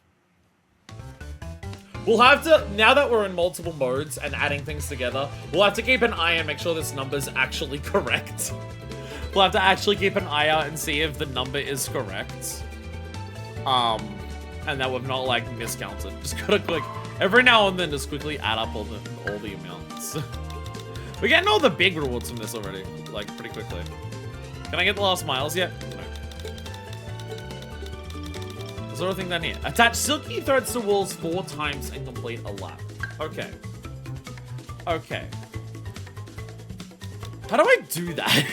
[SPEAKER 1] We'll have to, now that we're in multiple modes and adding things together, we'll have to keep an eye and make sure this number's actually correct. We'll have to actually keep an eye out and see if the number is correct. And that we've not, like, miscounted. Just gotta click, every now and then, just quickly add up all the amounts. We're getting all the big rewards from this already, like, pretty quickly. Can I get the last miles yet? No. Sort of thing down here. Attach silky threads to walls 4 times and complete a lap. Okay. Okay. How do I do that?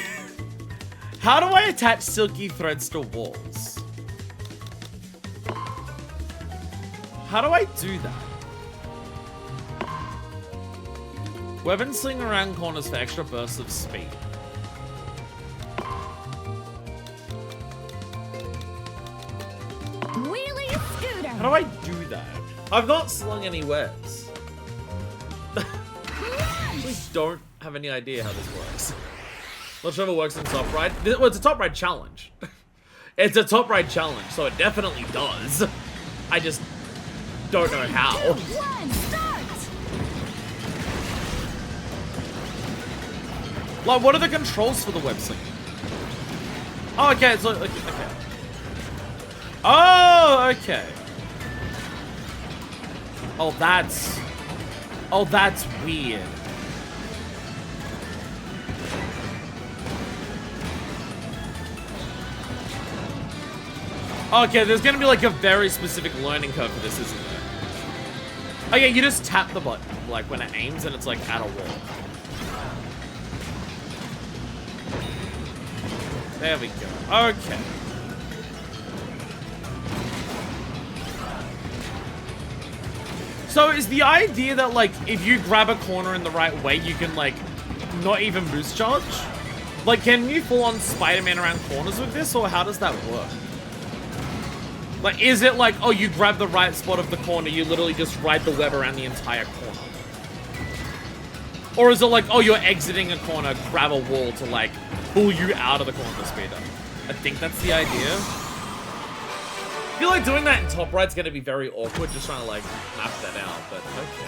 [SPEAKER 1] How do I attach silky threads to walls? How do I do that? Weapon sling around corners for extra bursts of speed. How do I do that? I've not slung any webs. I actually don't have any idea how this works. Not sure if it works in top right. Well, it's a top right challenge. It's a top right challenge, so it definitely does. I just don't know how.
[SPEAKER 2] 2, 1, start!
[SPEAKER 1] Like, what are the controls for the web slinging? Oh, okay, so, okay. Oh, okay. Oh, that's weird. Okay, there's gonna be like a very specific learning curve for this, isn't there? Oh yeah, you just tap the button, like when it aims and it's like at a wall. There we go. Okay. So is the idea that like if you grab a corner in the right way, you can like not even boost charge? Like, can you full on Spider-Man around corners with this, or how does that work? Like, is it like, oh, you grab the right spot of the corner, you literally just ride the web around the entire corner? Or is it like, oh, you're exiting a corner, grab a wall to like pull you out of the corner speeder? I think that's the idea. I feel like doing that in top right's gonna be very awkward, just trying to like map that out, but okay.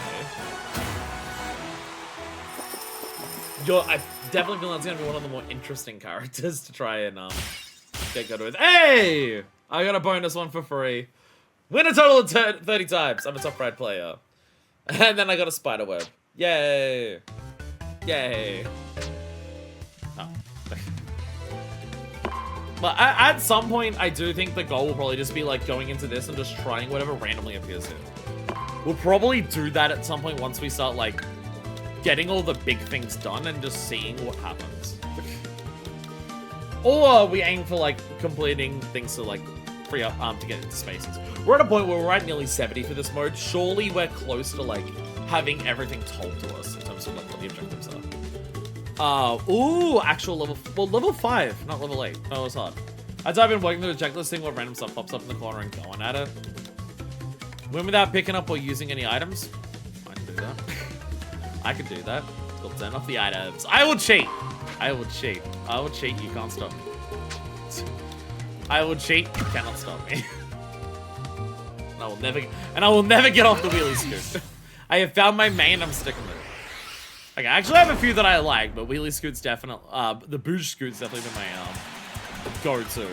[SPEAKER 1] I definitely feel that's gonna be one of the more interesting characters to try and get good with. Hey! I got a bonus one for free. Win a total of 30 times. I'm a top right player. And then I got a spider web. Yay. Yay. Oh. But at some point, I do think the goal will probably just be like going into this and just trying whatever randomly appears here. We'll probably do that at some point once we start like getting all the big things done and just seeing what happens. Or we aim for like completing things to like free up to get into spaces. We're at a point where we're at nearly 70 for this mode. Surely we're close to like having everything told to us in terms of like what the objectives are. Ooh, actual level, well, level 5, not level 8. Oh, it's hard. I've been working through the checklist, seeing what random stuff pops up in the corner and going at it. Win without picking up or using any items. I can do that. I can do that. We'll turn off the items. I will cheat. I will cheat. I will cheat. You can't stop me. I will cheat. You cannot stop me. And I will never get off the wheelie scoot. I have found my main. I'm sticking with it. Okay, I actually have a few that I like, but wheelie scoot's definitely. The boosh scoot's definitely been my go-to.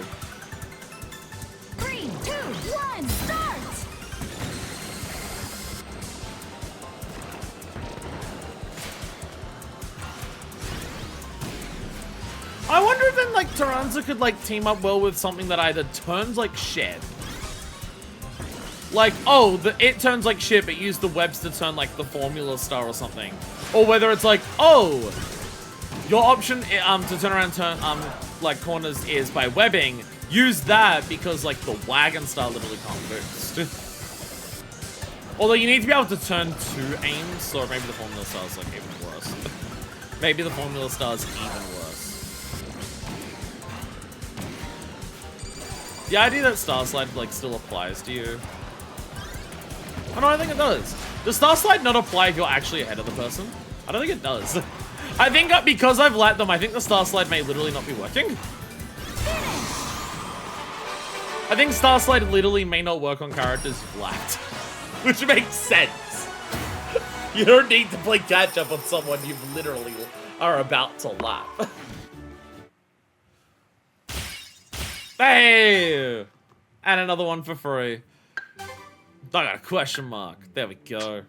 [SPEAKER 2] 3, 2, 1, start!
[SPEAKER 1] I wonder if then like Taranza could like team up well with something that either turns like shit. Like, oh, it turns like shit, but use the webs to turn like the Formula Star or something. Or whether it's like, oh, your option to turn around like corners is by webbing. Use that because like the wagon star literally can't boost. Although you need to be able to turn 2 aims, so maybe the Formula Star is like even worse. Maybe the Formula Star is even worse. The idea that Star Slide like still applies to you. Oh no, I think it does. Does Star Slide not apply if you're actually ahead of the person? I don't think it does. I think because I've let them, I think the Star Slide may literally not be working. I think Star Slide literally may not work on characters you've lapped. Which makes sense. You don't need to play catch up on someone you literally are about to lap. Hey! And another one for free. I got a question mark. There we go.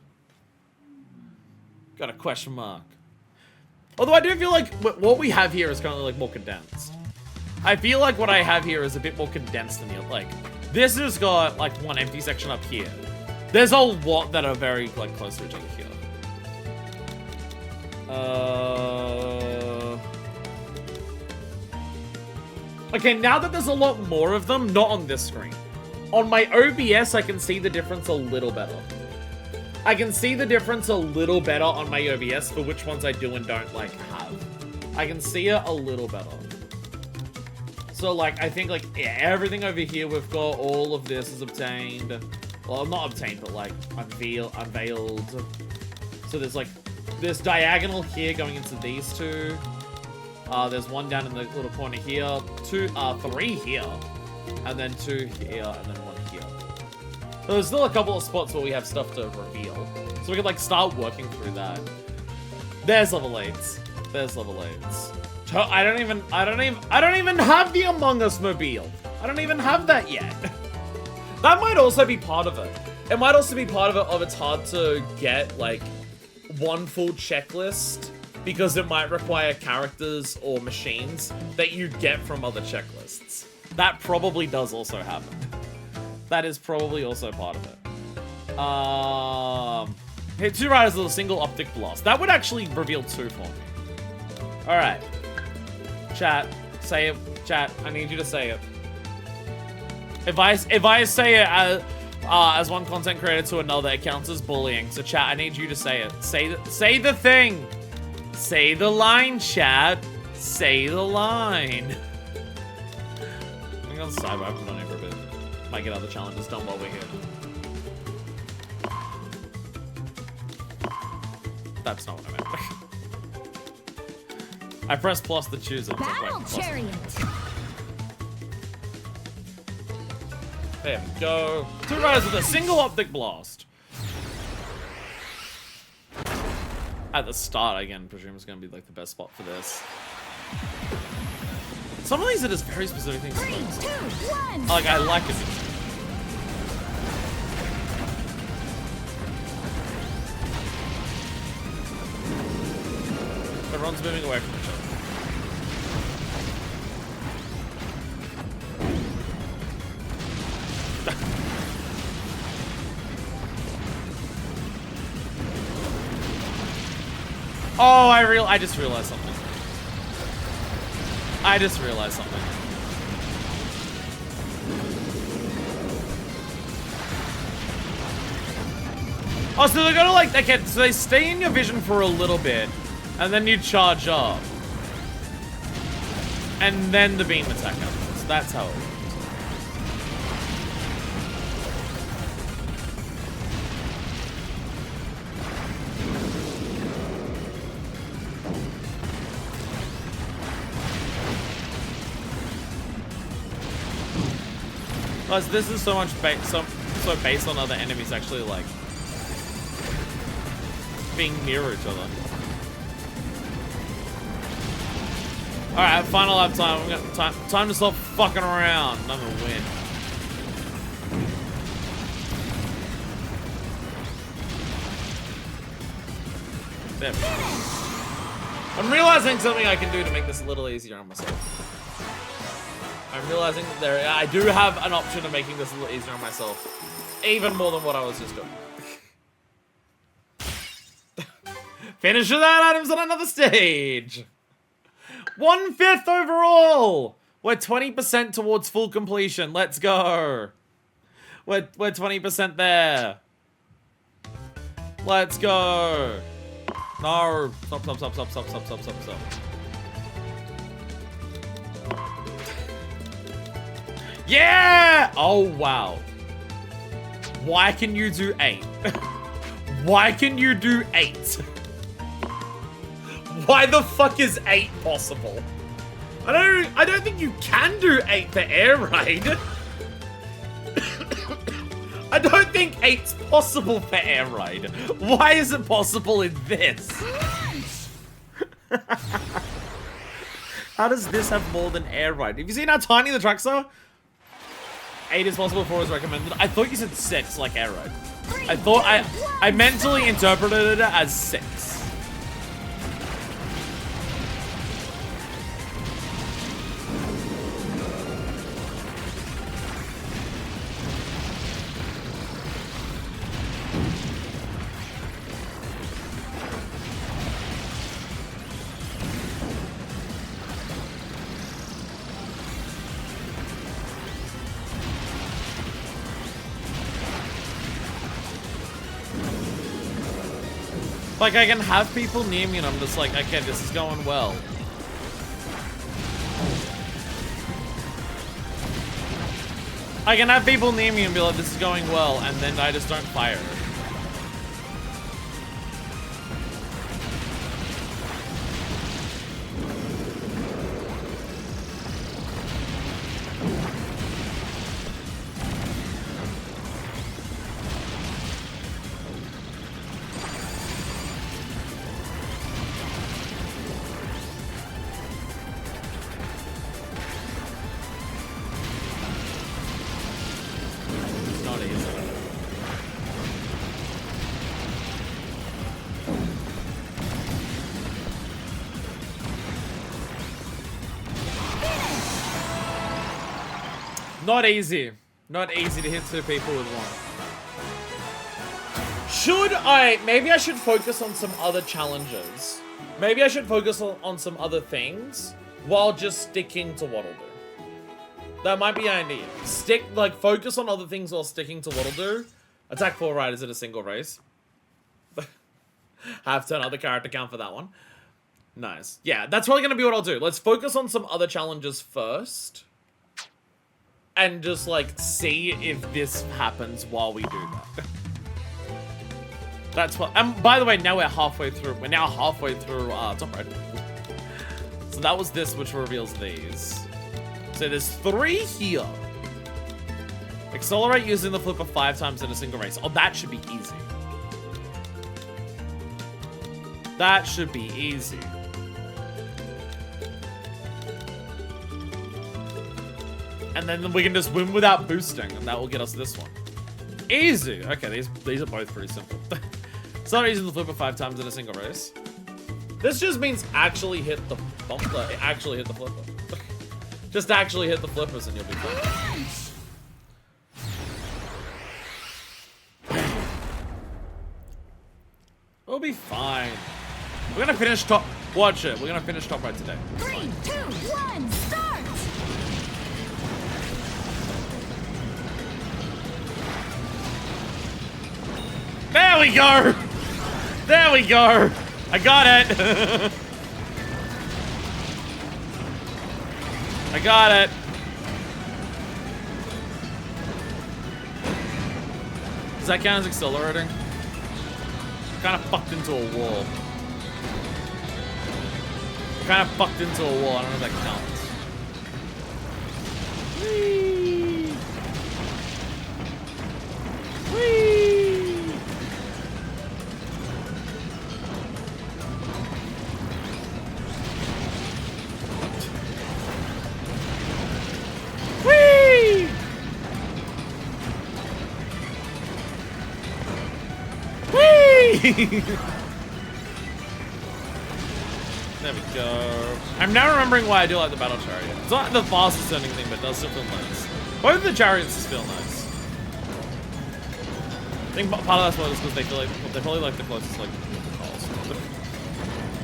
[SPEAKER 1] Got a question mark. Although I do feel like what we have here is currently like more condensed. I feel like what I have here is a bit more condensed than the like. This has got like one empty section up here. There's a lot that are very like close to each other here. Okay, now that there's a lot more of them, not on this screen. On my OBS, I can see the difference a little better. I can see the difference a little better on my OBS for which ones I do and don't, like, have. I can see it a little better. So, like, I think, like, yeah, everything over here we've got, all of this is obtained. Well, not obtained, but like unveiled. So there's like this diagonal here going into these two. There's one down in the little corner here. Three here. And then 2 here, and then 1 here. So there's still a couple of spots where we have stuff to reveal. So we could like start working through that. There's level 8s. There's level 8s. I don't even have the Among Us mobile. I don't even have that yet. That might also be part of it. It might also be part of it it's hard to get like one full checklist because it might require characters or machines that you get from other checklists. That probably does also happen. That is probably also part of it. Hit 2 riders with a single optic blast. That would actually reveal 2 for me. Alright. Chat. Say it. Chat. I need you to say it. If I say it as one content creator to another, it counts as bullying. So chat, I need you to say it. Say the thing. Say the line, chat. Say the line. I'm gonna side by on it for a bit. Might get other challenges done while we're here. That's not what I meant. I pressed plus to choose it.
[SPEAKER 2] Battle Chariot.
[SPEAKER 1] There we go. 2 riders with a single optic blast. At the start, again, presume it's going to be like the best spot for this. Some of these are just very specific things.
[SPEAKER 2] 3, 2, 1.
[SPEAKER 1] Like, I like it. Everyone's moving away from each other. Oh, I just realized something. I just realized something. Oh, so they're gonna like, okay, so they stay in your vision for a little bit, and then you charge up. And then the beam attack happens. That's how it works. Plus, this is so much so based on other enemies actually like being near each other. All right, final lap time. We got time to stop fucking around. I'm gonna win. There we go. I'm realizing something I can do to make this a little easier on myself. I'm realizing I do have an option of making this a little easier on myself. Even more than what I was just doing. Finish with that, items on another stage. 1/5 overall. We're 20% towards full completion. Let's go. We're 20% there. Let's go. No. Stop. Yeah! Oh, wow. Why can you do 8? Why can you do 8? Why the fuck is 8 possible? I don't think you can do 8 for air raid. I don't think 8's possible for air raid. Why is it possible in this? How does this have more than air raid? Have you seen how tiny the tracks are? 8 is possible, 4 is recommended. I thought you said 6, like air raid. I thought I mentally interpreted it as 6. Like, I can have people near me and I'm just like, okay, this is going well. I can have people near me and be like, this is going well, and then I just don't fire. Not easy. Not easy to hit 2 people with one. Maybe I should focus on some other challenges. Maybe I should focus on some other things while just sticking to Waddle Do. That might be an idea. Focus on other things while sticking to Waddle Do. Attack 4 riders in a single race. Have to another character count for that one. Nice. Yeah, that's probably going to be what I'll do. Let's focus on some other challenges first. And just, like, see if this happens while we do that. That's what... And by the way, now we're halfway through. We're now halfway through top right. So that was this, which reveals these. So there's 3 here. Accelerate using the flipper 5 times in a single race. Oh, that should be easy. That should be easy. And then we can just win without boosting, and that will get us this one. Easy. Okay, these are both pretty simple. Start using the flipper 5 times in a single race. This just means actually hit the bumper. Actually hit the flipper. Just actually hit the flippers and you'll be fine. We'll be fine. We're gonna finish top. Watch it. We're gonna finish top right today.
[SPEAKER 2] 3, 2, 1, start!
[SPEAKER 1] There we go! There we go! I got it! I got it! Does that count as accelerating? Kind of fucked into a wall. Kind of fucked into a wall. I don't know if that counts. Whee! Whee! Whee! Whee! There we go. I'm now remembering why I do like the battle chariot. It's not the fastest turning thing, but it does still feel nice. Both of the chariots just feel nice. I think part of that's why is because they feel like they're probably like the closest like calls.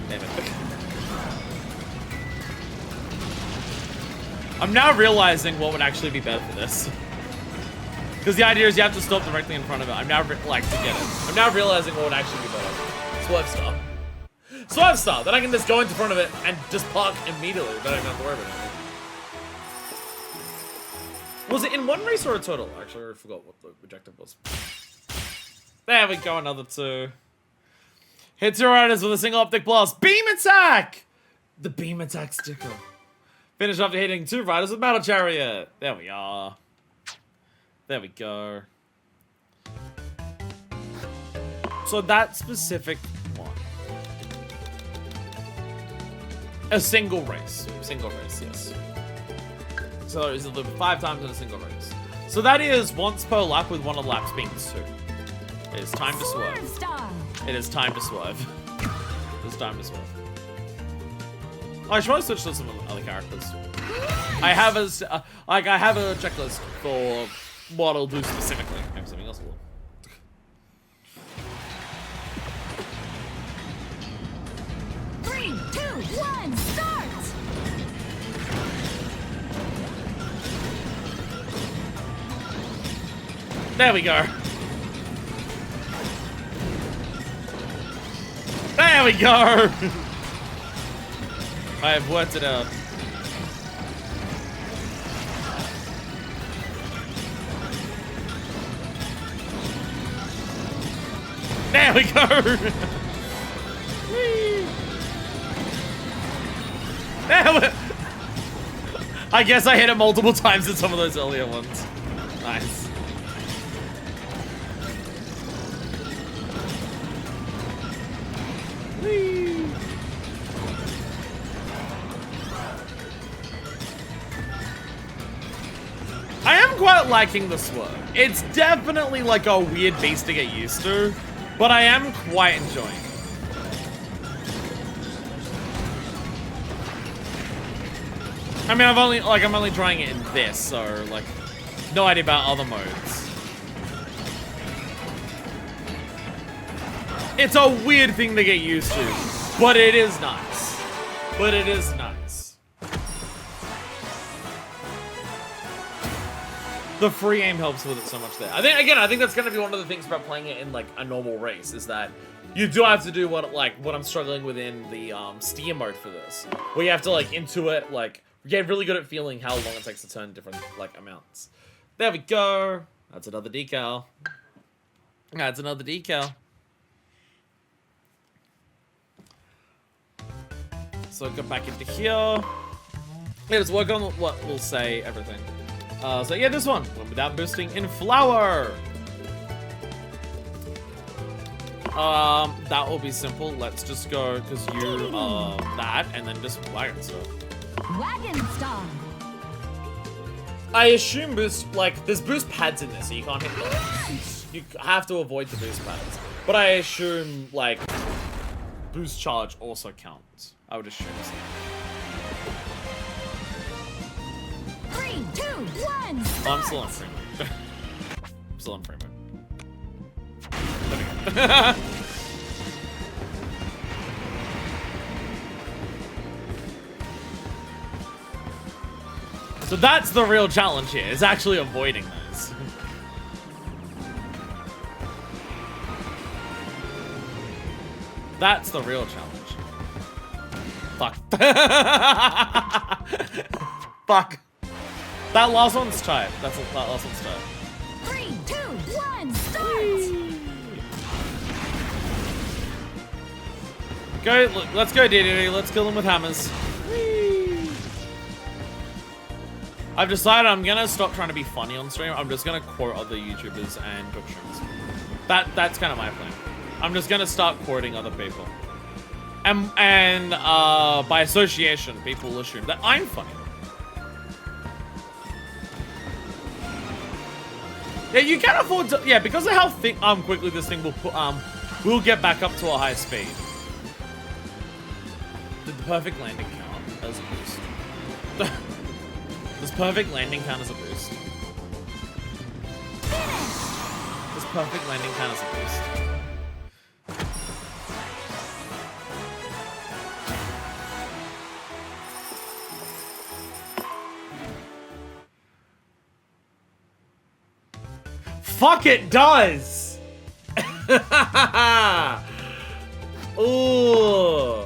[SPEAKER 1] Damn it. I'm now realizing what would actually be better for this. Because the idea is you have to stop directly in front of it. I'm now like to get it. I'm now realizing what would actually be better. Swerve star. Swerve star. Then I can just go into front of it and just park immediately. Then I don't have to worry about anything. Was it in one race or a total? Actually, I forgot what the objective was. There we go, another 2. Hit 2 riders with a single optic blast. Beam attack! The beam attack sticker. Finish after hitting 2 riders with battle chariot. There we are. There we go. So that specific one. A single race. Single race, yes. So it's 5 times in a single race. So that is once per lap with one of the laps being 2. It is time to swerve. It is time to swerve. It is time to swerve. Oh, I should probably switch to some other characters. I have a checklist for what I'll do specifically. Maybe something else will.
[SPEAKER 2] Three, 2, 1, start!
[SPEAKER 1] There we go. There we go! I have worked it out. There we go. Whee. I guess I hit it multiple times in some of those earlier ones. Nice. Whee. I am quite liking the swerve. It's definitely like a weird beast to get used to, but I am quite enjoying it. I mean, I'm only trying it in this, so like, no idea about other modes. It's a weird thing to get used to, but it is nice. But it is nice. The free aim helps with it so much there. I think that's gonna be one of the things about playing it in like a normal race is that you do have to do what I'm struggling with in the steer mode for this, where you have to like intuit, like get really good at feeling how long it takes to turn different like amounts. There we go. That's another decal. That's another decal. So go back into here. Yeah, let's work on what will say everything. So yeah, this one without boosting in flower. That will be simple. Let's just go because you that and then just wagon stuff.
[SPEAKER 2] Wagon star.
[SPEAKER 1] I assume boost there's boost pads in this, so you can't hit those. You have to avoid the boost pads. But I assume like boost charge also counts. I would assume so.
[SPEAKER 2] 3, 2, 1.
[SPEAKER 1] Oh, I'm still on free mode. I'm still on free mode. There we go. So that's the real challenge here, is actually avoiding those. That's the real challenge. Fuck. Fuck. That last one's tight. That last one's tight.
[SPEAKER 2] 3, 2, 1, start!
[SPEAKER 1] Go, let's go, DDD. Let's kill them with hammers. I've decided I'm gonna stop trying to be funny on stream. I'm just gonna quote other YouTubers and Twitch streamers. That's kind of my plan. I'm just gonna start quoting other people. And by association, people will assume that I'm funny. Yeah, you can afford to. Yeah, because of how quickly this thing will get back up to a high speed. Did the perfect landing count as a boost? Does perfect landing count as a boost? Does perfect landing count as a boost? Fuck, it does! Ooh.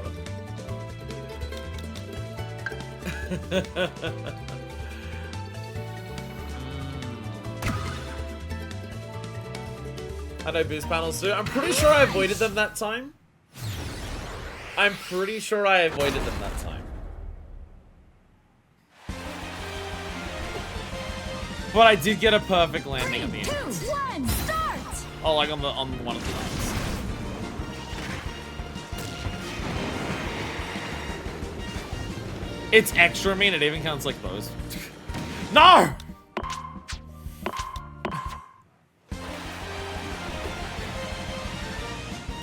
[SPEAKER 1] I know boost panels too. I'm pretty sure I avoided them that time. I'm pretty sure I avoided them that time. But I did get a perfect landing at the end.
[SPEAKER 2] 3, 2, 1, start!
[SPEAKER 1] Oh, like on one of the lines. It's extra mean. It even counts like those. No!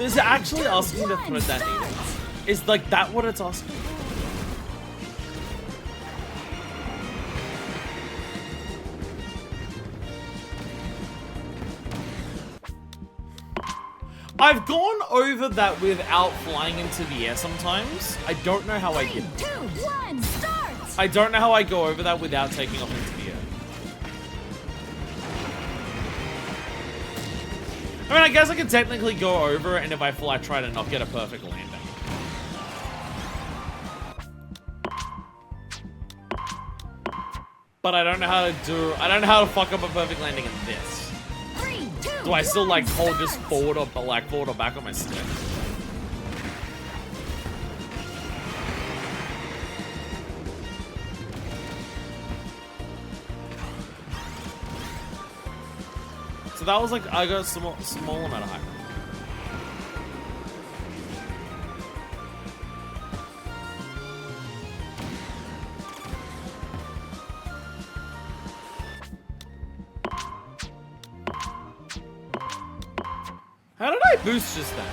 [SPEAKER 1] Is it actually asking to thread that needle? Is like that what it's asking for? I've gone over that without flying into the air sometimes. I don't know how I get it.
[SPEAKER 2] 2, 1, start!
[SPEAKER 1] I don't know how I go over that without taking off into the air. I mean, I guess I could technically go over it, and if I fly, try to not get a perfect landing. But I don't know how to fuck up a perfect landing in this.
[SPEAKER 2] 3, 2,
[SPEAKER 1] Do I still like
[SPEAKER 2] one,
[SPEAKER 1] hold just
[SPEAKER 2] start.
[SPEAKER 1] forward or back on my stick? So that was like, I got a small amount of hype. How did I boost just then?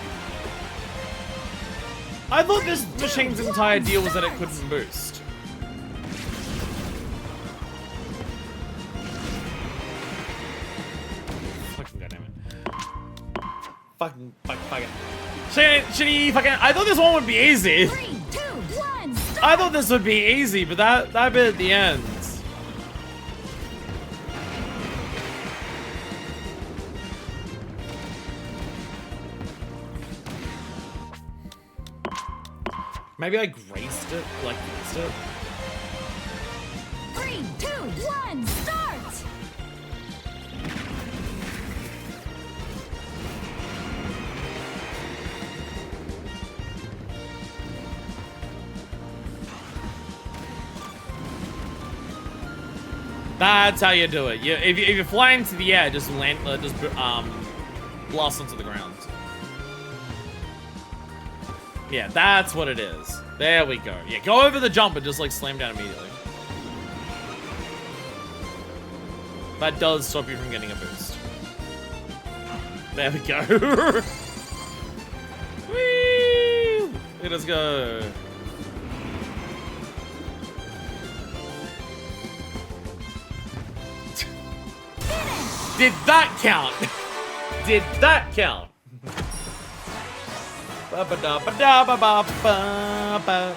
[SPEAKER 1] I thought this machine's entire deal was that it couldn't boost. Fucking goddamn it. Fucking. Shitty fucking. I thought this one would be easy.
[SPEAKER 2] 3, 2, 1, start.
[SPEAKER 1] I thought this would be easy, but that bit at the end. Maybe I graced it, like graced it.
[SPEAKER 2] 3, 2, 1, start.
[SPEAKER 1] That's how you do it. If you're flying to the air, just land, blast onto the ground. Yeah, that's what it is. There we go. Yeah, go over the jump and just like slam down immediately. That does stop you from getting a boost. There we go. Whee! Let us go. Did that count? Did that count? Ba-ba-da-ba-da-ba-ba-ba-ba.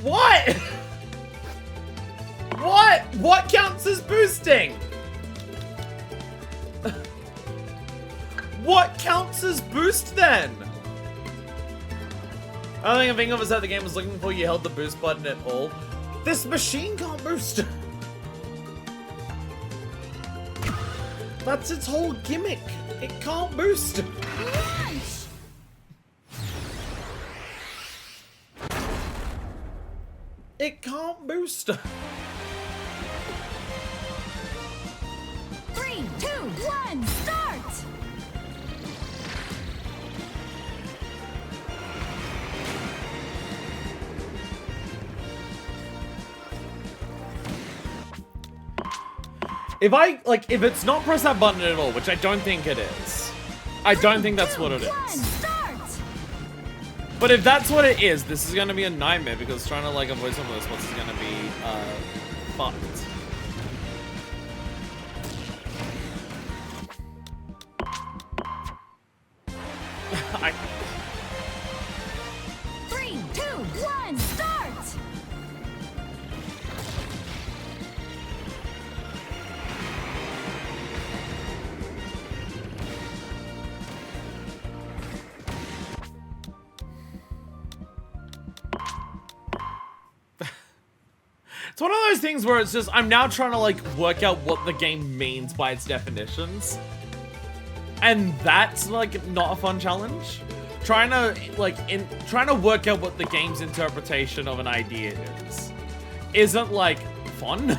[SPEAKER 1] What? What? What counts as boosting? What counts as boost then? I don't think a thing of us that the game was looking for, you held the boost button at all. This machine can't boost. That's its whole gimmick. It can't boost.
[SPEAKER 2] Launch.
[SPEAKER 1] It can't boost.
[SPEAKER 2] 3, 2, 1, start.
[SPEAKER 1] If it's not press that button at all, which I don't think it is. I don't think that's what it is. But if that's what it is, this is gonna be a nightmare because trying to like avoid some of those spots is gonna be fucked. I
[SPEAKER 2] 3, 2, 1, start.
[SPEAKER 1] It's one of those things where it's just, I'm now trying to like work out what the game means by its definitions. And that's like not a fun challenge. Trying to work out what the game's interpretation of an idea isn't like fun.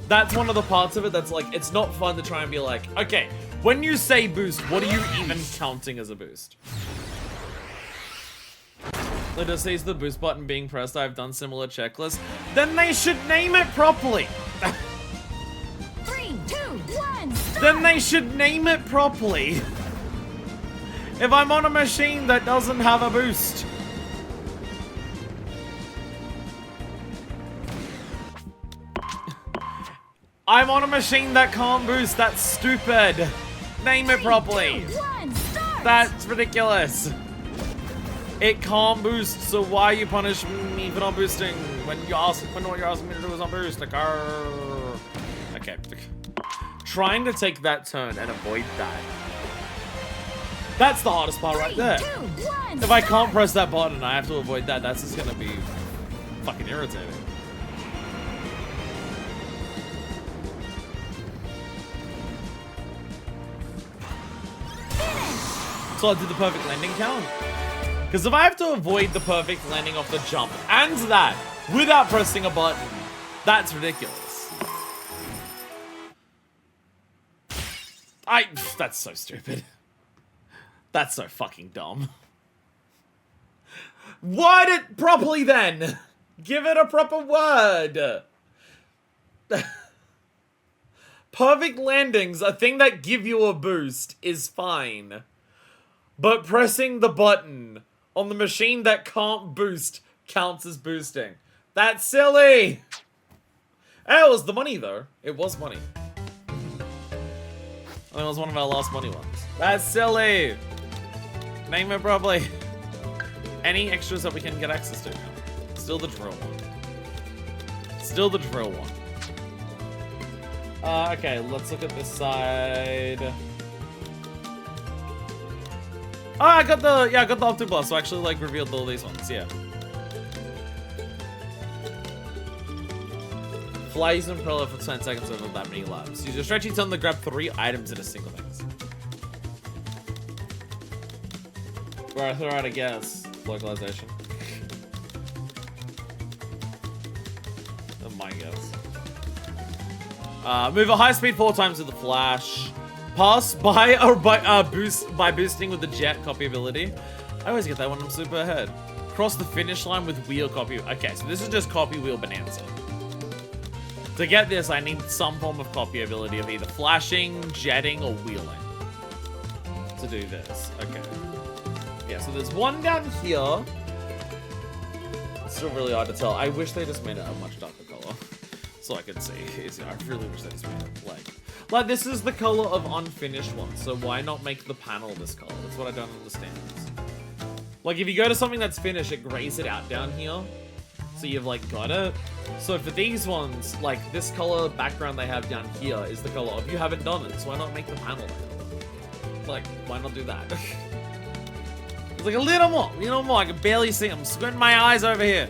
[SPEAKER 1] That's one of the parts of it that's like, it's not fun to try and be like, okay, when you say boost, what are you even counting as a boost? Let us say the boost button being pressed. I've done similar checklists. Then they should name it properly.
[SPEAKER 2] 3, 2, 1, start.
[SPEAKER 1] Then they should name it properly. If I'm on a machine that doesn't have a boost. I'm on a machine that can't boost. That's stupid. Name it properly.
[SPEAKER 2] 3, 2, 1, start.
[SPEAKER 1] That's ridiculous. It can't boost, so why you punish me for not boosting when what you're asking me to do is not boost? Like, okay. Trying to take that turn and avoid that That's the hardest part right there.
[SPEAKER 2] 2, 1,
[SPEAKER 1] If I can't
[SPEAKER 2] start.
[SPEAKER 1] press that button and I have to avoid that, that's just gonna be fucking irritating. So I did the perfect landing count. Because if I have to avoid the perfect landing off the jump and that without pressing a button, that's ridiculous. That's so stupid. That's so fucking dumb. Word it properly then. Give it a proper word. Perfect landings, a thing that give you a boost, is fine. But pressing the button on the machine that can't boost counts as boosting. That's silly! It was the money, though. It was money. I think it was one of our last money ones. That's silly! Name it properly. Any extras that we can get access to now. Still the drill one. Still the drill one. Okay, let's look at this side. Oh, I got the Optibus, so I actually like revealed all these ones, yeah. Fly using umbrella for 10 seconds over that many laps. Use your stretchy tongue to grab 3 items in a single thing. Where I throw out a guess. Localization. My guess. Move at high speed 4 times with the flash. Pass by or by boosting with the jet copy ability. I always get that when I'm super ahead. Cross the finish line with wheel copy. Okay, so this is just copy wheel bonanza. To get this, I need some form of copy ability of either flashing, jetting, or wheeling. To do this. Okay. Yeah, so there's one down here. It's still really hard to tell. I wish they just made it a much darker color. So I could see. I really wish they just made it like this is the color of unfinished ones, so why not make the panel this color? That's what I don't understand. Like, if you go to something that's finished, it grays it out down here. So you've, like, got it. So for these ones, like, this color background they have down here is the color of you haven't done it, so why not make the panel that color? Like, why not do that? It's like a little more. I can barely see. I'm squinting my eyes over here.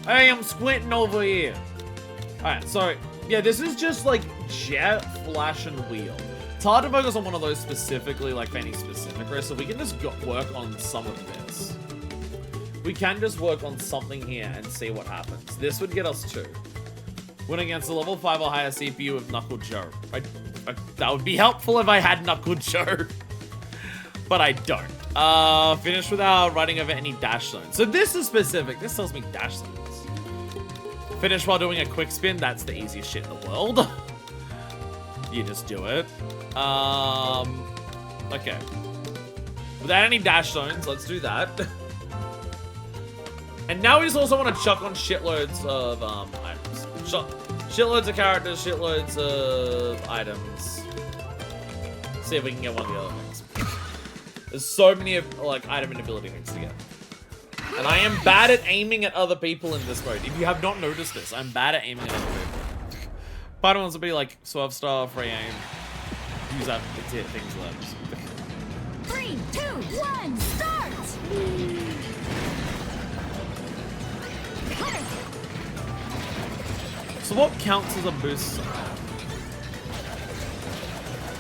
[SPEAKER 1] Hey, I'm squinting over here. Alright, so, yeah, this is just, like, jet, flash, and wheel. It's hard to focus on one of those specifically, like, for any specific race, so we can just work on some of this. We can just work on something here and see what happens. This would get us 2. Win against a level 5 or higher CPU with Knuckle Joe. That would be helpful if I had Knuckle Joe. But I don't. Finish without riding over any dash zones. So this is specific. This tells me dash zones. Finish while doing a quick spin. That's the easiest shit in the world. You just do it. Okay. Without any dash zones, let's do that. And now we just also want to chuck on shitloads of items. Shitloads of characters, shitloads of items. See if we can get one of the other things. There's so many like item and ability things to get. And I am bad at aiming at other people in this mode. If you have not noticed this, I'm bad at aiming at other people. Part of ones will be like swerve star, free aim. Use that to hit things left.
[SPEAKER 2] 3, 2, 1, start!
[SPEAKER 1] So what counts as a boost zone?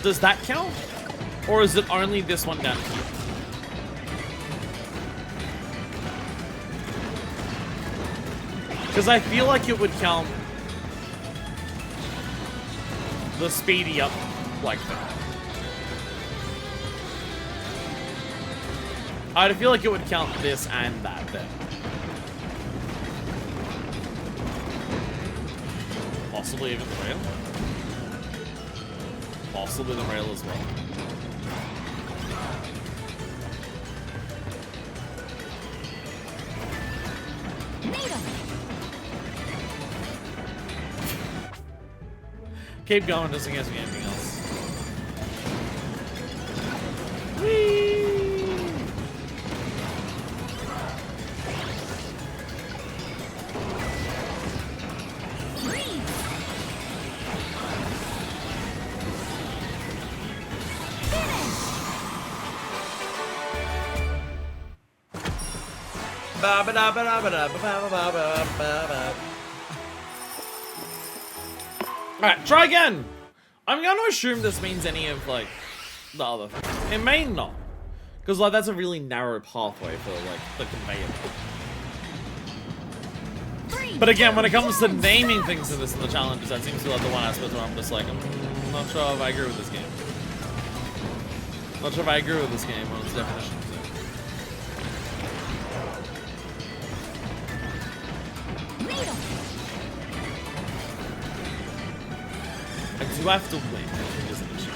[SPEAKER 1] Does that count? Or is it only this one down here? Because I feel like it would count the speedy up like that. I'd feel like it would count this and that then. Possibly even the rail. Possibly the rail as well. Keep going just in case we get anything else. Whee! Alright, try again! I'm gonna assume this means any of, like, the other things. It may not. Because, like, that's a really narrow pathway for, like, the conveyor belt. But again, when it comes to naming things in this in the challenges, that seems to be like the one aspect where I'm just like, I'm not sure if I agree with this game. Not sure if I agree with this game on its definition. I do have to win, which is an issue.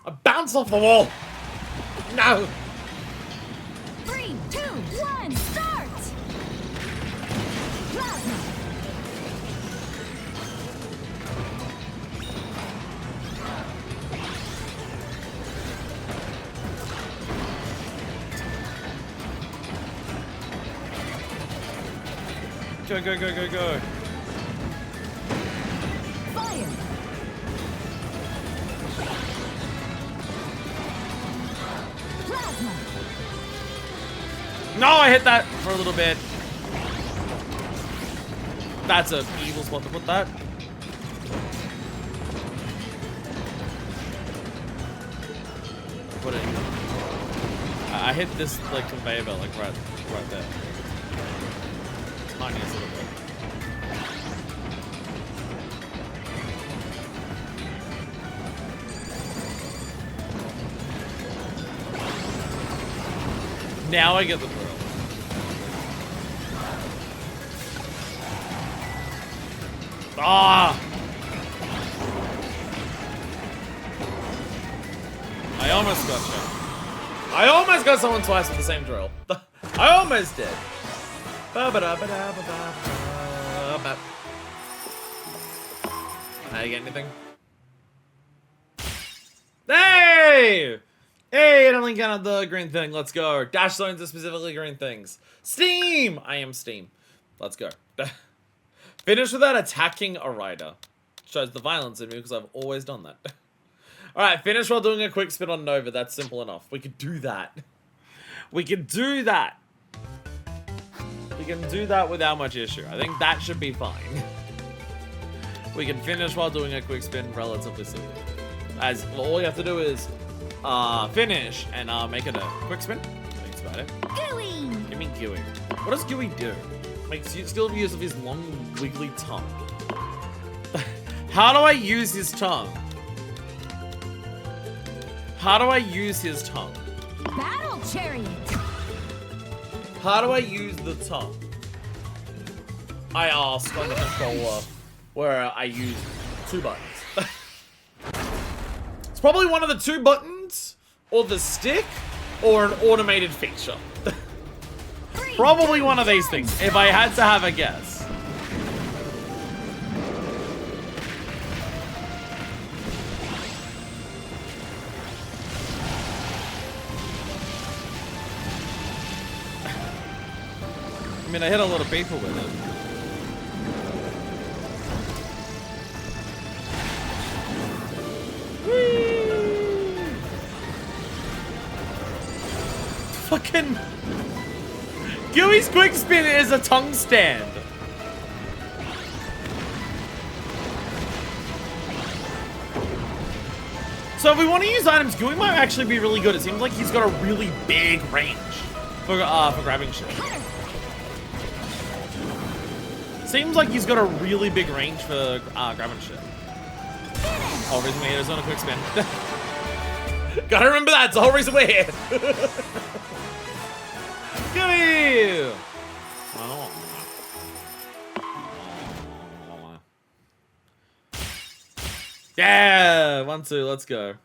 [SPEAKER 1] I bounce off the wall! No!
[SPEAKER 2] 3, 2, 1, start! Plasma!
[SPEAKER 1] Go, go, go, go, go.
[SPEAKER 2] Fire! Plasma!
[SPEAKER 1] No, I hit that for a little bit. That's an evil spot to put that. Put it in. I hit this like conveyor belt like right there. Tiniest little bit. Now I get the thrill. Ah! I almost got you. I almost got someone twice with the same drill. I almost did. Did I get anything? Hey! Hey, I don't count the green thing. Let's go. Dash zones are specifically green things. Steam! I am Steam. Let's go. Finish without attacking a rider. Shows the violence in me because I've always done that. Alright, finish while doing a quick spin on Nova. That's simple enough. We could do that. We can do that. We can do that without much issue. I think that should be fine. We can finish while doing a quick spin relatively simple. As all you have to do is finish and make it a quick spin. That's about it.
[SPEAKER 2] Gooey!
[SPEAKER 1] Give me Gooey. What does Gooey do? Makes still use of his long wiggly tongue. How do I use his tongue? How do I use his tongue?
[SPEAKER 2] Battle Chariot!
[SPEAKER 1] How do I use the tongue? I ask on the controller where I use 2 buttons. It's probably one of the 2 buttons, or the stick, or an automated feature. Probably one of these things, if I had to have a guess. I mean, I hit a lot of people with it. Whee! Fucking... Gooey's quick spin is a tongue stand. So if we want to use items, Gooey might actually be really good. It seems like he's got a really big range for grabbing shit. Seems like he's got a really big range for grabbing shit. Oh, reason we're here is on a quick spin. Gotta remember that, it's the whole reason we're here. Gooey! Yeah, 1, 2, let's go.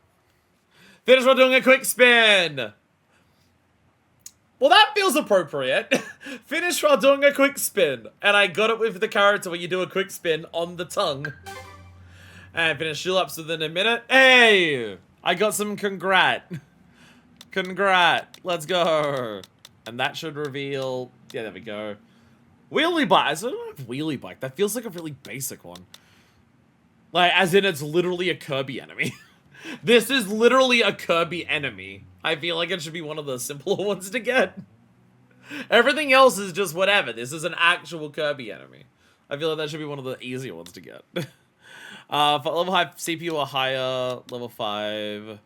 [SPEAKER 1] Finish while doing a quick spin. Well, that feels appropriate. Finish while doing a quick spin. And I got it with the character where you do a quick spin on the tongue. And finish shield ups within a minute. Hey! I got some congrat. Congrat. Let's go. And that should reveal Yeah, there we go. Wheelie bike. I don't have wheelie bike. That feels like a really basic one. Like, as in it's literally a Kirby enemy. This is literally a Kirby enemy. I feel like it should be one of the simpler ones to get. Everything else is just whatever. This is an actual Kirby enemy. I feel like that should be one of the easier ones to get. For level 5 CPU or higher, level 5.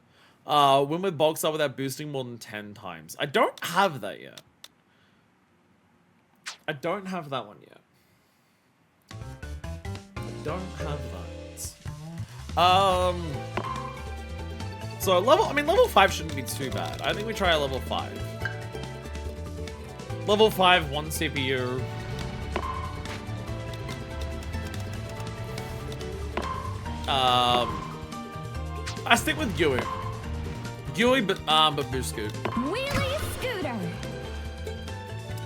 [SPEAKER 1] Win with bulk star without boosting more than 10 times. I don't have that yet. I don't have that one yet. I don't have that. So level 5 shouldn't be too bad. I think we try a level 5. Level 5, 1 CPU. I stick with Gui. Gui, but boost scoop.
[SPEAKER 2] Wheelie scooter.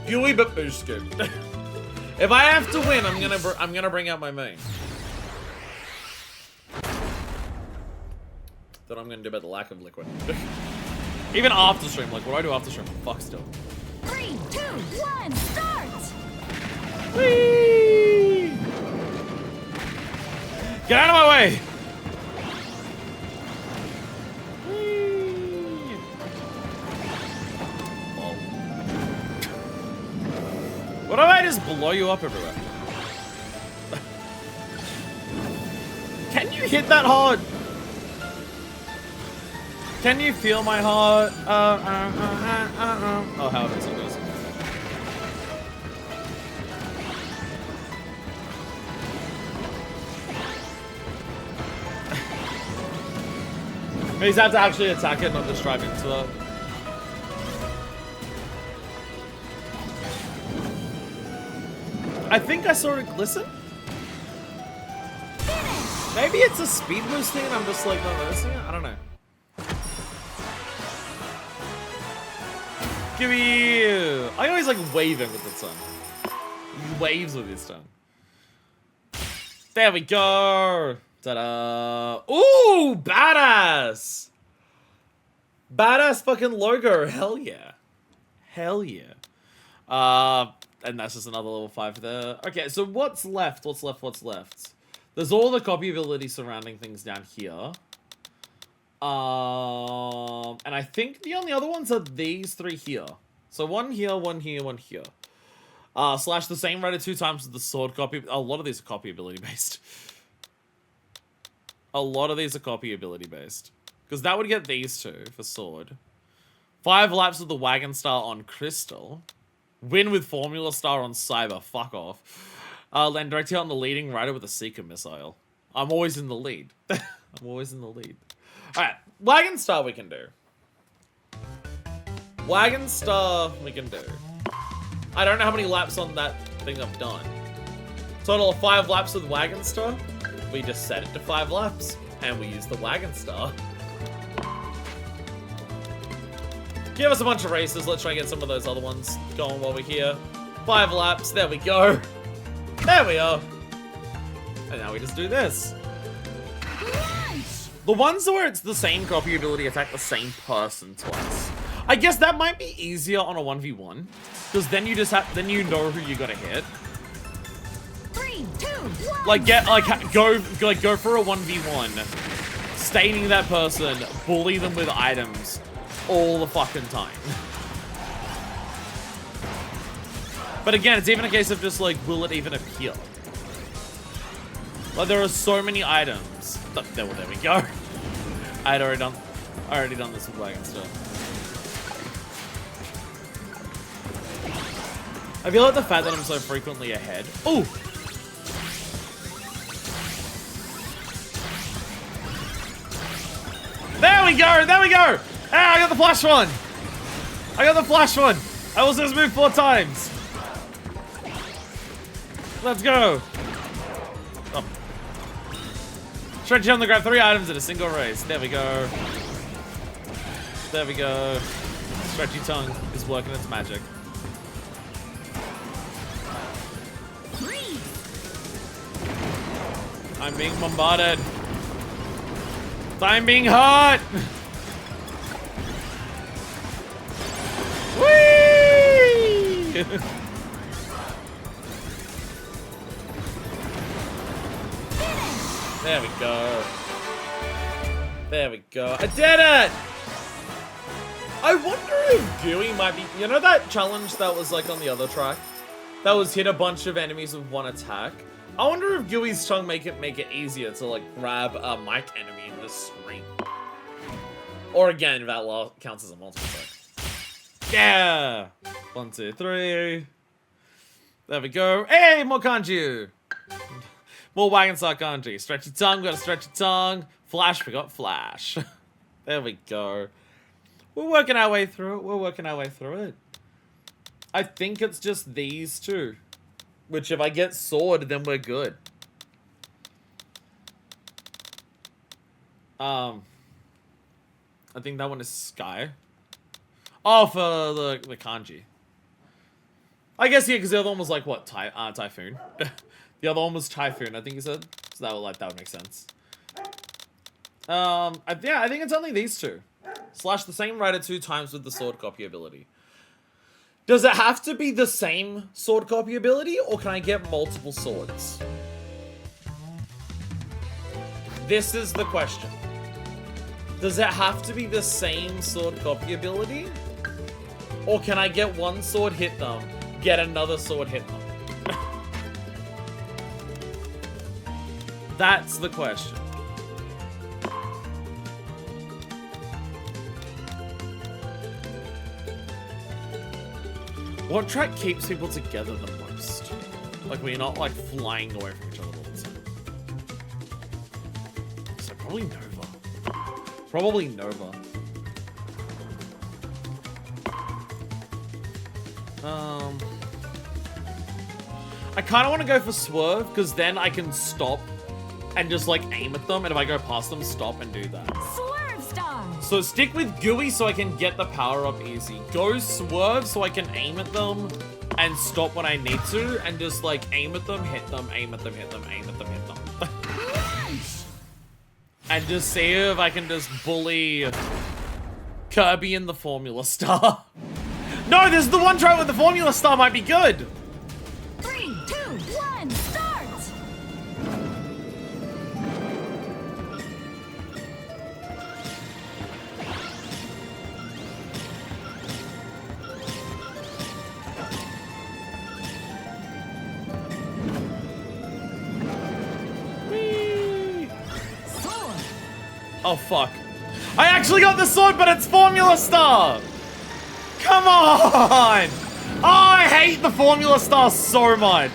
[SPEAKER 1] Gui, but boost scoop. If I have to win, I'm gonna bring out my main. That I'm gonna do about the lack of liquid. Even after stream, like what do I do after stream? Fuck still.
[SPEAKER 2] 3, 2, 1, start!
[SPEAKER 1] Whee! Get out of my way! Whee! Oh. What if I just blow you up everywhere? Can you hit that hard? Can you feel my heart? Oh, how it goes. He's have to actually attack it, not just drive into it. I think I saw it glisten. Maybe it's a speed boost thing and I'm just like not noticing it. I don't know. Give me. I always like waving with the tongue. He waves with his tongue. There we go. Ta-da. Ooh, badass. Badass fucking logo. Hell yeah. Hell yeah. And that's just another level 5 there. Okay, so what's left? What's left? There's all the copy ability surrounding things down here. And I think the only other ones are these 3 here. So one here, one here, one here. Slash the same rider 2 times with the sword copy. A lot of these are copy ability based. A lot of these are copy ability based. Because that would get these 2 for sword. 5 laps with the wagon star on Crystal. Win with Formula Star on Cyber. Fuck off. Land direct hit on the leading rider with a Seeker missile. I'm always in the lead. I'm always in the lead. Alright, Wagon Star we can do. Wagon Star we can do. I don't know how many laps on that thing I've done. Total of 5 laps with Wagon Star. We just set it to 5 laps. And we use the Wagon Star. Give us a bunch of races. Let's try and get some of those other ones going while we're here. 5 laps. There we go. There we are. And now we just do this. The ones where it's the same copy ability attack the same person twice. I guess that might be easier on a 1v1. Because then you just have, then you know who you gotta hit.
[SPEAKER 2] 3, 2, 1.
[SPEAKER 1] Like go for a 1v1. Staining that person, bully them with items all the fucking time. But again, it's even a case of just like, will it even appear? Like there are so many items. There we go. I had already done this with wagon stuff. I feel like the fact that I'm so frequently ahead. Ooh! There we go! There we go! Ah, I got the flash one! I got the flash one! I also just moved 4 times! Let's go! Oh. Stretchy on the grab 3 items in a single race. There we go. There we go. Stretchy tongue is working its magic. I'm being bombarded. I'm being hurt. Whee! There we go. There we go. I did it! I wonder if Gooey might be... You know that challenge that was like on the other track? That was hit a bunch of enemies with one attack? I wonder if Gooey's tongue make it easier to like grab a mic enemy and just scream. Or again, if that counts as a multiple attack. Yeah! 1, 2, 3. There we go. Hey, more kanji! More wagon star kanji. Stretchy tongue, got a stretchy tongue. Flash, we got flash. There we go. We're working our way through it. We're working our way through it. I think it's just these two. Which if I get sword, then we're good. I think that one is Sky. Oh, for the kanji. I guess, yeah, because the other one was like, what, Typhoon? The other one was Typhoon, I think you said. So that would make sense. Yeah, I think it's only these two. Slash the same writer 2 times with the sword copy ability. Does it have to be the same sword copy ability, or can I get multiple swords? This is the question. Does it have to be the same sword copy ability? Or can I get one sword, hit them, get another sword, hit them? That's the question. What track keeps people together the most? Like, when you're not, like, flying away from each other all the time. So, probably Nova. Probably Nova. I kind of want to go for Swerve, because then I can stop and just, like, aim at them, and if I go past them, stop and do that.
[SPEAKER 2] Swerve Star.
[SPEAKER 1] So stick with Gooey so I can get the power up easy. Go Swerve so I can aim at them and stop when I need to, and just like aim at them, hit them, aim at them, hit them, aim at them, hit them. And just see if I can just bully Kirby in the Formula Star. No, this is the one try where the Formula Star might be good.
[SPEAKER 2] 3, 2, 1, start.
[SPEAKER 1] Oh, fuck. I actually got the sword, but it's Formula Star! Come on! Oh, I hate the Formula Star so much.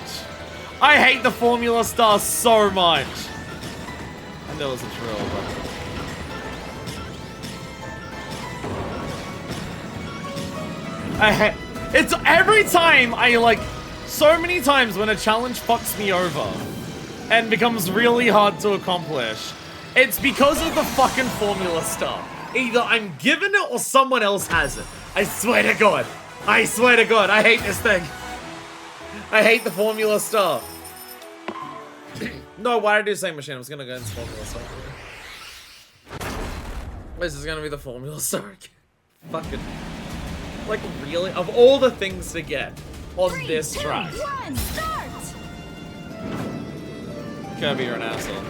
[SPEAKER 1] I hate the Formula Star so much. And there was a drill, but... It's every time I, like... So many times when a challenge fucks me over and becomes really hard to accomplish, it's because of the fucking Formula Star. Either I'm given it or someone else has it. I swear to God. I swear to God. I hate this thing. I hate the Formula Star. No, why did I do the same machine? I was gonna go into Formula Star. This is gonna be the Formula Star again. Fucking. Like, really? Of all the things to get on
[SPEAKER 2] 3,
[SPEAKER 1] this
[SPEAKER 2] 2,
[SPEAKER 1] track.
[SPEAKER 2] 1, start.
[SPEAKER 1] Kirby, you're an asshole.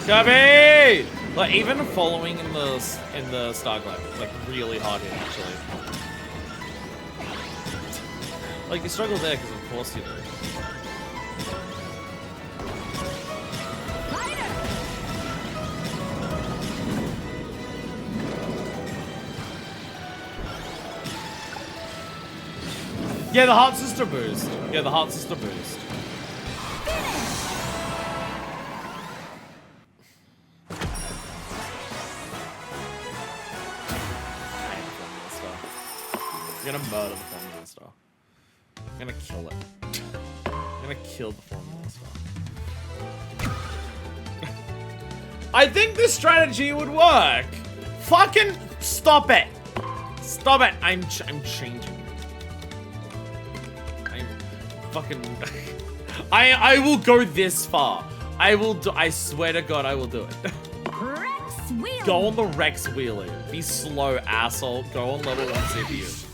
[SPEAKER 1] Kirby! Like, even following in the Starglight, like, really hard hit, actually. Like, you struggle there, because of course you do. Yeah, the Heart Sister boost. Yeah, the Heart Sister boost. I'm gonna murder the Formula Star. I'm gonna kill it. I'm gonna kill the Formula Star. I think this strategy would work. Fucking stop it. Stop it. I'm changing. fucking... I will go this far. I swear to God, I will do it.
[SPEAKER 2] Rex wheelie.
[SPEAKER 1] Go on the Rex wheelie. Be slow, asshole. Go on level 1 CPU.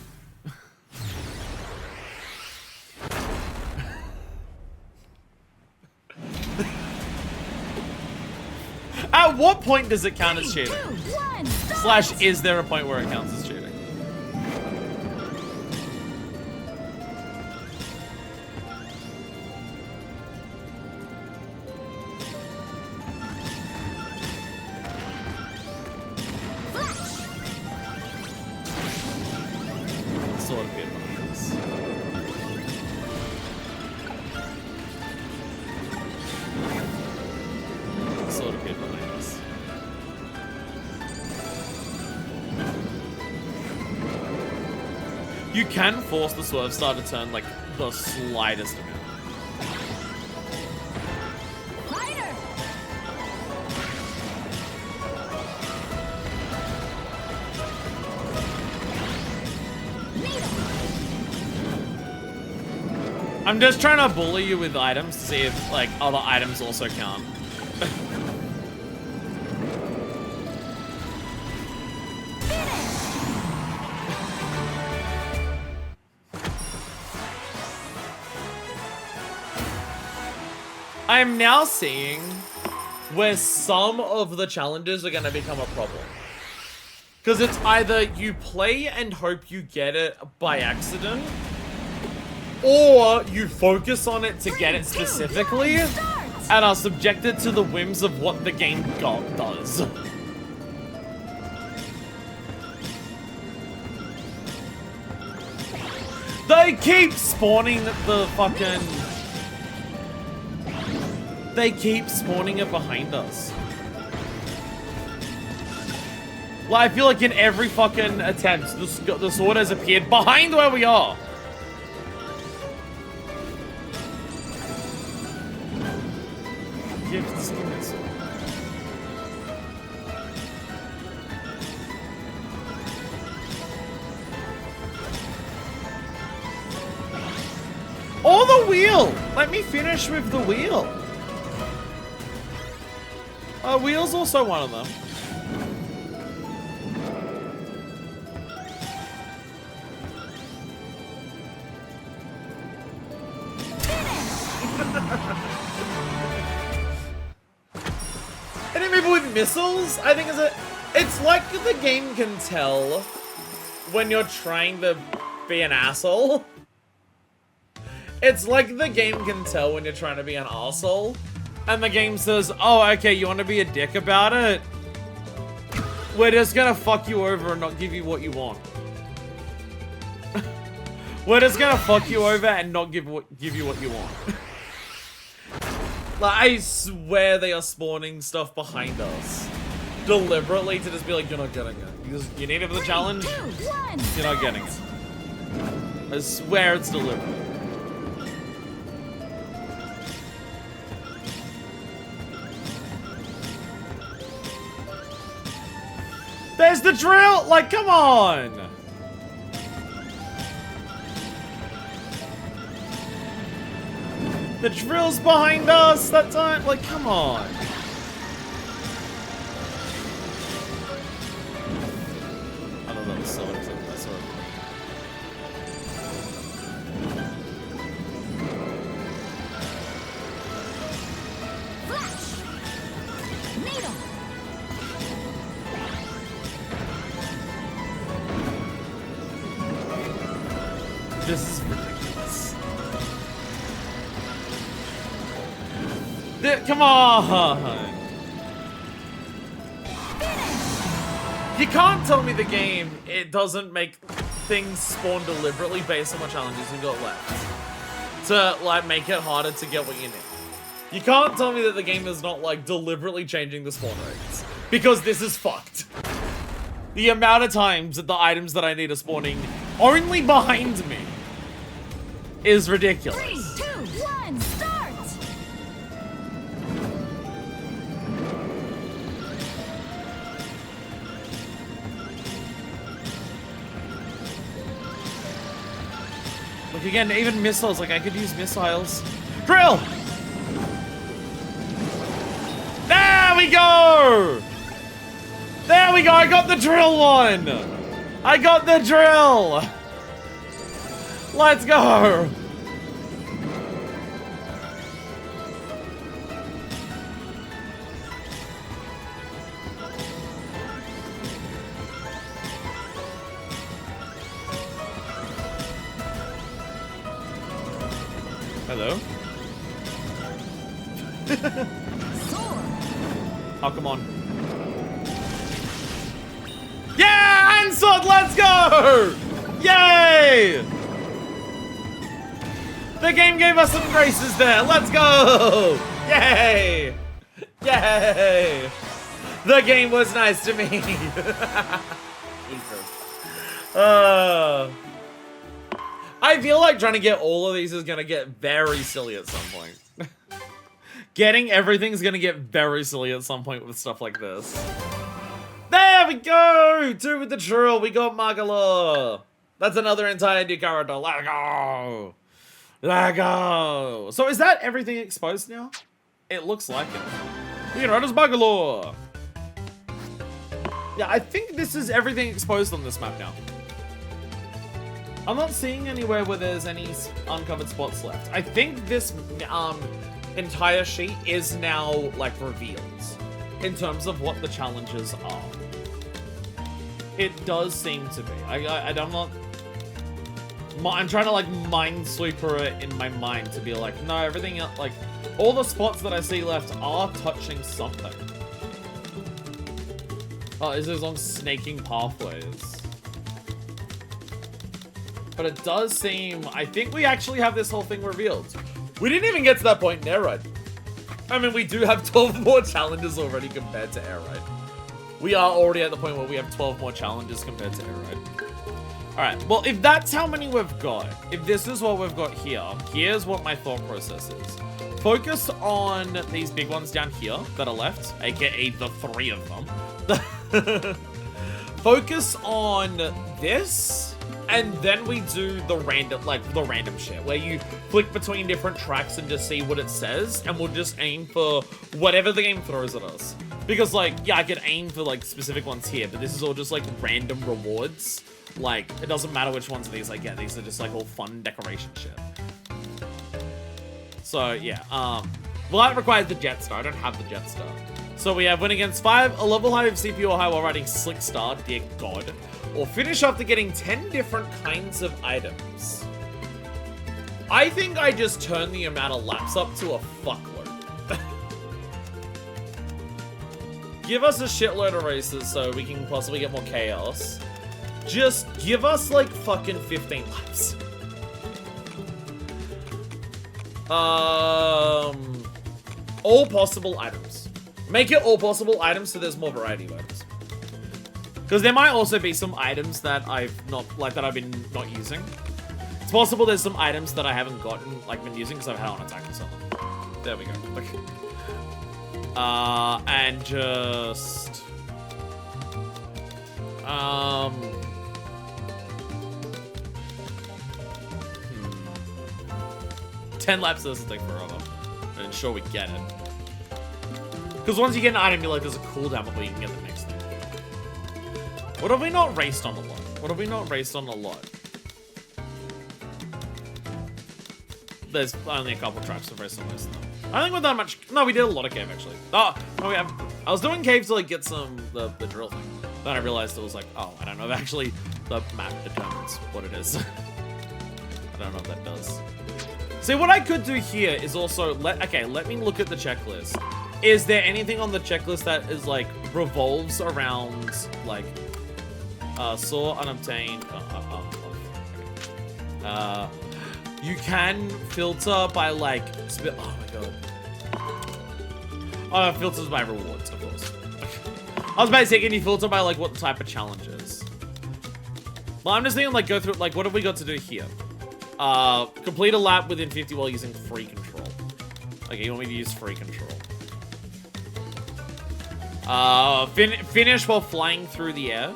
[SPEAKER 1] At what point does it count as cheating?
[SPEAKER 2] 3, 2, 1, start.
[SPEAKER 1] Slash, is there a point where it counts as cheating? Sort of bit behind us. Sort of bit behind us. You can force the swerve star to turn like the slightest amount.
[SPEAKER 2] Fighter. Needle.
[SPEAKER 1] I'm just trying to bully you with items to see if like other items also count. I am now seeing where some of the challenges are going to become a problem. Because it's either you play and hope you get it by accident, or you focus on it to get it specifically, and are subjected to the whims of what the game does. They keep spawning the fucking... They keep spawning it behind us. Like, I feel like in every fucking attempt, the sword has appeared behind where we are. Give the skin this. Oh, the wheel! Let me finish with the wheel. Wheel's also one of them. Hitting people with missiles, I think it's like the game can tell when you're trying to be an asshole. It's like the game can tell when you're trying to be an arsehole. And the game says, oh, okay, you want to be a dick about it? We're just gonna fuck you over and not give you what you want. We're just gonna fuck you over and not give you what you want. Like, I swear they are spawning stuff behind us. Deliberately to just be like, you're not getting it. You need it for the challenge?
[SPEAKER 2] 3, 2, 1,
[SPEAKER 1] You're not getting it. I swear it's deliberate. There's the drill! Like, come on! The drill's behind us! That time, like, come on! I don't know, that was so exciting. That's so
[SPEAKER 2] flash. Needle.
[SPEAKER 1] This is ridiculous. Come on! You can't tell me the game, it doesn't make things spawn deliberately based on what challenges you've got left. To, like, make it harder to get what you need. You can't tell me that the game is not, like, deliberately changing the spawn rates. Because this is fucked. The amount of times that the items that I need are spawning only behind me is ridiculous.
[SPEAKER 2] 3, 2, 1, start!
[SPEAKER 1] Look again, even missiles. Like, I could use missiles. Drill! There we go! There we go, I got the drill one! I got the drill! Let's go! Hello? Oh, come on. Yeah! And sword, let's go! Yay! The game gave us some graces there. Let's go! Yay! Yay! The game was nice to me. I feel like trying to get all of these is gonna get very silly at some point. Getting everything's gonna get very silly at some point with stuff like this. There we go! 2 with the drill. We got Magala. That's another entire new character. Let go! Let go! So is that everything exposed now? It looks like it. You know, it's Magala. Yeah, I think this is everything exposed on this map now. I'm not seeing anywhere where there's any uncovered spots left. I think this entire sheet is now like revealed in terms of what the challenges are. It does seem to be. I'm not. I'm trying to like minesweeper it in my mind to be like, no, everything else, like all the spots that I see left are touching something. Oh, is those long snaking pathways? But it does seem, I think we actually have this whole thing revealed. We didn't even get to that point in Air Ride. I mean, we do have 12 more challenges already compared to Air Ride. We are already at the point where we have 12 more challenges compared to Air Ride. Alright, well, if that's how many we've got, if this is what we've got here, here's what my thought process is. Focus on these big ones down here that are left, aka the 3 of them. Focus on this, and then we do the random shit, where you flick between different tracks and just see what it says, and we'll just aim for whatever the game throws at us. Because, like, yeah, I could aim for, like, specific ones here, but this is all just, like, random rewards. Like, it doesn't matter which ones of these I get, these are just, like, all fun decoration shit. So, yeah, well, that requires the Jetstar. I don't have the Jetstar. So we have win against 5, a level high of CPU or high while riding Slick Star, dear god. Or finish after getting 10 different kinds of items. I think I just turned the amount of laps up to a fuckload. Give us a shitload of races so we can possibly get more chaos. Just give us like fucking 15 laps. All possible items. Make it all possible items so there's more variety of items. Because there might also be some items that I've been not using. It's possible there's some items that I haven't been using because I've had on attack or something. There we go. Okay. And just 10 laps doesn't take forever. And ensure we get it. Because once you get an item, you're like, there's a cooldown before you can get the next thing. What have we not raced on a lot? What have we not raced on a lot? There's only a couple tracks we've raced on most of them. I think we've done much. No, we did a lot of cave actually. Oh, no, we have. I was doing cave to like get the drill thing. Then I realized it was like, oh, I don't know. Actually, the map determines what it is. I don't know what that does. See, what I could do here is also let me look at the checklist. Is there anything on the checklist that is like revolves around like saw unobtained? You can filter by like oh my god. Oh, it filters by rewards, of course. I was about to say, can you filter by like what type of challenge is? Well, I'm just thinking like go through like what have we got to do here? Complete a lap within 50 while using free control. Okay, you want me to use free control? Finish while flying through the air.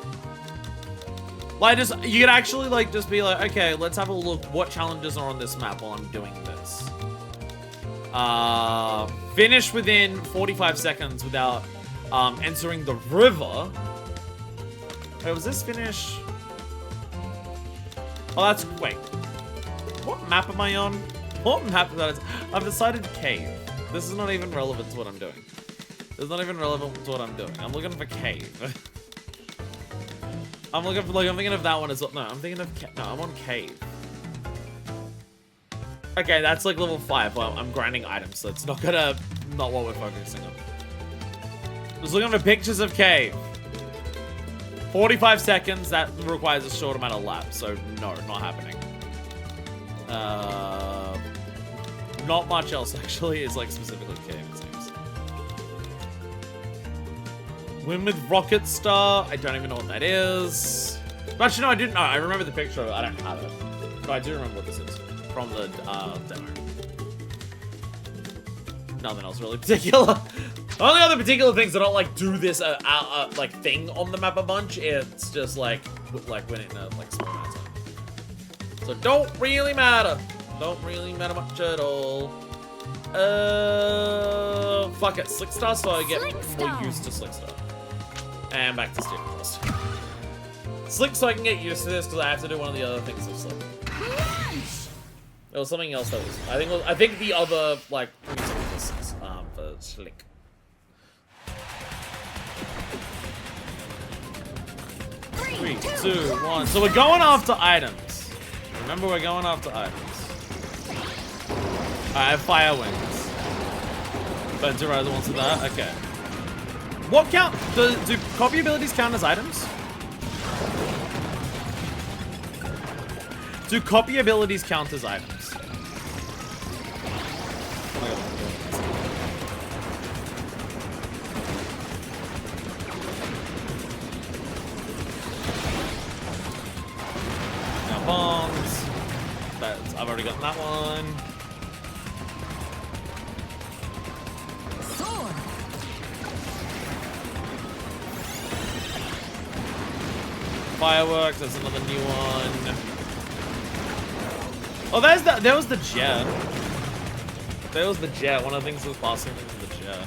[SPEAKER 1] Like, you could actually, like, just be like, okay, let's have a look. What challenges are on this map while I'm doing this? Finish within 45 seconds without entering the river. Wait, was this finish? Oh, that's... Wait. What map am I on? What map that is? I've decided cave. This is not even relevant to what I'm doing. This is not even relevant to what I'm doing. I'm looking for cave. I'm looking for, like, I'm thinking of that one as well. No, I'm thinking of, no, I'm on cave. Okay, that's like level 5. Well, I'm grinding items, so it's not what we're focusing on. Just looking for pictures of cave. 45 seconds, that requires a short amount of laps, so no, not happening. Not much else actually is like specifically cave, it seems. Win with Rocket Star, I don't even know what that is. Actually, no, I didn't know. I remember the picture of it, I don't have it. But I do remember what this is from the demo. Nothing else really particular. Only other particular things that don't like do this like thing on the map a bunch. It's just like when it like small amount of time. So don't really matter. Don't really matter much at all. Fuck it, Slick Star, so I get more used to Slick Star. And back to Steel Frost. Slick, so I can get used to this because I have to do one of the other things of Slick. There was something else that was. I think the other like was for Slick. Three, two, one. So we're going after items. Remember, we're going after items. I have fire wings. But do other ones with that? Okay. What count? Do copy abilities count as items? Do copy abilities count as items? Now bombs. I've already gotten that one.
[SPEAKER 2] Sword.
[SPEAKER 1] Fireworks, that's another new one. Oh, there was the jet. There was the jet. One of the things was passing was the jet.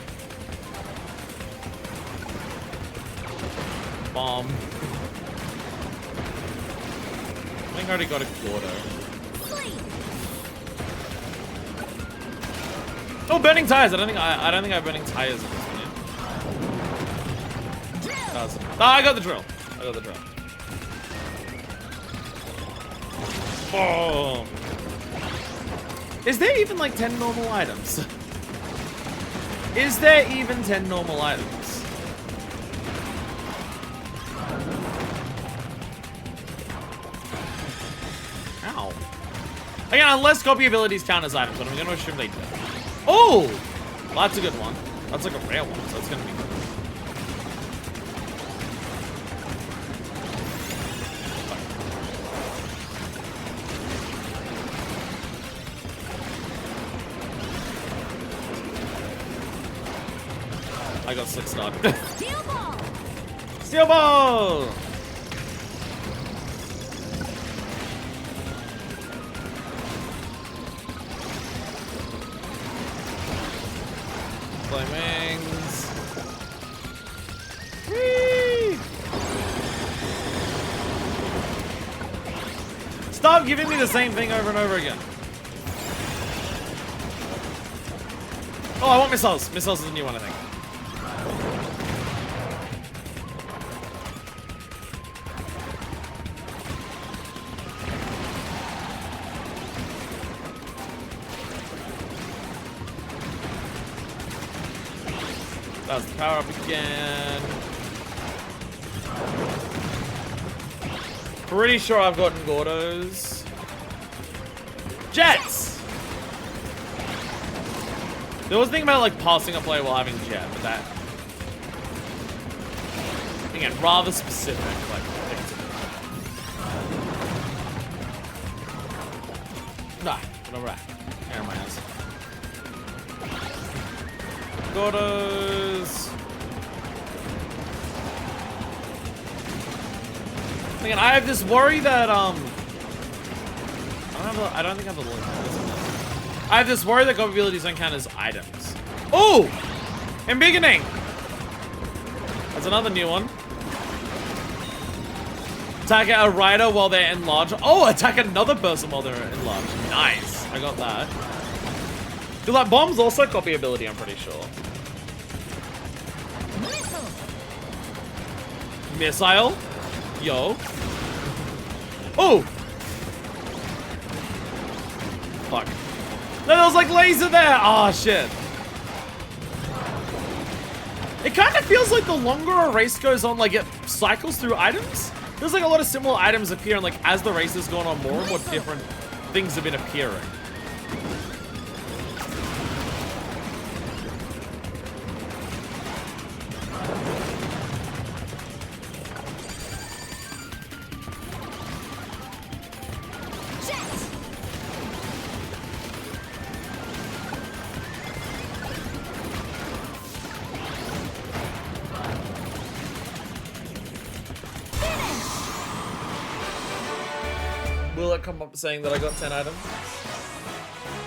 [SPEAKER 1] Bomb. I think I already got a Gordo. Oh, burning tires! I don't think I have burning tires in this one yet. Oh, I got the drill. I got the drill. Boom. Is there even like 10 normal items? Is there even 10 normal items? Ow. Again, unless copy abilities count as items, but I'm going to assume they do. Oh! Well, that's a good one. That's like a rare one, so it's going to be good. I got 6 star.
[SPEAKER 2] Steel ball.
[SPEAKER 1] Steel ball! Flame wings. Whee! Stop giving me the same thing over and over again. Oh, I want missiles. Missiles is a new one, I think. That's the power up again. Pretty sure I've gotten Gordos. Jets! There was a thing about like passing a play while having jet, but that again rather specific. Like nah, whatever. Hair in my ass. Gordos. Again, I have this worry that I don't think I have a link. I have this worry that God abilities don't count as items. Oh! Embiggening! That's another new one. Attack a rider while they're enlarged. Oh, attack another person while they're enlarged. Nice. I got that. Do like bombs also copy ability, I'm pretty sure. Missile. Yo. Oh! Fuck. No, there was like laser there! Oh, shit. It kind of feels like the longer a race goes on, like it cycles through items. Feels like a lot of similar items appear, and like as the race has gone on, more and more different things have been appearing. Will it come up saying that I got 10 items?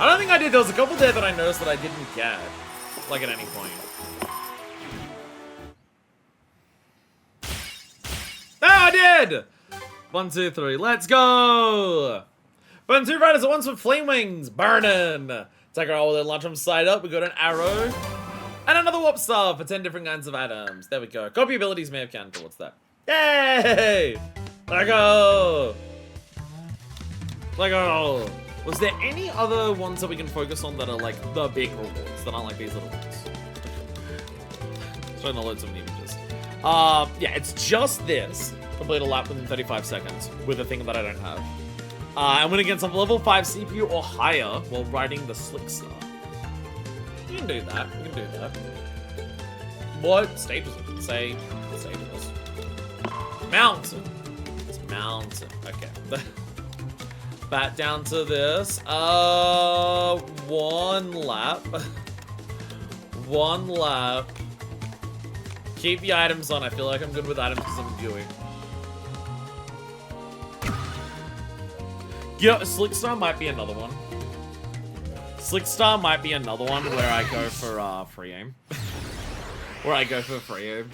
[SPEAKER 1] I don't think I did. There was a couple there that I noticed that I didn't get, like at any point. Ah, I did! 1, 2, 3, let's go! Burn 2 riders at once with flame wings, burning! Take our all with launch from side up, we got an arrow. And another warp star for 10 different kinds of items. There we go. Copy abilities may have counted towards that. Yay! Let go! Like, oh, was there any other ones that we can focus on that are like the big rewards that aren't like these little ones? Showing the loads of images. Yeah, it's just this. Complete a lap within 35 seconds with a thing that I don't have. I'm gonna get some level 5 CPU or higher while riding the Slick Star. You can do that. You can do that. What stage was it? Say what stage it was. Mountain. It's mountain. Okay. Back down to this. 1 lap. 1 lap. Keep the items on. I feel like I'm good with items because I'm viewing. Yeah, Slick Star might be another one. Slick Star might be another one where I go for free aim. Where I go for free aim.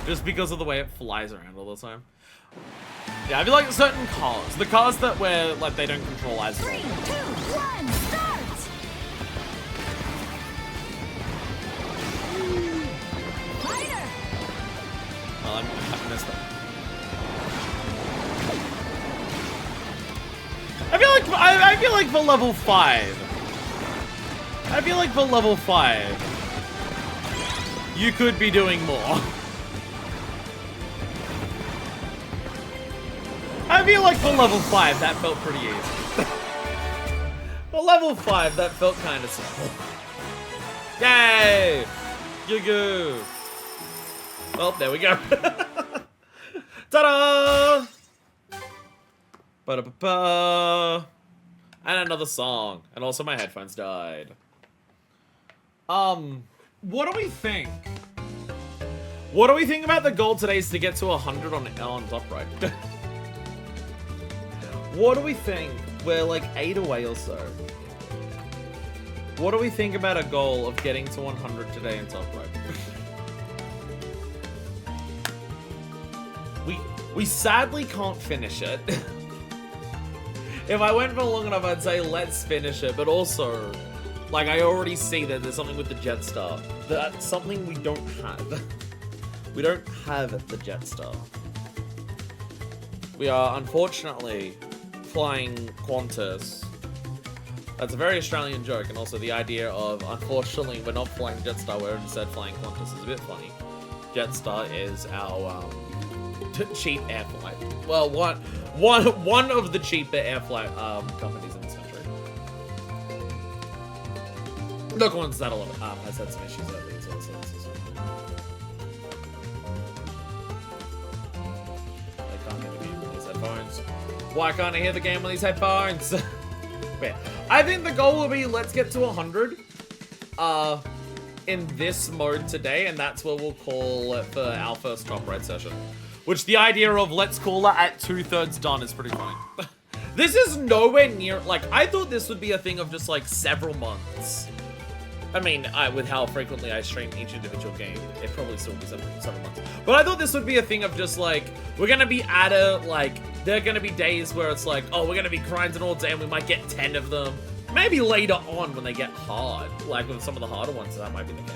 [SPEAKER 1] Just because of the way it flies around all the time. Yeah, I feel like certain cars. The cars that where like they don't control as well. 3, 2, 1, start! Fighter! Oh, I missed that. I feel like for level 5. I feel like for level 5, you could be doing more. I feel like for level 5, that felt pretty easy. For level 5, that felt kind of simple. Yay! Yoo-goo! Oh, there we go. Ta-da! Ba-da-ba-ba! And another song. And also my headphones died. What do we think? What do we think about the goal today is to get to 100 on top right? What do we think? We're like 8 away or so. What do we think about a goal of getting to 100 today in top right? we sadly can't finish it. If I went for long enough, I'd say let's finish it, but also, like, I already see that there's something with the Jetstar. That's something we don't have. We don't have the Jetstar. We are, unfortunately, flying Qantas. That's a very Australian joke, and also the idea of, unfortunately, we're not flying Jetstar, we're instead flying Qantas is a bit funny. Jetstar is our, cheap air flight. Well, one of the cheaper air flight companies in this country. Look, one's that a lot has had some issues lately as well. So I can't hear the game with these headphones. Why can't I hear the game with these headphones? Yeah. I think the goal will be let's get to 100 in this mode today, and that's what we'll call it for our first top right session. Which the idea of let's call it at 2/3 done is pretty funny. This is nowhere near, like, I thought this would be a thing of just, like, several months. I mean, with how frequently I stream each individual game, it probably still be several months. But I thought this would be a thing of just, like, we're gonna be at a, like, there are gonna be days where it's like, oh, we're gonna be grinding all day and we might get 10 of them. Maybe later on when they get hard, like with some of the harder ones, that might be the case.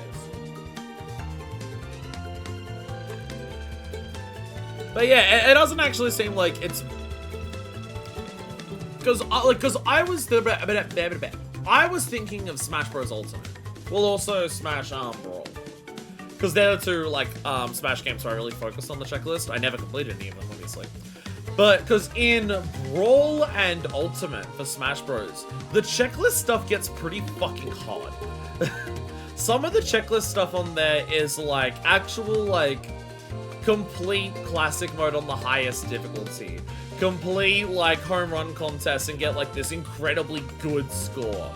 [SPEAKER 1] But yeah, it doesn't actually seem like it's... Because I was thinking of Smash Bros. Ultimate. Well, also Smash Brawl. Because they're the two, like, Smash games where I really focused on the checklist. I never completed any of them, obviously. But, because in Brawl and Ultimate for Smash Bros., the checklist stuff gets pretty fucking hard. Some of the checklist stuff on there is, like, actual, like, complete classic mode on the highest difficulty. Complete, like, home run contest and get, like, this incredibly good score.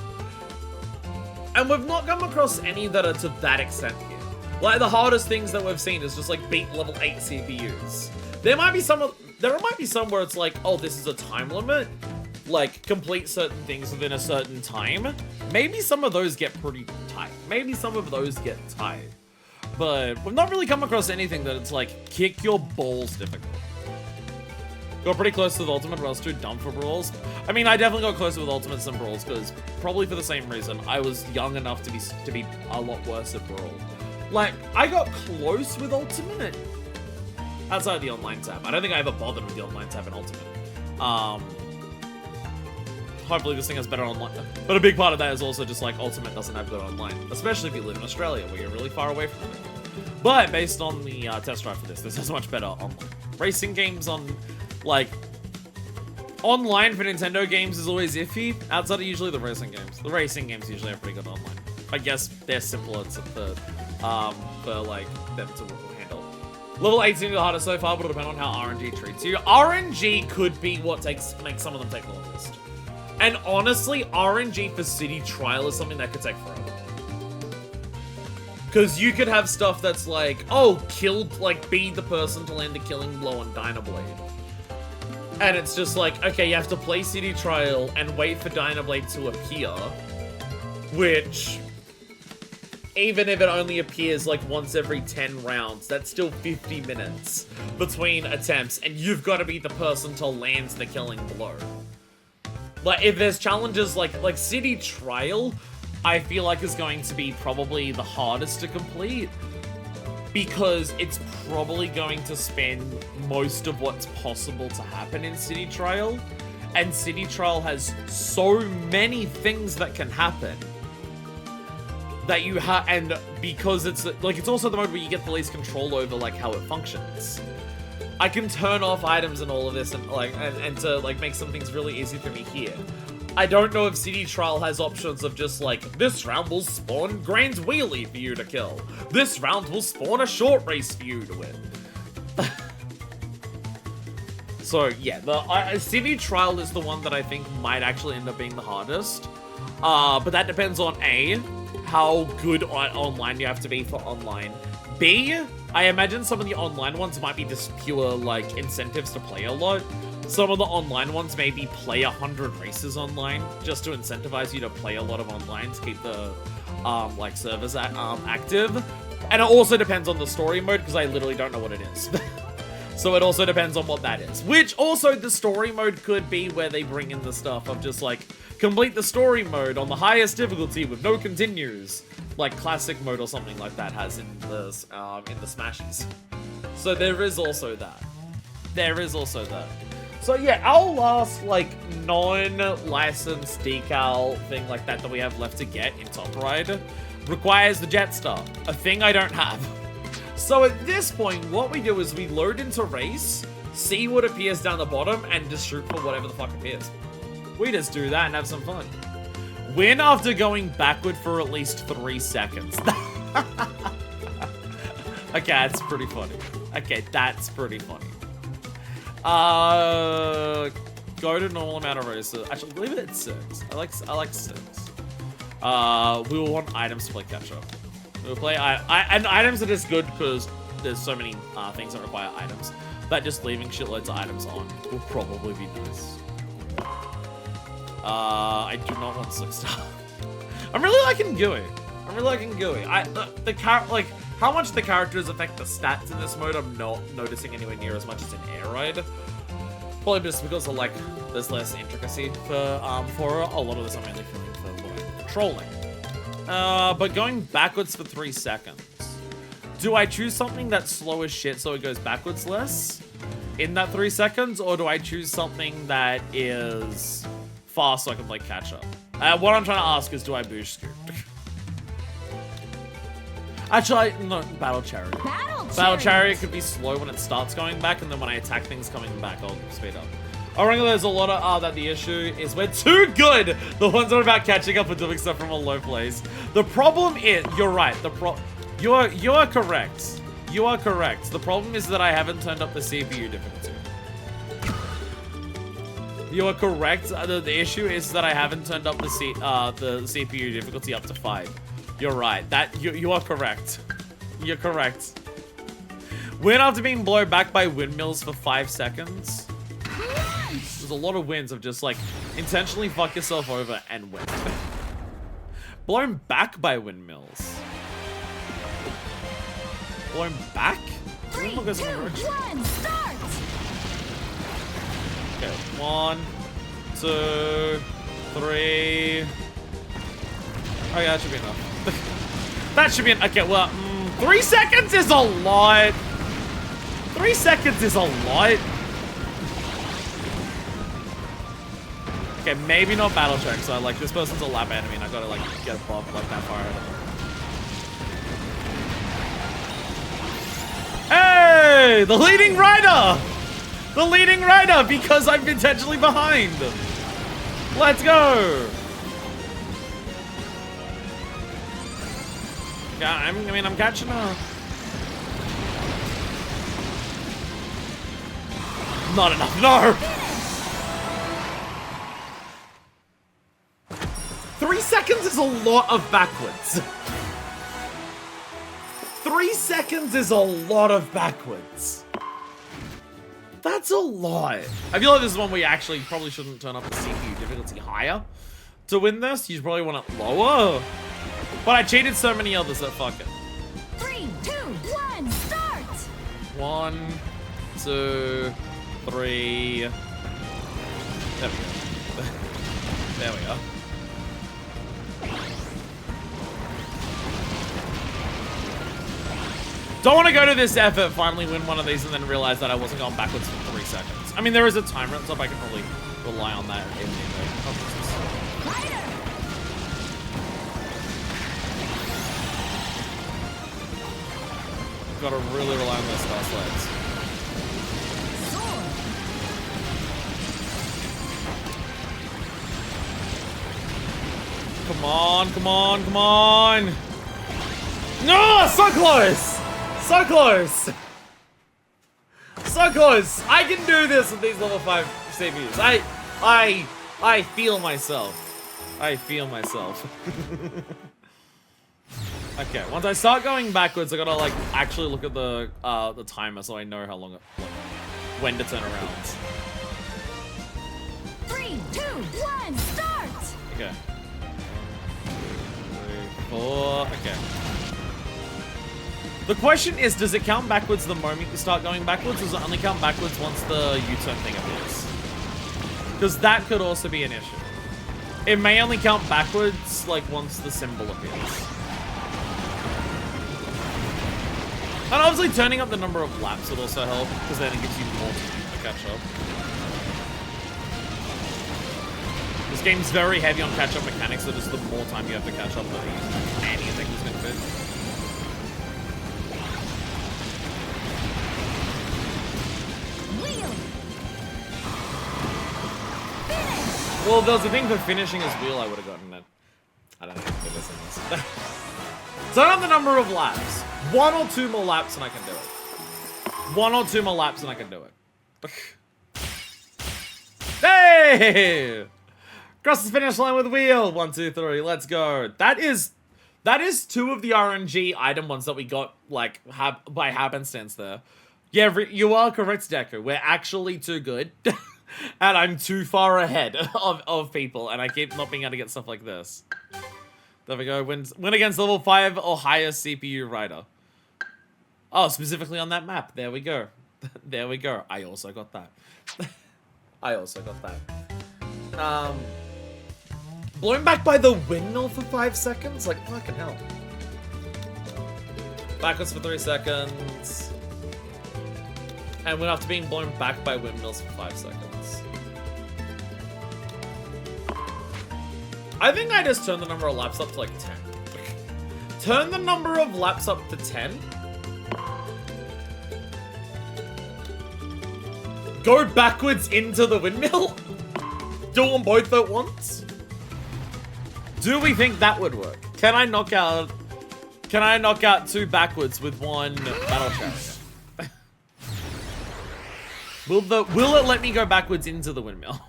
[SPEAKER 1] And we've not come across any that are to that extent here. Like, the hardest things that we've seen is just, like, beat level 8 CPUs. There might be some where it's like, oh, this is a time limit. Like, complete certain things within a certain time. Maybe some of those get pretty tight. Maybe some of those get tight. But we've not really come across anything that it's like, kick your balls difficult. Got pretty close to the Ultimate, but I was too dumb for Brawls. I mean, I definitely got closer with Ultimates than Brawls, because probably for the same reason, I was young enough to be a lot worse at Brawl. Like, I got close with Ultimate outside the online tab. I don't think I ever bothered with the online tab in Ultimate. Hopefully this thing has better online. But a big part of that is also just like Ultimate doesn't have good online, especially if you live in Australia where you're really far away from it. But based on the test drive for this has much better online. Racing games on, like, online for Nintendo games is always iffy, outside of usually the racing games. The racing games usually have pretty good online. I guess they're simpler for like, them to handle. Level 18 is the hardest so far, but it'll depend on how RNG treats you. RNG could be what makes some of them take the longest. And honestly, RNG for City Trial is something that could take forever. Because you could have stuff that's like, oh, be the person to land a killing blow on Dynablade. And it's just like, okay, you have to play City Trial and wait for Dynablade to appear. Which, even if it only appears like once every 10 rounds, that's still 50 minutes between attempts. And you've got to be the person to land the killing blow. Like, if there's challenges like City Trial, I feel like is going to be probably the hardest to complete. Because it's probably going to spend most of what's possible to happen in City Trial. And City Trial has so many things that can happen. That you have, and because it's, like, it's also the mode where you get the least control over, like, how it functions. I can turn off items and all of this and, like, and to, like, make some things really easy for me here. I don't know if City Trial has options of just like, this round will spawn Grand Wheelie for you to kill. This round will spawn a short race for you to win. So yeah, the City Trial is the one that I think might actually end up being the hardest. But that depends on A, how good online you have to be for online. B, I imagine some of the online ones might be just pure like incentives to play a lot. Some of the online ones maybe play 100 races online just to incentivize you to play a lot of online to keep the like servers active. And it also depends on the story mode because I literally don't know what it is. So it also depends on what that is. Which also the story mode could be where they bring in the stuff of just like complete the story mode on the highest difficulty with no continues, like classic mode or something like that has in the Smashies. So there is also that. There is also that. So yeah, our last like non-licensed decal thing like that we have left to get in Top Ride requires the Jetstar, a thing I don't have. So at this point, what we do is we load into race, see what appears down the bottom, and just shoot for whatever the fuck appears. We just do that and have some fun. Win after going backward for at least 3 seconds. Okay, that's pretty funny. Okay, that's pretty funny. Go to normal amount of races. Actually, leave it at 6. I like 6. We will want items to play catch up. We'll play and items are just good because there's so many things that require items. that just leaving shitloads of items on will probably be nice. I do not want 6-star. I'm really liking GUI. I'm really liking GUI. Like, how much the characters affect the stats in this mode, I'm not noticing anywhere near as much as in Air Ride. Probably just because of, like, there's less intricacy for a lot of this I'm mainly feeling for what I'm controlling. But going backwards for 3 seconds. Do I choose something that's slow as shit so it goes backwards less in that 3 seconds? Or do I choose something that is fast so I can play catch up? What I'm trying to ask is, do I boost scoop? Actually, no, Battle Chariot. Battle Chariot could be slow when it starts going back, and then when I attack things coming back, I'll speed up. I reckon there's a lot of, that the issue is we're too good! The ones that are about catching up and doing stuff from a low place. The problem is, you're right, you are correct. You are correct. The problem is that I haven't turned up the CPU difficulty. You are correct. The issue is that I haven't turned up the CPU difficulty up to 5. You're right. You are correct. You're correct. Win after being blown back by windmills for 5 seconds. There's a lot of wins of just like intentionally fuck yourself over and win. Blown back by windmills. Blown back?
[SPEAKER 2] 3, 2, 1, start!
[SPEAKER 1] Okay, 1, 2, 3. Oh yeah, that should be enough. That should be okay. Well, 3 seconds is a lot. 3 seconds is a lot. Okay, maybe not battle check. So like this person's a lap enemy, and I gotta like get a buff like that far ahead of them. Hey, the leading rider! The leading rider, because I'm potentially behind. Let's go. Yeah, I mean, I'm catching up. Not enough, no! 3 seconds is a lot of backwards. 3 seconds is a lot of backwards. That's a lot. I feel like this is one where you actually probably shouldn't turn up the CPU difficulty higher to win this. You probably want it lower. But I cheated so many others that fuck it.
[SPEAKER 2] 3, 2, 1, start!
[SPEAKER 1] 1, 2, 3. There we go. There we go. Don't want to go to this effort, finally win one of these, and then realize that I wasn't going backwards for 3 seconds. I mean, there is a timer, so I can probably rely on that in the Gotta really rely on those star sleds. Come on, come on, come on! No! So close! So close! So close! I can do this with these level 5 CPUs. I feel myself. I feel myself. Okay, once I start going backwards, I gotta like actually look at the timer so I know how long when to turn around.
[SPEAKER 2] 3, 2, 1, start!
[SPEAKER 1] Okay. 3, 4. Okay. The question is, does it count backwards the moment you start going backwards, or does it only count backwards once the U-turn thing appears? Because that could also be an issue. It may only count backwards like once the symbol appears. And obviously turning up the number of laps would also help, because then it gives you more time to catch up. This game's very heavy on catch-up mechanics, so just the more time you have to catch up, the easier anything is going to be. Well, if there was a thing for finishing his wheel, I would have gotten it. I don't know if it is in this. Turn up the number of laps. 1 or 2 more laps and I can do it. 1 or 2 more laps and I can do it. Hey! Cross the finish line with wheel. 1, 2, 3. Let's go. That is 2 of the RNG item ones that we got like by happenstance there. Yeah, you are correct, Deku. We're actually too good. And I'm too far ahead of people, and I keep not being able to get stuff like this. There we go. Win against level 5 or higher CPU rider. Oh, specifically on that map. There we go. There we go. I also got that. I also got that. Blown back by the windmill for 5 seconds? Like, fucking hell. Backwards for 3 seconds. And went after being blown back by windmills for 5 seconds. I think I just turned the number of laps up to like 10. Turn the number of laps up to 10. Go backwards into the windmill? Do them both at once? Do we think that would work? Can I knock out 2 backwards with 1 battle chariot? Will it let me go backwards into the windmill?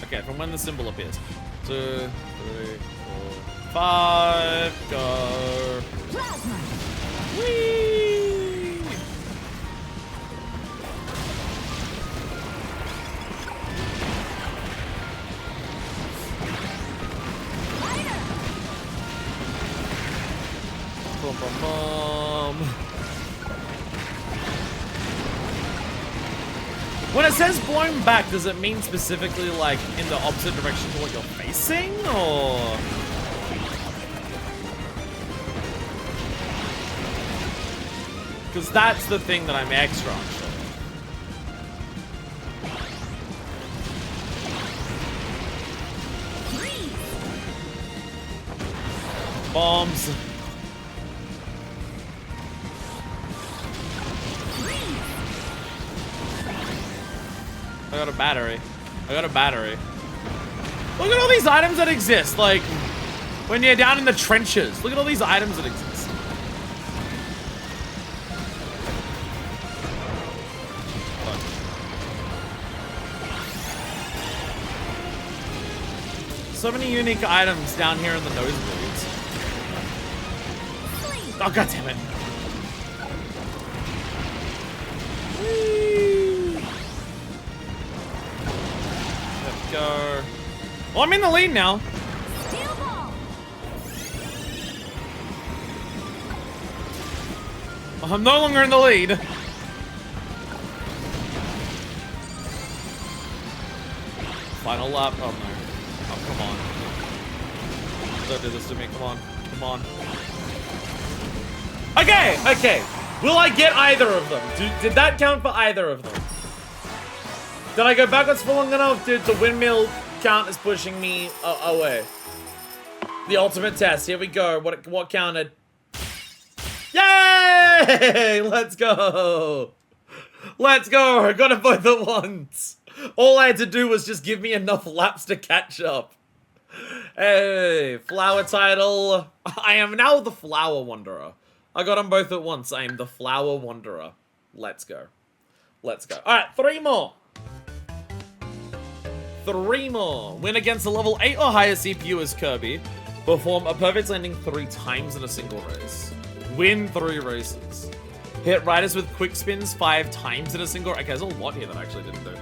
[SPEAKER 1] Okay, from when the symbol appears. 2, 3, 4, 5, go.
[SPEAKER 2] Plasma.
[SPEAKER 1] Whee! Boom, boom, boom. When it says blown back, does it mean specifically like in the opposite direction to what you're facing, or? Because that's the thing that I'm extra unsure. Bombs. I got a battery. I got a battery. Look at all these items that exist. Like, when you're down in the trenches. Look at all these items that exist. Look. So many unique items down here in the nosebleeds. Oh, god damn it. Go. Well, I'm in the lead now.
[SPEAKER 2] Steel ball.
[SPEAKER 1] I'm no longer in the lead. Final lap. Oh no. Oh, come on. Don't do this to me. Come on. Come on. Okay. Okay. Will I get either of them? Did that count for either of them? Did I go backwards for long enough? Dude, the windmill count is pushing me away. The ultimate test. Here we go. What counted? Yay! Let's go. Let's go. I got it both at once. All I had to do was just give me enough laps to catch up. Hey, flower title. I am now the Flower Wanderer. I got them both at once. I am the Flower Wanderer. Let's go. Let's go. All right, 3 more. 3 more. Win against a level 8 or higher CPU as Kirby. Perform a perfect landing 3 times in a single race. Win 3 races. Hit riders with quick spins 5 times in a single. Okay, there's a lot here that I actually didn't do.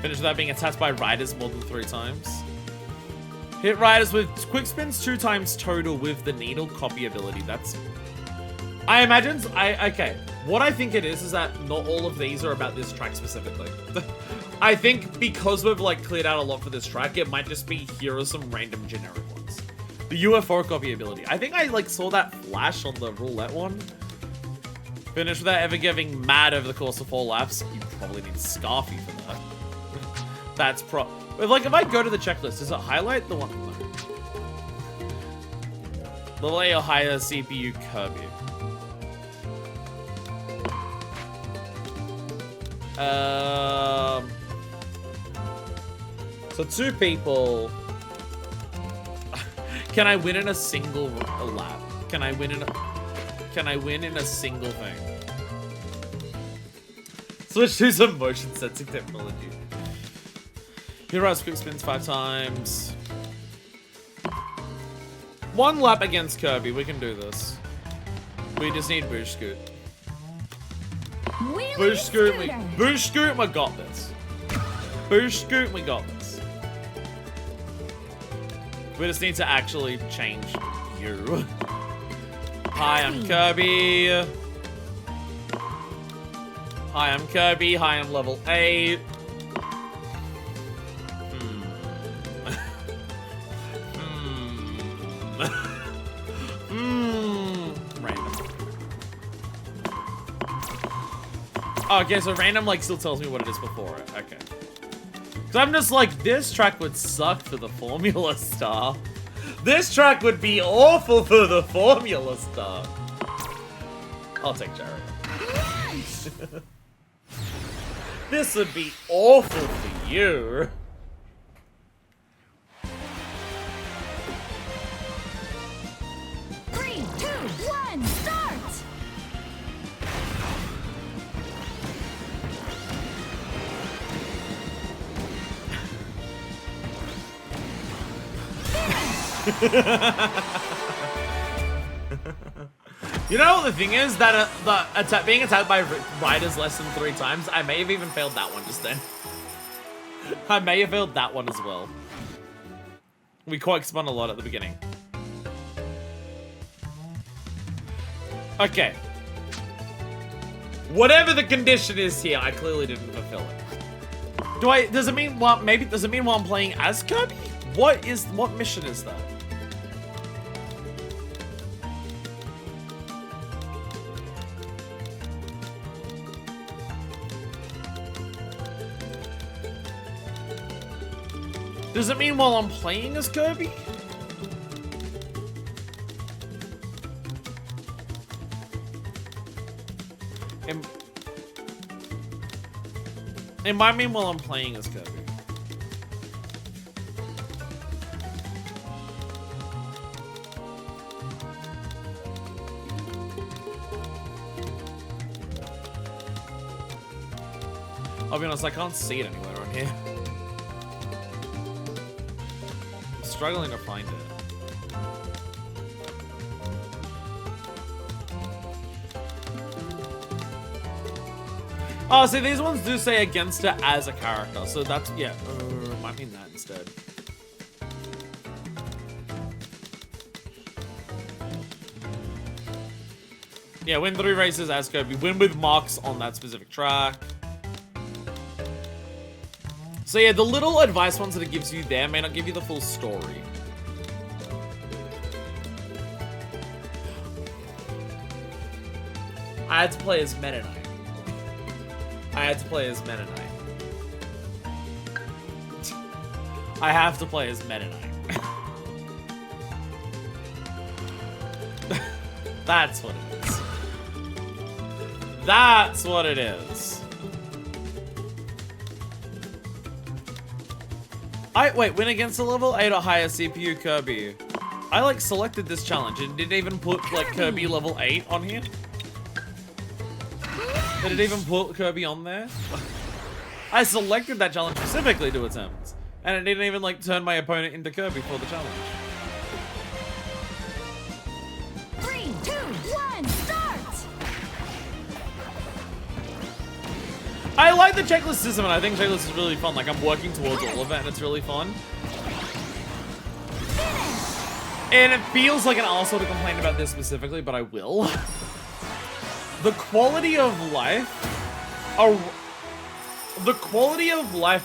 [SPEAKER 1] Finish without being attacked by riders more than 3 times. Hit riders with quick spins 2 times total with the needle copy ability. That's... I imagine... Okay. What I think it is that not all of these are about this track specifically. I think because we've like cleared out a lot for this track, it might just be here are some random generic ones. The UFO copy ability. I think I like saw that flash on the roulette one. Finish without ever getting mad over the course of 4 laps. You probably need Scarfy for that. That's like if I go to the checklist, does it highlight the one? No. Level 8 or higher CPU Kirby. So 2 people. Can I win in a single lap? Can I win in a single thing? Switch to some motion sensing technology. Heroes quick spins 5 times. One lap against Kirby. We can do this. We just need Boosh Scoot. Boosh Scoot, Boosh Scoot, we got this. Boosh Scoot, we got this. We just need to actually change you. Hi, I'm Kirby. Hi, I'm Kirby. Hi, I'm level 8. Random. Oh, okay, so random like still tells me what it is before it. Okay. So I'm just like, this track would suck for the Formula Star. This track would be awful for the Formula Star. I'll take Chariot. This would be awful for you. You know, the thing is that being attacked by riders less than 3 times, I may have even failed that one just then. I may have failed that one as well. We quite spun a lot at the beginning. Okay. Whatever the condition is here, I clearly didn't fulfill it. Does it mean while I'm playing as Kirby? What mission is that? Does it mean while I'm playing as Kirby? It might mean while I'm playing as Kirby. I'll be honest, I can't see it anywhere on here. I'm struggling to find it. Oh, see, these ones do say against it as a character, so that's, yeah, might mean that instead. Yeah, win 3 races as Kirby. Win with marks on that specific track. So yeah, the little advice ones that it gives you there may not give you the full story. I had to play as Meta Knight. I had to play as Meta Knight. I have to play as Meta Knight. That's what it is. That's what it is. Wait, win against a level 8 or higher CPU Kirby. I like selected this challenge and didn't even put like Kirby level 8 on here. Did it even put Kirby on there? I selected that challenge specifically to attempt, and it didn't even like turn my opponent into Kirby for the challenge.
[SPEAKER 2] 3, 2, 1, start!
[SPEAKER 1] I like the checklist system, and I think checklist is really fun. Like, I'm working towards all of it, and it's really fun. And it feels like an arsehole to complain about this specifically, but I will. The quality of life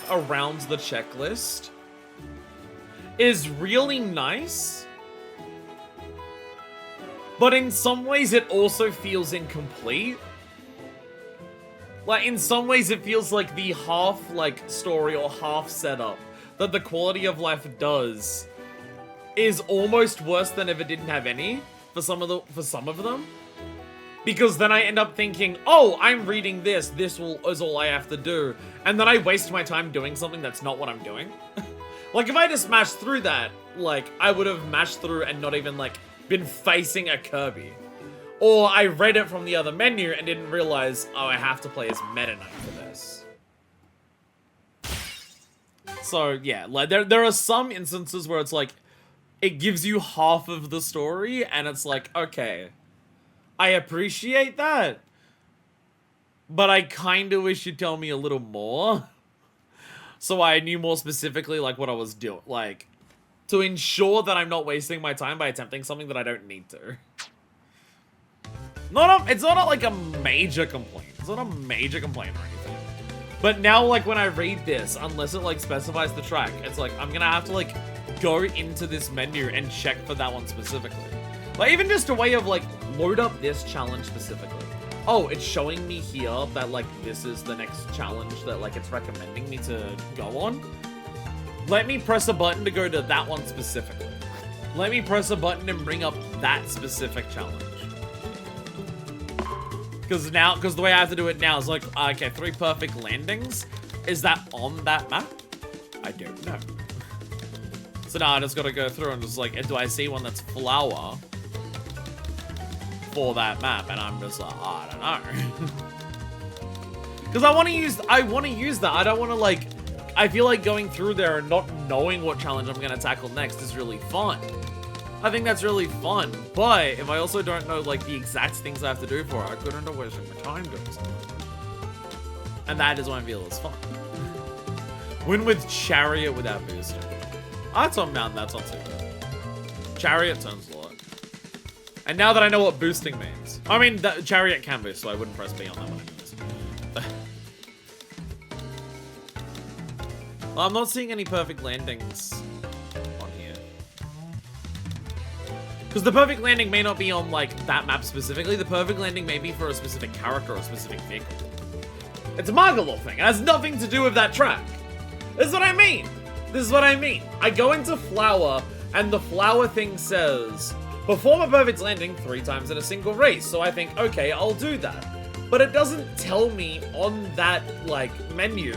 [SPEAKER 1] around the checklist is really nice, but in some ways it also feels incomplete. Like, in some ways it feels like the half, like, story or half setup that the quality of life does is almost worse than if it didn't have any for some of them. Because then I end up thinking, oh, I'm reading this is all I have to do. And then I waste my time doing something that's not what I'm doing. Like, if I just mashed through that, like, I would have mashed through and not even, like, been facing a Kirby. Or I read it from the other menu and didn't realize, oh, I have to play as Meta Knight for this. So, yeah, like, there are some instances where it's like, it gives you half of the story, and it's like, okay, I appreciate that, but I kind of wish you'd tell me a little more, so I knew more specifically, like, what I was doing, like, to ensure that I'm not wasting my time by attempting something that I don't need to. It's not like a major complaint. It's not a major complaint or anything. But now, like, when I read this, unless it, like, specifies the track, it's like, I'm gonna have to, like, go into this menu and check for that one specifically. Like, even just a way of, like, load up this challenge specifically. Oh, it's showing me here that, like, this is the next challenge that, like, it's recommending me to go on. Let me press a button to go to that one specifically. Let me press a button and bring up that specific challenge. Because the way I have to do it now is like, okay, 3 perfect landings. Is that on that map? I don't know. So now I just gotta go through and just like, do I see one that's flower for that map? And I'm just like, I don't know. Because I want to use that. I don't want to like, I feel like going through there and not knowing what challenge I'm going to tackle next is really fun. I think that's really fun, but if I also don't know like the exact things I have to do for it, I could end up wasting my time doing something. And that is why I feel it's fun. Win with Chariot without boosting. That's on Mountain, that's not too bad. Chariot turns a lot. And now that I know what boosting means. I mean, the Chariot can boost, so I wouldn't press B on that one anyways. Well, I'm not seeing any perfect landings on here. Because the perfect landing may not be on, like, that map specifically. The perfect landing may be for a specific character or a specific vehicle. It's a Margalore thing. It has nothing to do with that track. This is what I mean. This is what I mean. I go into Flower, and the Flower thing says, perform a perfect landing 3 times in a single race. So I think, okay, I'll do that. But it doesn't tell me on that, like, menu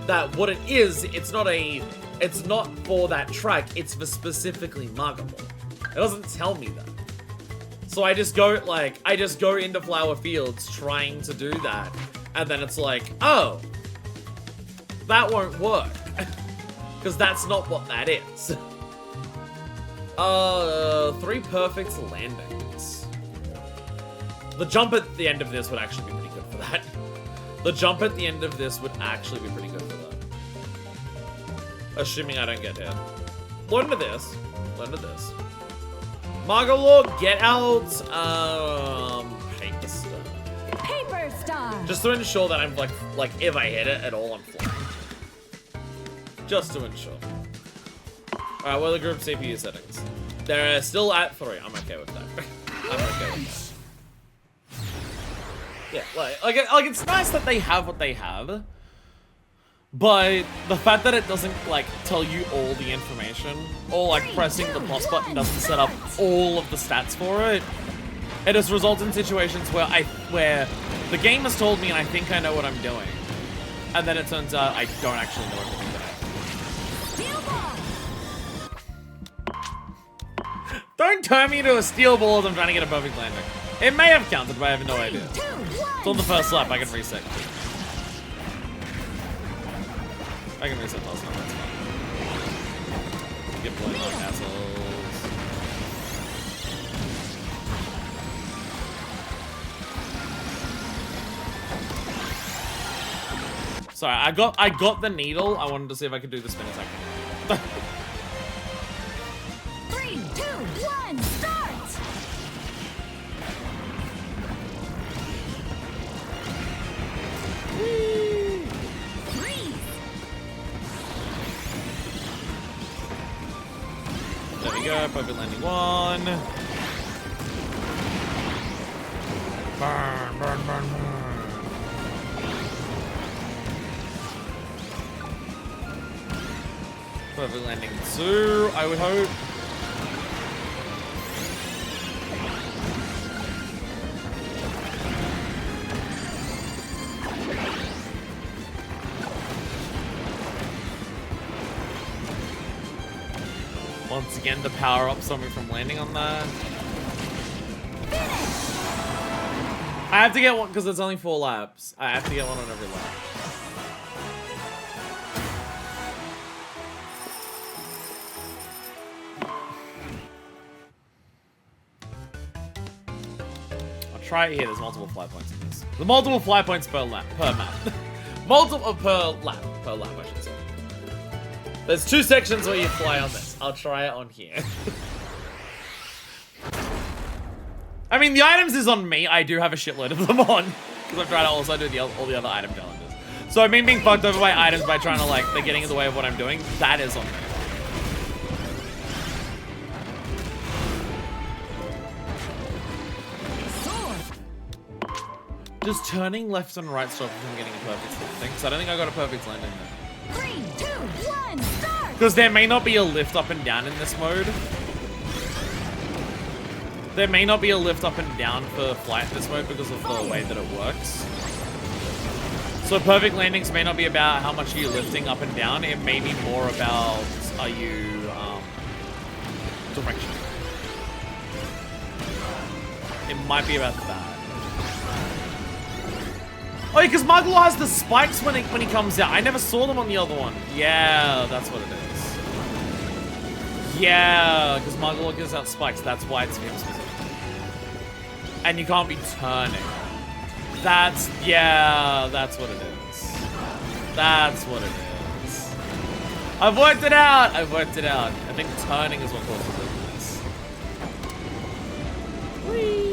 [SPEAKER 1] that what it is, it's not for that track, it's for specifically Margalore. It doesn't tell me that. So I just go into Flower Fields trying to do that, and then it's like, oh, that won't work. Because that's not what that is. 3 perfect landings. The jump at the end of this would actually be pretty good for that. The jump at the end of this would actually be pretty good for that. Assuming I don't get hit. Learn to this. Margalore, get out, Paper Star.
[SPEAKER 2] Paper Star.
[SPEAKER 1] Just to ensure that I'm like if I hit it at all, I'm flying. Just to ensure. Alright, what are the group CPU settings? They're still at 3. I'm okay with that. I'm okay with that. Yeah, like it's nice that they have what they have, but the fact that it doesn't like tell you all the information, or like pressing the plus button doesn't set up all of the stats for it, it has resulted in situations where the game has told me and I think I know what I'm doing, and then it turns out I don't actually know what I'm doing. Don't turn me into a steel ball as I'm trying to get a perfect landing. It may have counted, but I have no idea. It's on the first lap, I can reset. I can reset last time, that's fine. Get blown up, assholes. Sorry, I got the needle. I wanted to see if I could do the spin attack.
[SPEAKER 2] 3, 2, 1, start!
[SPEAKER 1] There we go, perfect landing 1. Burn, burn, burn, burn. Perfect landing 2, I would hope. Once again, the power-up stopped me from landing on that. I have to get one, because it's only 4 laps. I have to get one on every lap. try it here. There's multiple fly points in this. The multiple fly points per map. Multiple per lap, I should say. There's 2 sections where you fly on this. I'll try it on here. I mean, the items is on me. I do have a shitload of them on. Because I'm trying to also do all the other item challenges. So me being fucked over by items by trying to, like, they're getting in the way of what I'm doing, that is on me. Does turning left and right stop from getting a perfect landing? Because I don't think I got a perfect landing there.
[SPEAKER 2] 3, 2, 1, start!
[SPEAKER 1] Because there may not be a lift up and down in this mode. There may not be a lift up and down for flight in this mode because of the way that it works. So perfect landings may not be about how much are you lifting up and down. It may be more about are you direction. It might be about that. Oh, yeah, because Magalo has the spikes when he comes out. I never saw them on the other one. Yeah, that's what it is. Yeah, because Magalo gives out spikes. That's why it's him specific. And you can't be turning. That's what it is. That's what it is. I've worked it out. I've worked it out. I think turning is what causes this. Whee!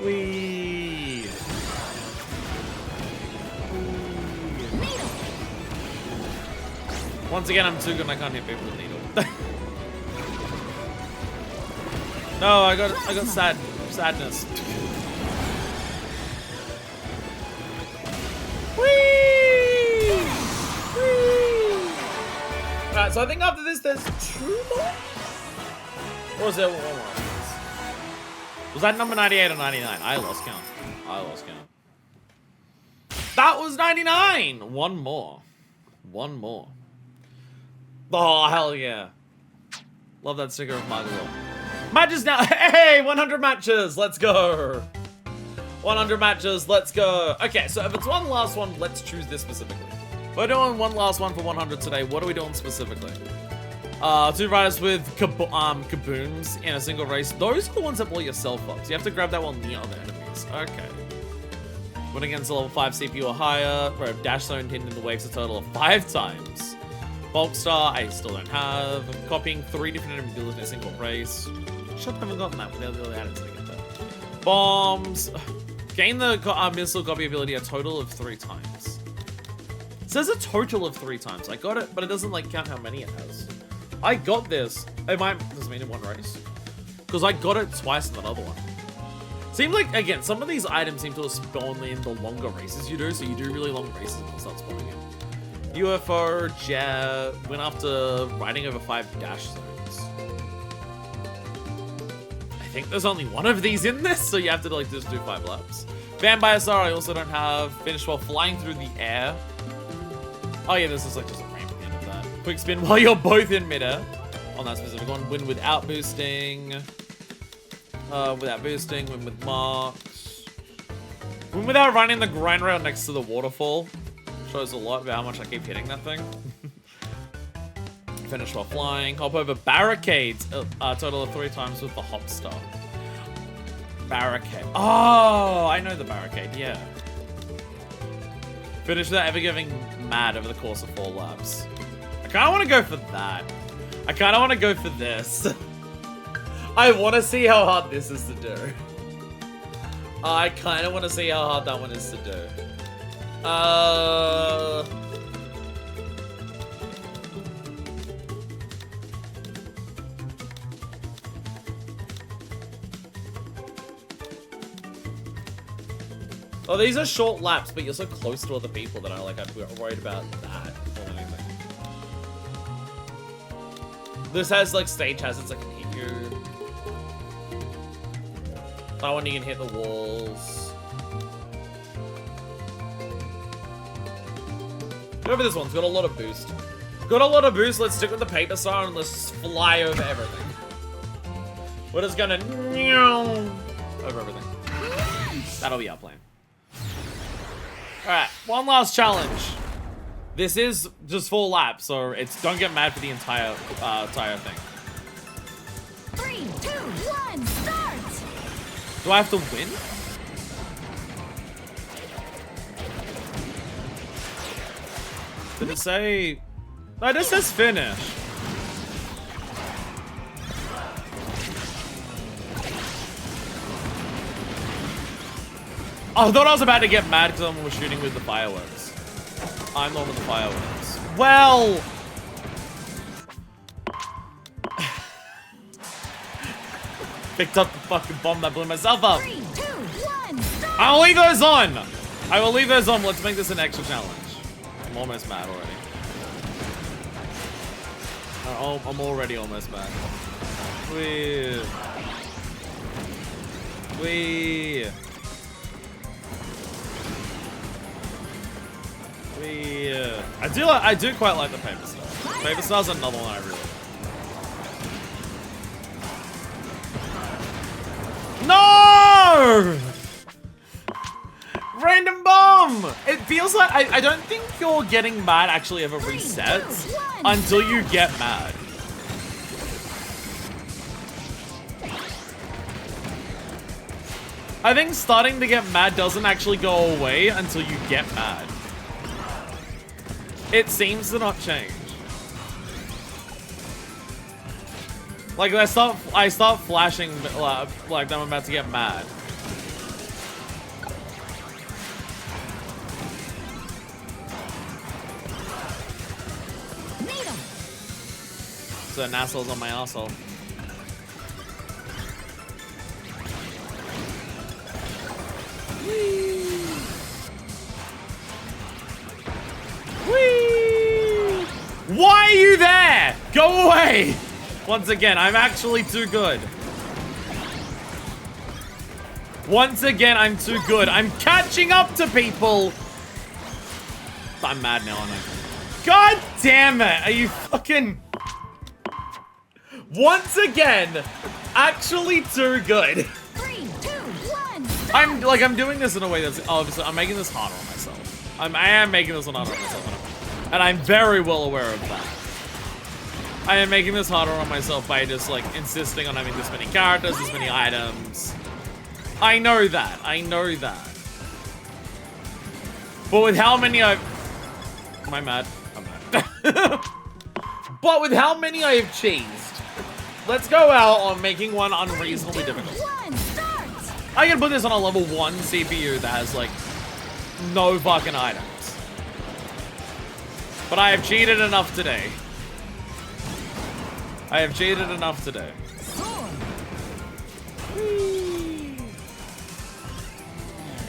[SPEAKER 1] Whee! Once again, I'm too good and I can't hit people with needle. No, I got sadness. Whee! Whee! Alright, so I think after this there's 2 more? Or was there 1 more? Was that number 98 or 99? I lost count. I lost count. That was 99! 1 more. 1 more. Oh, hell yeah. Love that sticker of Magalo. Matches now. Hey, 100 matches. Let's go. 100 matches. Let's go. Okay, so if it's one last one, let's choose this specifically. We're doing one last one for 100 today. What are we doing specifically? 2 riders with kabooms in a single race. Those are the ones that blow yourself up. So you have to grab that one near other enemies. Okay. Win against a level 5 CPU or higher. For a dash zone hidden in the waves a total of 5 times. Bulk Star, I still don't have. Copying 3 different enemy builds in a single race. Should haven't gotten that without the other items that I get that. Bombs. Gain the missile copy ability a total of 3 times. It says a total of 3 times. I got it, but it doesn't like count how many it has. I got this. It might doesn't mean in 1 race. Because I got it twice in that other one. Seems like, again, some of these items seem to spawn in the longer races you do, so you do really long races and they'll start spawning in. UFO, jet, went after riding over 5 dash zones. I think there's only 1 of these in this, so you have to like just do 5 laps. Vampire Star, I also don't have. Finish while flying through the air. Oh yeah, this is like just a ramp at the end of that. Quick spin while you're both in midair. On that specific one, win without boosting. Without boosting, win with marks. Win without running the grind rail next to the waterfall. Shows a lot about how much I keep hitting that thing. Finish while flying. Hop over barricades. A total of 3 times with the hop star. Barricade. Oh, I know the barricade, yeah. Finish without ever getting mad over the course of 4 laps. I kind of want to go for that. I kind of want to go for this. I want to see how hard this is to do. I kind of want to see how hard that one is to do. Oh, these are short laps, but you're so close to other people that I'm worried about that or anything. This has like stage hazards that can hit you. That one you can hit the walls. Go for this one. It's got a lot of boost. Got a lot of boost. Let's stick with the paper star and let's fly over everything. We're just gonna over everything. That'll be our plan. Alright, one last challenge. This is just 4 laps, so it's don't get mad for the entire thing.
[SPEAKER 2] 3, 2, 1, start!
[SPEAKER 1] Do I have to win? Did it say... No, this says finish. I thought I was about to get mad because someone was shooting with the fireworks. I'm the one with the fireworks. Well... Picked up the fucking bomb that blew myself up.
[SPEAKER 2] 3, 2, 1, start.
[SPEAKER 1] I'll leave those on. I will leave those on. Let's make this an extra challenge. I'm almost mad already. Oh, I'm already almost mad. Wee. Wee. Wee. I do quite like the paper star. Paper star's another one I really like. No! Random bomb! It feels like I don't think you're getting mad actually ever resets until you get mad. I think starting to get mad doesn't actually go away until you get mad. It seems to not change. Like I start flashing like I'm about to get mad. So Nassau's on my arsehole. Whee! Whee! Why are you there? Go away! Once again, I'm actually too good. Once again, I'm too good. I'm catching up to people. I'm mad now, aren't I? God damn it! Are you fucking... Once again, actually too good.
[SPEAKER 2] 3, 2, 1, start.
[SPEAKER 1] I'm doing this in a way that's obviously I'm making this harder on myself. I am making this one harder on myself, and I'm very well aware of that. I am making this harder on myself by just like insisting on having this many characters, this many items. I know that. I know that. But with how many Am I mad? I'm mad. But with how many I have cheesed, let's go out on making one unreasonably difficult.
[SPEAKER 2] 1, start.
[SPEAKER 1] I can put this on a level 1 CPU that has like no fucking items. But I have cheated enough today. I have cheated enough today.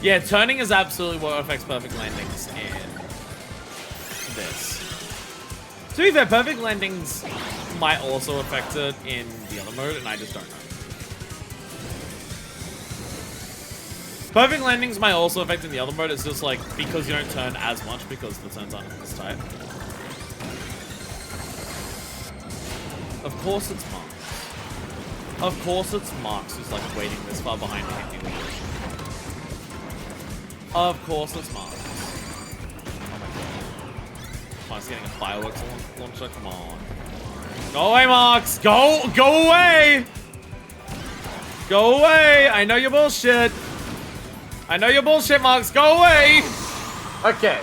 [SPEAKER 1] Yeah, turning is absolutely what affects perfect landings in this. To be fair, perfect landings might also affect it in the other mode, and I just don't know. Perfect landings might also affect in the other mode. It's just like because you don't turn as much because the turns aren't as tight. Of course it's Marks. Of course it's Marks who's like waiting this far behind me. Of course it's Marks. Oh my god. Marks getting a fireworks launcher. Come on. Go away, Marks. Go away. Go away. I know you're bullshit. I know you're bullshit, Marks. Go away. Okay.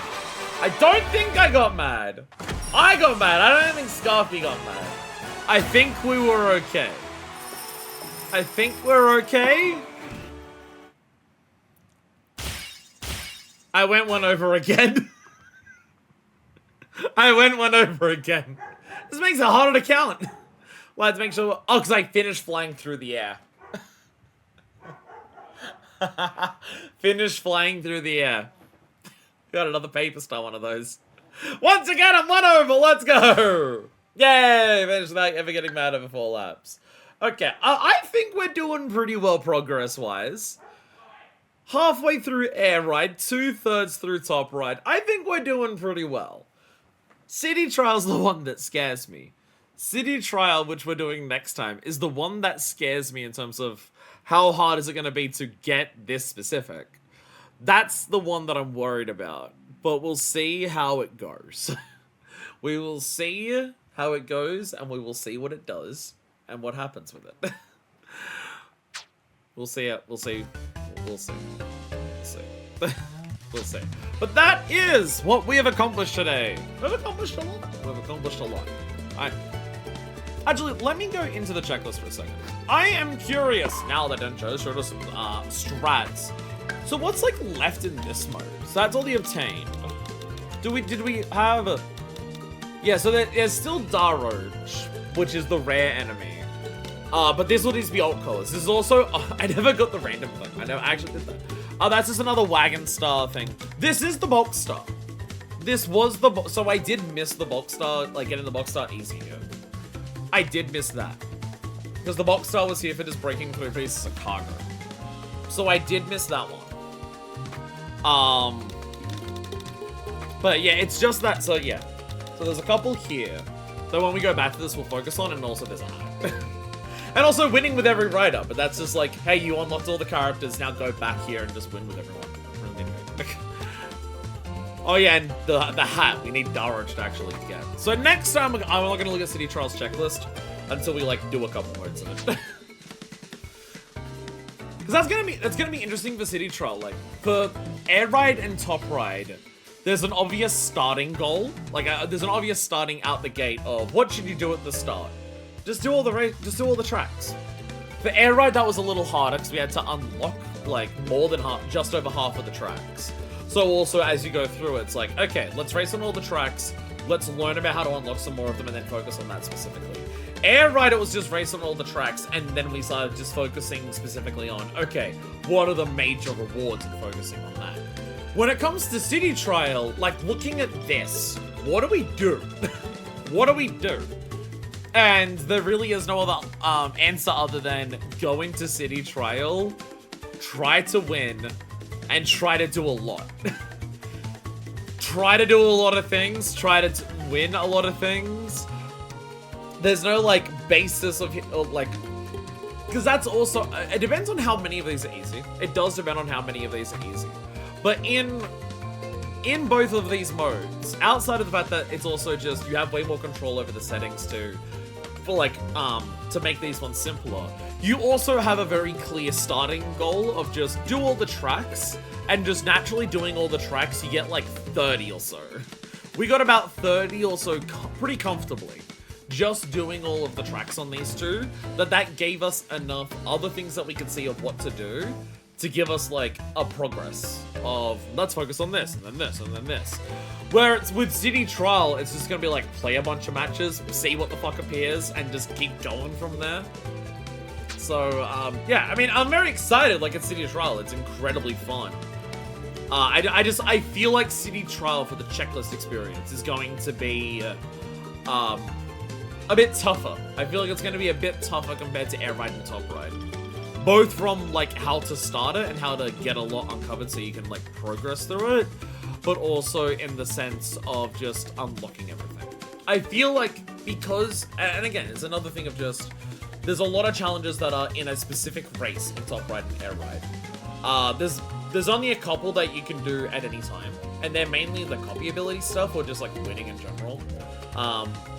[SPEAKER 1] I don't think I got mad. I got mad. I don't think Scarfy got mad. I think we were okay. I think we're okay. I went one over again. I went one over again. This makes it harder to count. Well, let's make sure. Oh, because I finished flying through the air. Finished flying through the air. Got another paper star one of those. Once again, I'm one over. Let's go. Yay! Finished without ever getting mad over 4 laps. Okay, I think we're doing pretty well progress-wise. Halfway through air ride, 2/3 through top ride. I think we're doing pretty well. City Trial's the one that scares me. City Trial, which we're doing next time, is the one that scares me in terms of how hard is it going to be to get this specific. That's the one that I'm worried about. But we'll see how it goes. We will see how it goes, and we will see what it does, and what happens with it. We'll see it. We'll see. We'll see. We'll see. We'll see. But that is what we have accomplished today. We've accomplished a lot. We've accomplished a lot. Actually, let me go into the checklist for a second. I am curious, now that Dencho showed us strats. So what's like left in this mode? So that's all the obtained. Did we have... Yeah, so there's still Daroach, which is the rare enemy. But this one needs to be alt colors. This is also... I never got the random thing. I never actually did that. That's just another wagon star thing. This is the bulk star. This was the... So I did miss the bulk star, like getting the bulk star easier. I did miss that. Because the bulk star was here for just breaking through pieces of cargo. So I did miss that one. But yeah, it's just that, so yeah. So there's a couple here. So when we go back to this, we'll focus on, and also there's a hat. And also winning with every rider, but that's just like, hey, you unlocked all the characters, now go back here and just win with everyone. Oh yeah, and the hat, we need Daroach to actually get. So next time, I'm not gonna look at City Trials checklist until we like do a couple modes of it. Because that's gonna be interesting for City Trial. Like for Air Ride and Top Ride, there's an obvious starting goal. Like there's an obvious starting out the gate of what should you do at the start. Just do all the tracks. For Air Ride, that was a little harder because we had to unlock like more than half, just over half of the tracks. So also as you go through it, it's like, okay, let's race on all the tracks. Let's learn about how to unlock some more of them and then focus on that specifically. Air Ride, it was just race on all the tracks, and then we started just focusing specifically on, okay, what are the major rewards and focusing on that. When it comes to City Trial, like looking at this, what do we do? What do we do? And there really is no other answer other than going to City Trial, try to win, and try to do a lot. Try to do a lot of things, try to win a lot of things. There's no, like, basis of like... Because that's also... It depends on how many of these are easy. It does depend on how many of these are easy. But in both of these modes, outside of the fact that it's also just... You have way more control over the settings too. For, like, to make these ones simpler. You also have a very clear starting goal of just do all the tracks. And just naturally doing all the tracks, you get, like, 30 or so. We got about 30 or so pretty comfortably. Just doing all of the tracks on these two, that gave us enough other things that we could see of what to do to give us like a progress of let's focus on this and then this and then this. Where it's with City Trial, it's just gonna be like play a bunch of matches, see what the fuck appears, and just keep going from there. So yeah, I mean, I'm very excited. Like at City Trial, it's incredibly fun. I feel like City Trial for the checklist experience is going to be a bit tougher. I feel like it's going to be a bit tougher compared to Air Ride and Top Ride. Both from, like, how to start it and how to get a lot uncovered so you can, like, progress through it, but also in the sense of just unlocking everything. I feel like because, and again, it's another thing of just, there's a lot of challenges that are in a specific race in Top Ride and Air Ride. There's only a couple that you can do at any time, and they're mainly the copy ability stuff or just, like, winning in general.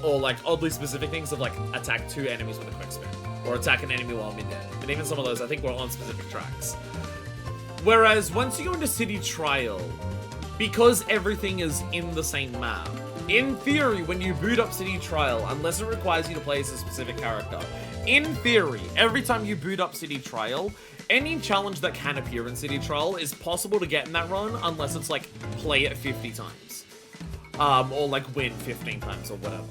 [SPEAKER 1] Or like oddly specific things of like attack 2 enemies with a quick spin, or attack an enemy while mid-air. And even some of those I think were on specific tracks. Whereas once you go into City Trial, because everything is in the same map, in theory when you boot up City Trial, unless it requires you to play as a specific character, in theory, every time you boot up City Trial, any challenge that can appear in City Trial is possible to get in that run unless it's like play it 50 times. Or like win 15 times or whatever.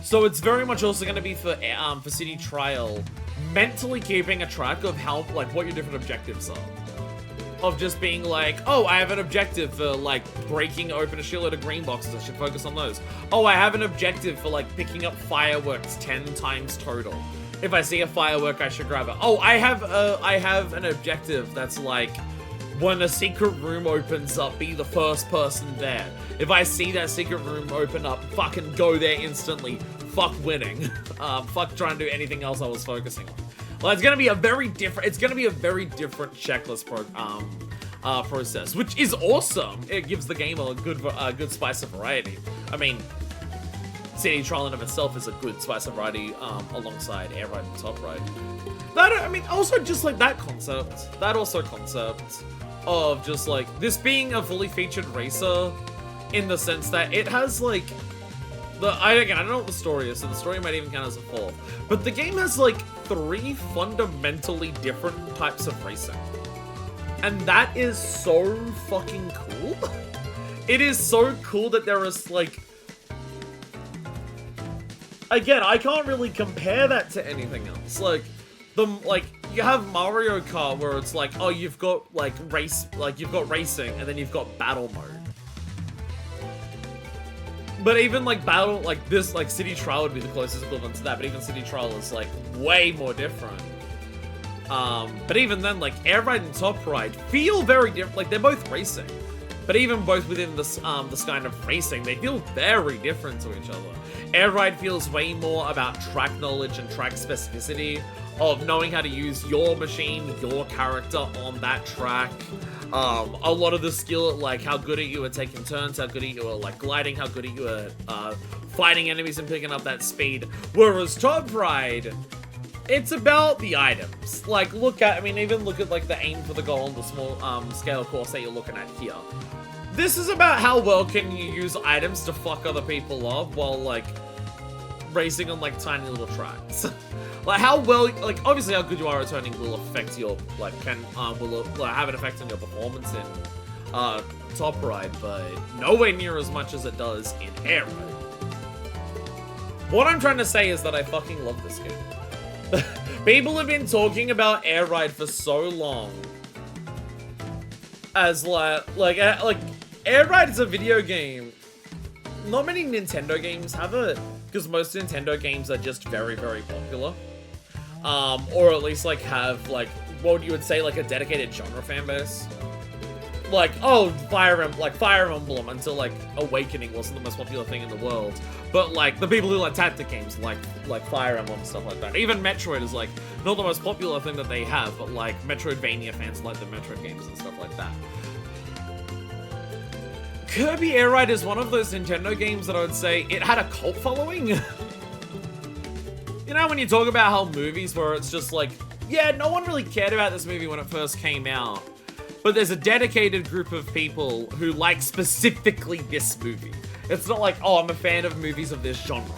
[SPEAKER 1] So it's very much also going to be for City Trial, mentally keeping a track of how, like, what your different objectives are. Of just being like, oh, I have an objective for, like, breaking open a shitload of green boxes, I should focus on those. Oh, I have an objective for, like, picking up fireworks 10 times total. If I see a firework, I should grab it. Oh, I have an objective that's like, when a secret room opens up, be the first person there. If I see that secret room open up, fucking go there instantly. Fuck winning. Fuck trying to do anything else I was focusing on. Well, it's gonna be a very different checklist process, which is awesome. It gives the game a good spice of variety. I mean, City Trial in of itself is a good spice of variety alongside Air Ride and Top Ride. That, I mean, also just like that concept of just like this being a fully featured racer in the sense that it has like I don't know what the story is, so the story might even count as a fourth. But the game has like 3 fundamentally different types of racing. And that is so fucking cool. It is so cool that there is like... Again, I can't really compare that to anything else. Like, you have Mario Kart where it's like, oh, you've got you've got racing and then you've got battle mode. But even like this, like City Trial would be the closest equivalent to that, but even City Trial is like way more different. But even then, like Air Ride and Top Ride feel very different. Like they're both racing, but even both within this kind of racing, they feel very different to each other. Air Ride feels way more about track knowledge and track specificity, of knowing how to use your machine, your character on that track. A lot of the skill, like how good are you at taking turns, how good are you at like gliding, how good are you at fighting enemies and picking up that speed. Whereas Top Ride, it's about the items. Like even look at like the aim for the goal on the small scale course that you're looking at here. This is about how well can you use items to fuck other people up while like racing on like tiny little tracks. Like how well, like obviously how good you are at turning will affect your will have an effect on your performance in Top Ride, but nowhere near as much as it does in Air Ride. What I'm trying to say is that I fucking love this game. People have been talking about Air Ride for so long as like Air Ride is a video game. Not many Nintendo games have it, because most Nintendo games are just very, very popular. Or at least like have like what you would say like a dedicated genre fan base. Like, oh, Fire Emblem until like Awakening wasn't the most popular thing in the world. But like the people who like tactic games like Fire Emblem and stuff like that. Even Metroid is like not the most popular thing that they have, but like Metroidvania fans like the Metroid games and stuff like that. Kirby Air Ride is one of those Nintendo games that I would say it had a cult following. You know, when you talk about how movies where it's just like, yeah, no one really cared about this movie when it first came out, but there's a dedicated group of people who like specifically this movie. It's not like, oh, I'm a fan of movies of this genre.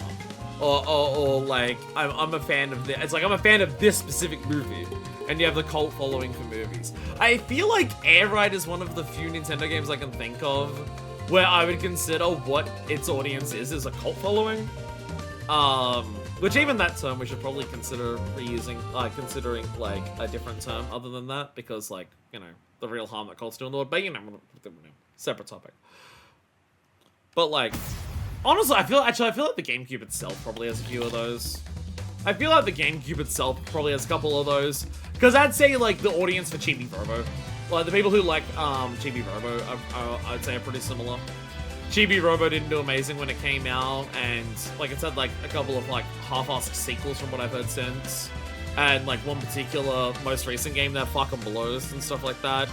[SPEAKER 1] Or like, I'm a fan of this. It's like, I'm a fan of this specific movie. And you have the cult following for movies. I feel like Air Ride is one of the few Nintendo games I can think of where I would consider what its audience is a cult following. Which even that term we should probably consider reusing, considering like a different term other than that, because like, you know, the real harm that cults do in the world, but you know, separate topic. But like, honestly, I feel like the GameCube itself probably has a few of those. I feel like the GameCube itself probably has a couple of those, because I'd say like the audience for Chibi Robo, like the people who like Chibi Robo, I'd say are pretty similar. Chibi Robo didn't do amazing when it came out, and like it's had like a couple of like half-assed sequels from what I've heard since, and like one particular most recent game that fucking blows and stuff like that.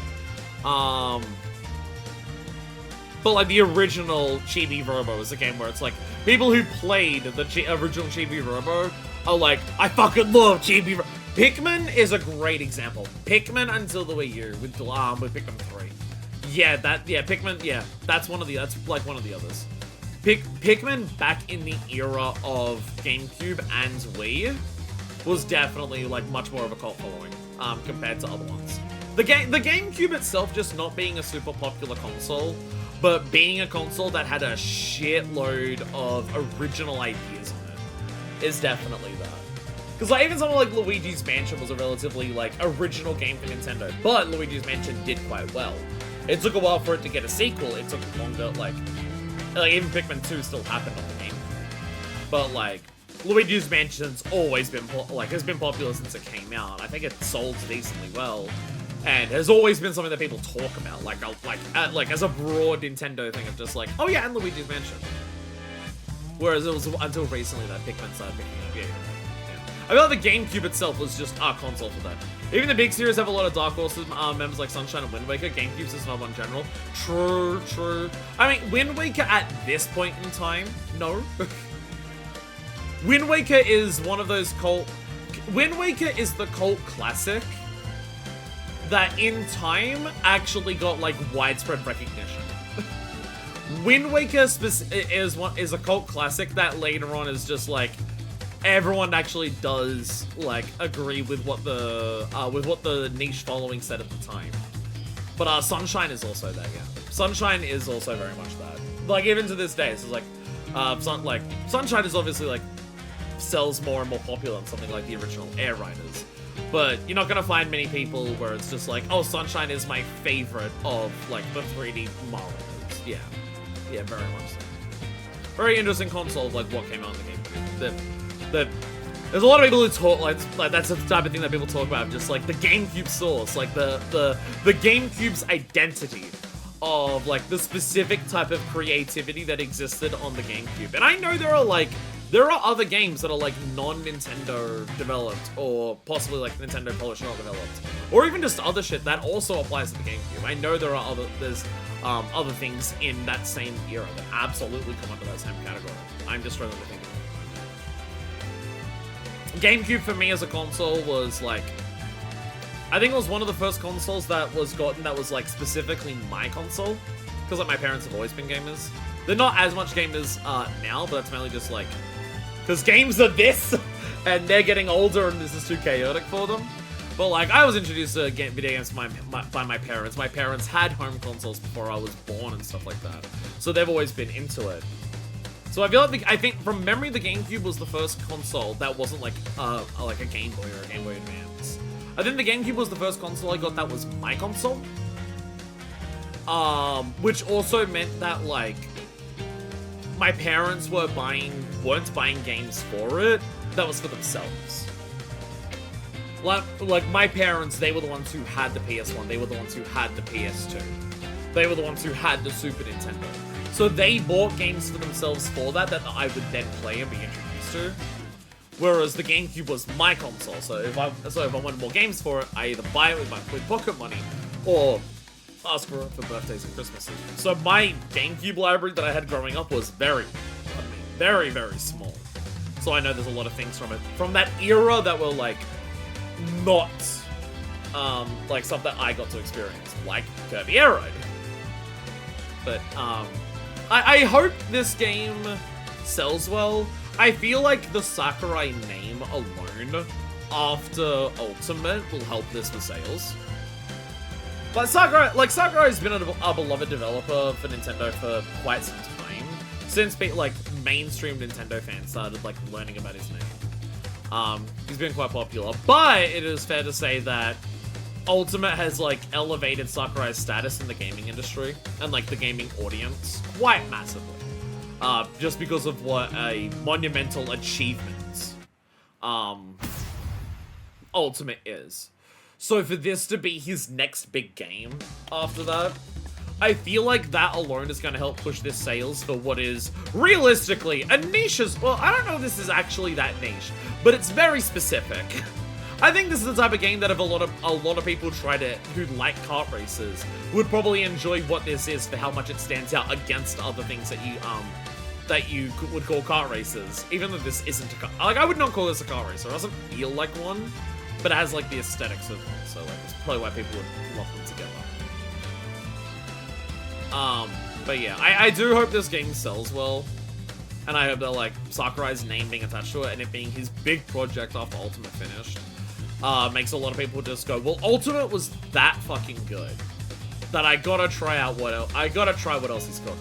[SPEAKER 1] But like the original Chibi Robo is a game where it's like people who played the original Chibi Robo are like, I fucking love Chibi Robo. Pikmin is a great example. Pikmin until the Wii U with Pikmin 3. Yeah, Pikmin, that's like one of the others. Pikmin back in the era of GameCube and Wii was definitely like much more of a cult following compared to other ones. The GameCube itself just not being a super popular console, but being a console that had a shitload of original ideas on it is definitely that. Because like even something like Luigi's Mansion was a relatively like original game for Nintendo, but Luigi's Mansion did quite well. It took a while for it to get a sequel. It took longer, like even Pikmin 2 still happened on the game. But like Luigi's Mansion's always been has been popular since it came out. I think it sold decently well, and has always been something that people talk about, like as a broad Nintendo thing of just like, oh yeah, and Luigi's Mansion. Whereas it was until recently that Pikmin started picking up. Yeah. I feel like the GameCube itself was just our console for that. Even the big series have a lot of Dark Horse members like Sunshine and Wind Waker. GameCube's is not one general. True. I mean, Wind Waker at this point in time, no. Wind Waker is one of those cult... Wind Waker is the cult classic that in time actually got, like, widespread recognition. Wind Waker is a cult classic that later on is just, like, everyone actually does, like, agree with what the niche following said at the time. But, Sunshine is also that, yeah. Sunshine is also very much that. Like, even to this day, it's like, Sunshine is obviously, like, sells more and more popular than something like the original Air Riders. But you're not gonna find many people where it's just like, oh, Sunshine is my favorite of, like, the 3D Marios. Yeah. Yeah, very much so. Very interesting console of, like, what came out in the GameCube. There's a lot of people who talk, like that's the type of thing that people talk about, just, like, the GameCube source, like, the GameCube's identity of, like, the specific type of creativity that existed on the GameCube. And I know there are other games that are, like, non-Nintendo developed, or possibly, like, Nintendo Polish not developed, or even just other shit that also applies to the GameCube. I know there are other things in that same era that absolutely come under that same category. I'm just struggling to think of it. GameCube for me as a console was, like, I think it was one of the first consoles that was gotten that was, like, specifically my console, because, like, my parents have always been gamers. They're not as much gamers now, but that's mainly just, like, because games are this, and they're getting older, and this is too chaotic for them. But, like, I was introduced to video games by my parents. My parents had home consoles before I was born and stuff like that, so they've always been into it. So I feel like, I think, from memory, the GameCube was the first console that wasn't, like a Game Boy or a Game Boy Advance. I think the GameCube was the first console I got that was my console. Which also meant that, like, my parents weren't buying games for it. That was for themselves. Like, my parents, they were the ones who had the PS1. They were the ones who had the PS2. They were the ones who had the Super Nintendo. So they bought games for themselves for that I would then play and be introduced to. Whereas the GameCube was my console. So if I wanted more games for it, I either buy it with pocket money or ask for it for birthdays and Christmases. So my GameCube library that I had growing up was very, very small. So I know there's a lot of things from that era that were, like, not, like, stuff that I got to experience, like Kirby Air Ride. But, I hope this game sells well. I feel like the Sakurai name alone after Ultimate will help this with sales. But Sakurai's been a beloved developer for Nintendo for quite some time. Since, like, mainstream Nintendo fans started, like, learning about his name. He's been quite popular. But it is fair to say that Ultimate has, like, elevated Sakurai's status in the gaming industry and, like, the gaming audience quite massively. Just because of what a monumental achievement Ultimate is. So for this to be his next big game after that, I feel like that alone is going to help push this sales for what is realistically a niche as well. I don't know if this is actually that niche, but it's very specific. I think this is the type of game that if a lot of people who like kart races would probably enjoy what this is for how much it stands out against other things that you would call kart races. Even though this isn't a kart, like, I would not call this a kart racer. It doesn't feel like one, but it has, like, the aesthetics of one. So, like, it's probably why people would love them together. But yeah, I do hope this game sells well. And I hope that, like, Sakurai's name being attached to it and it being his big project after Ultimate finished, makes a lot of people just go, well, Ultimate was that fucking good that I gotta try out what else. I gotta try what else he's cooking.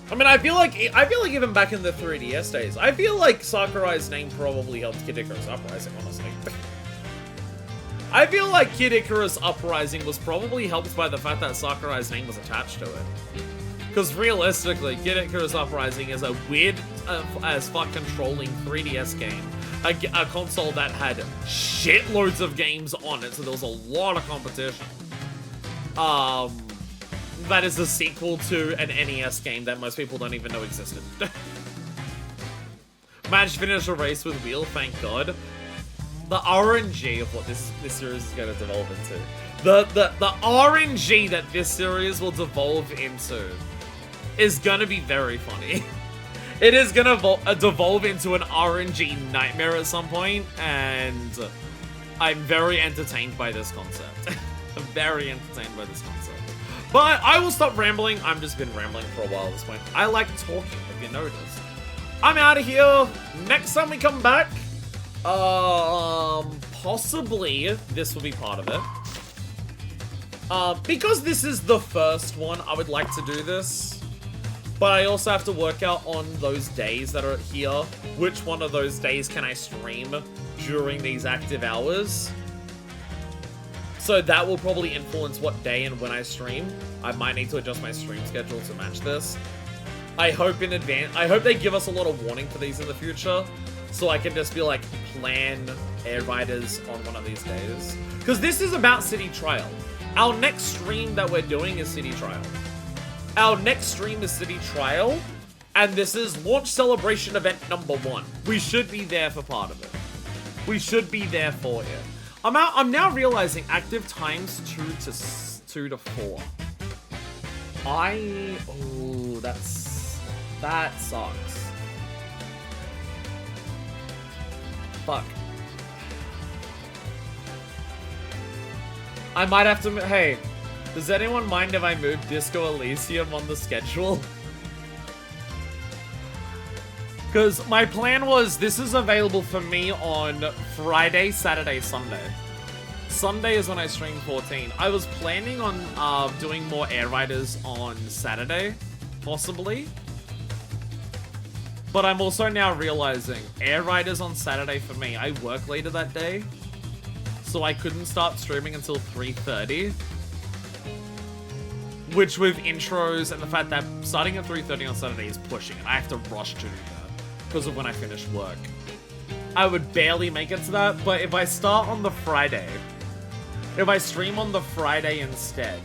[SPEAKER 1] I mean, I feel like even back in the 3DS days, I feel like Sakurai's name probably helped Kid Icarus Uprising, honestly. I feel like Kid Icarus Uprising was probably helped by the fact that Sakurai's name was attached to it. Because realistically, Kid Icarus Uprising is a weird as fuck controlling 3DS game. A console that had shitloads of games on it, so there was a lot of competition. That is a sequel to an NES game that most people don't even know existed. Managed to finish a race with Wheel, thank God. The RNG of what this series is going to devolve into. The RNG that this series will devolve into is gonna be very funny. It is gonna devolve into an RNG nightmare at some point, and I'm very entertained by this concept. I'm very entertained by this concept. But I will stop rambling. I've just been rambling for a while at this point. I like talking, if you noticed. I'm out of here. Next time we come back, possibly this will be part of it. Because this is the first one, I would like to do this. But I also have to work out on those days that are here. Which one of those days can I stream during these active hours? So that will probably influence what day and when I stream. I might need to adjust my stream schedule to match this. I hope in advance. I hope they give us a lot of warning for these in the future. So I can just be like, plan Air Riders on one of these days. Because this is about City Trial. Our next stream that we're doing is City Trial. Our next stream is City Trial. And this is launch celebration event number 1. We should be there for part of it. We should be there for it. I'm now realizing active times 2 to 4. Oh, that sucks. Fuck. I might have to, hey, does anyone mind if I move Disco Elysium on the schedule? Because my plan was, this is available for me on Friday, Saturday, Sunday. Sunday is when I stream 14. I was planning on doing more Air Riders on Saturday, possibly. But I'm also now realizing, Air Riders on Saturday for me, I work later that day. So I couldn't start streaming until 3:30. Which with intros and the fact that starting at 3:30 on Saturday is pushing, and I have to rush to do that because of when I finish work. I would barely make it to that, but if I start on the Friday, if I stream on the Friday instead,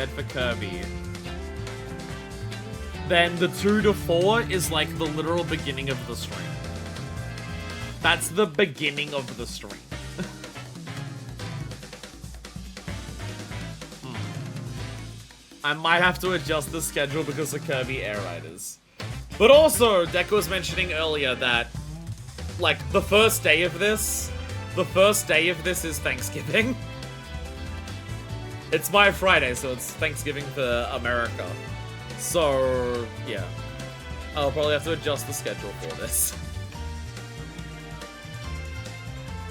[SPEAKER 1] for Kirby, then the 2 to 4 is like the literal beginning of the stream. That's the beginning of the stream. I might have to adjust the schedule because of Kirby Air Riders. But also, Deco was mentioning earlier that, like, the first day of this is Thanksgiving. It's my Friday, so it's Thanksgiving for America. So, yeah. I'll probably have to adjust the schedule for this.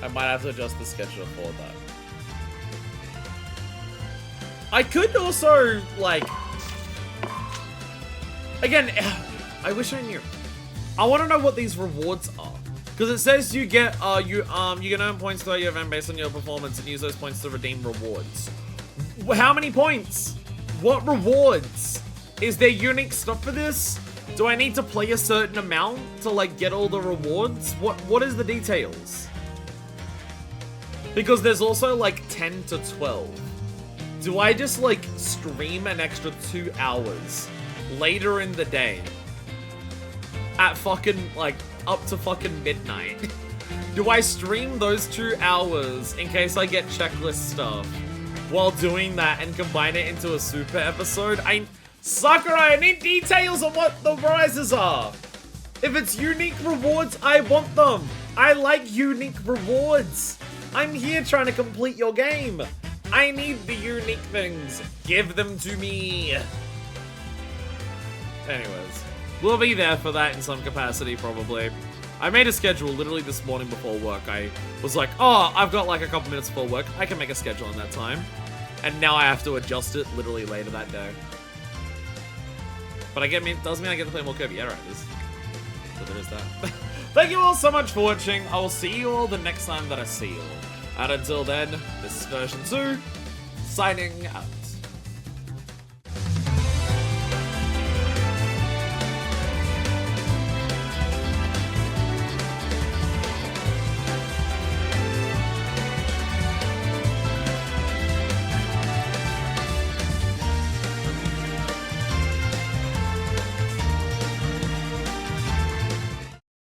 [SPEAKER 1] I might have to adjust the schedule for that. I could also, like... Again, I wish I knew. I want to know what these rewards are. Because it says you get, you can earn points throughout your event based on your performance and use those points to redeem rewards. How many points? What rewards? Is there unique stuff for this? Do I need to play a certain amount to, like, get all the rewards? What is the details? Because there's also, like, 10 to 12. Do I just, like, stream an extra 2 hours later in the day at fucking, like, up to fucking midnight? Do I stream those 2 hours in case I get checklist stuff while doing that and combine it into a super episode? Sakurai, I need details on what the prizes are. If it's unique rewards, I want them. I like unique rewards. I'm here trying to complete your game. I need the unique things. Give them to me. Anyways, we'll be there for that in some capacity, probably. I made a schedule literally this morning before work. I was like, oh, I've got like a couple minutes before work. I can make a schedule in that time. And now I have to adjust it literally later that day. But it does mean I get to play more Kirby Air Riders. So there is that. Thank you all so much for watching. I will see you all the next time that I see you all. And until then, this is version 2, signing out.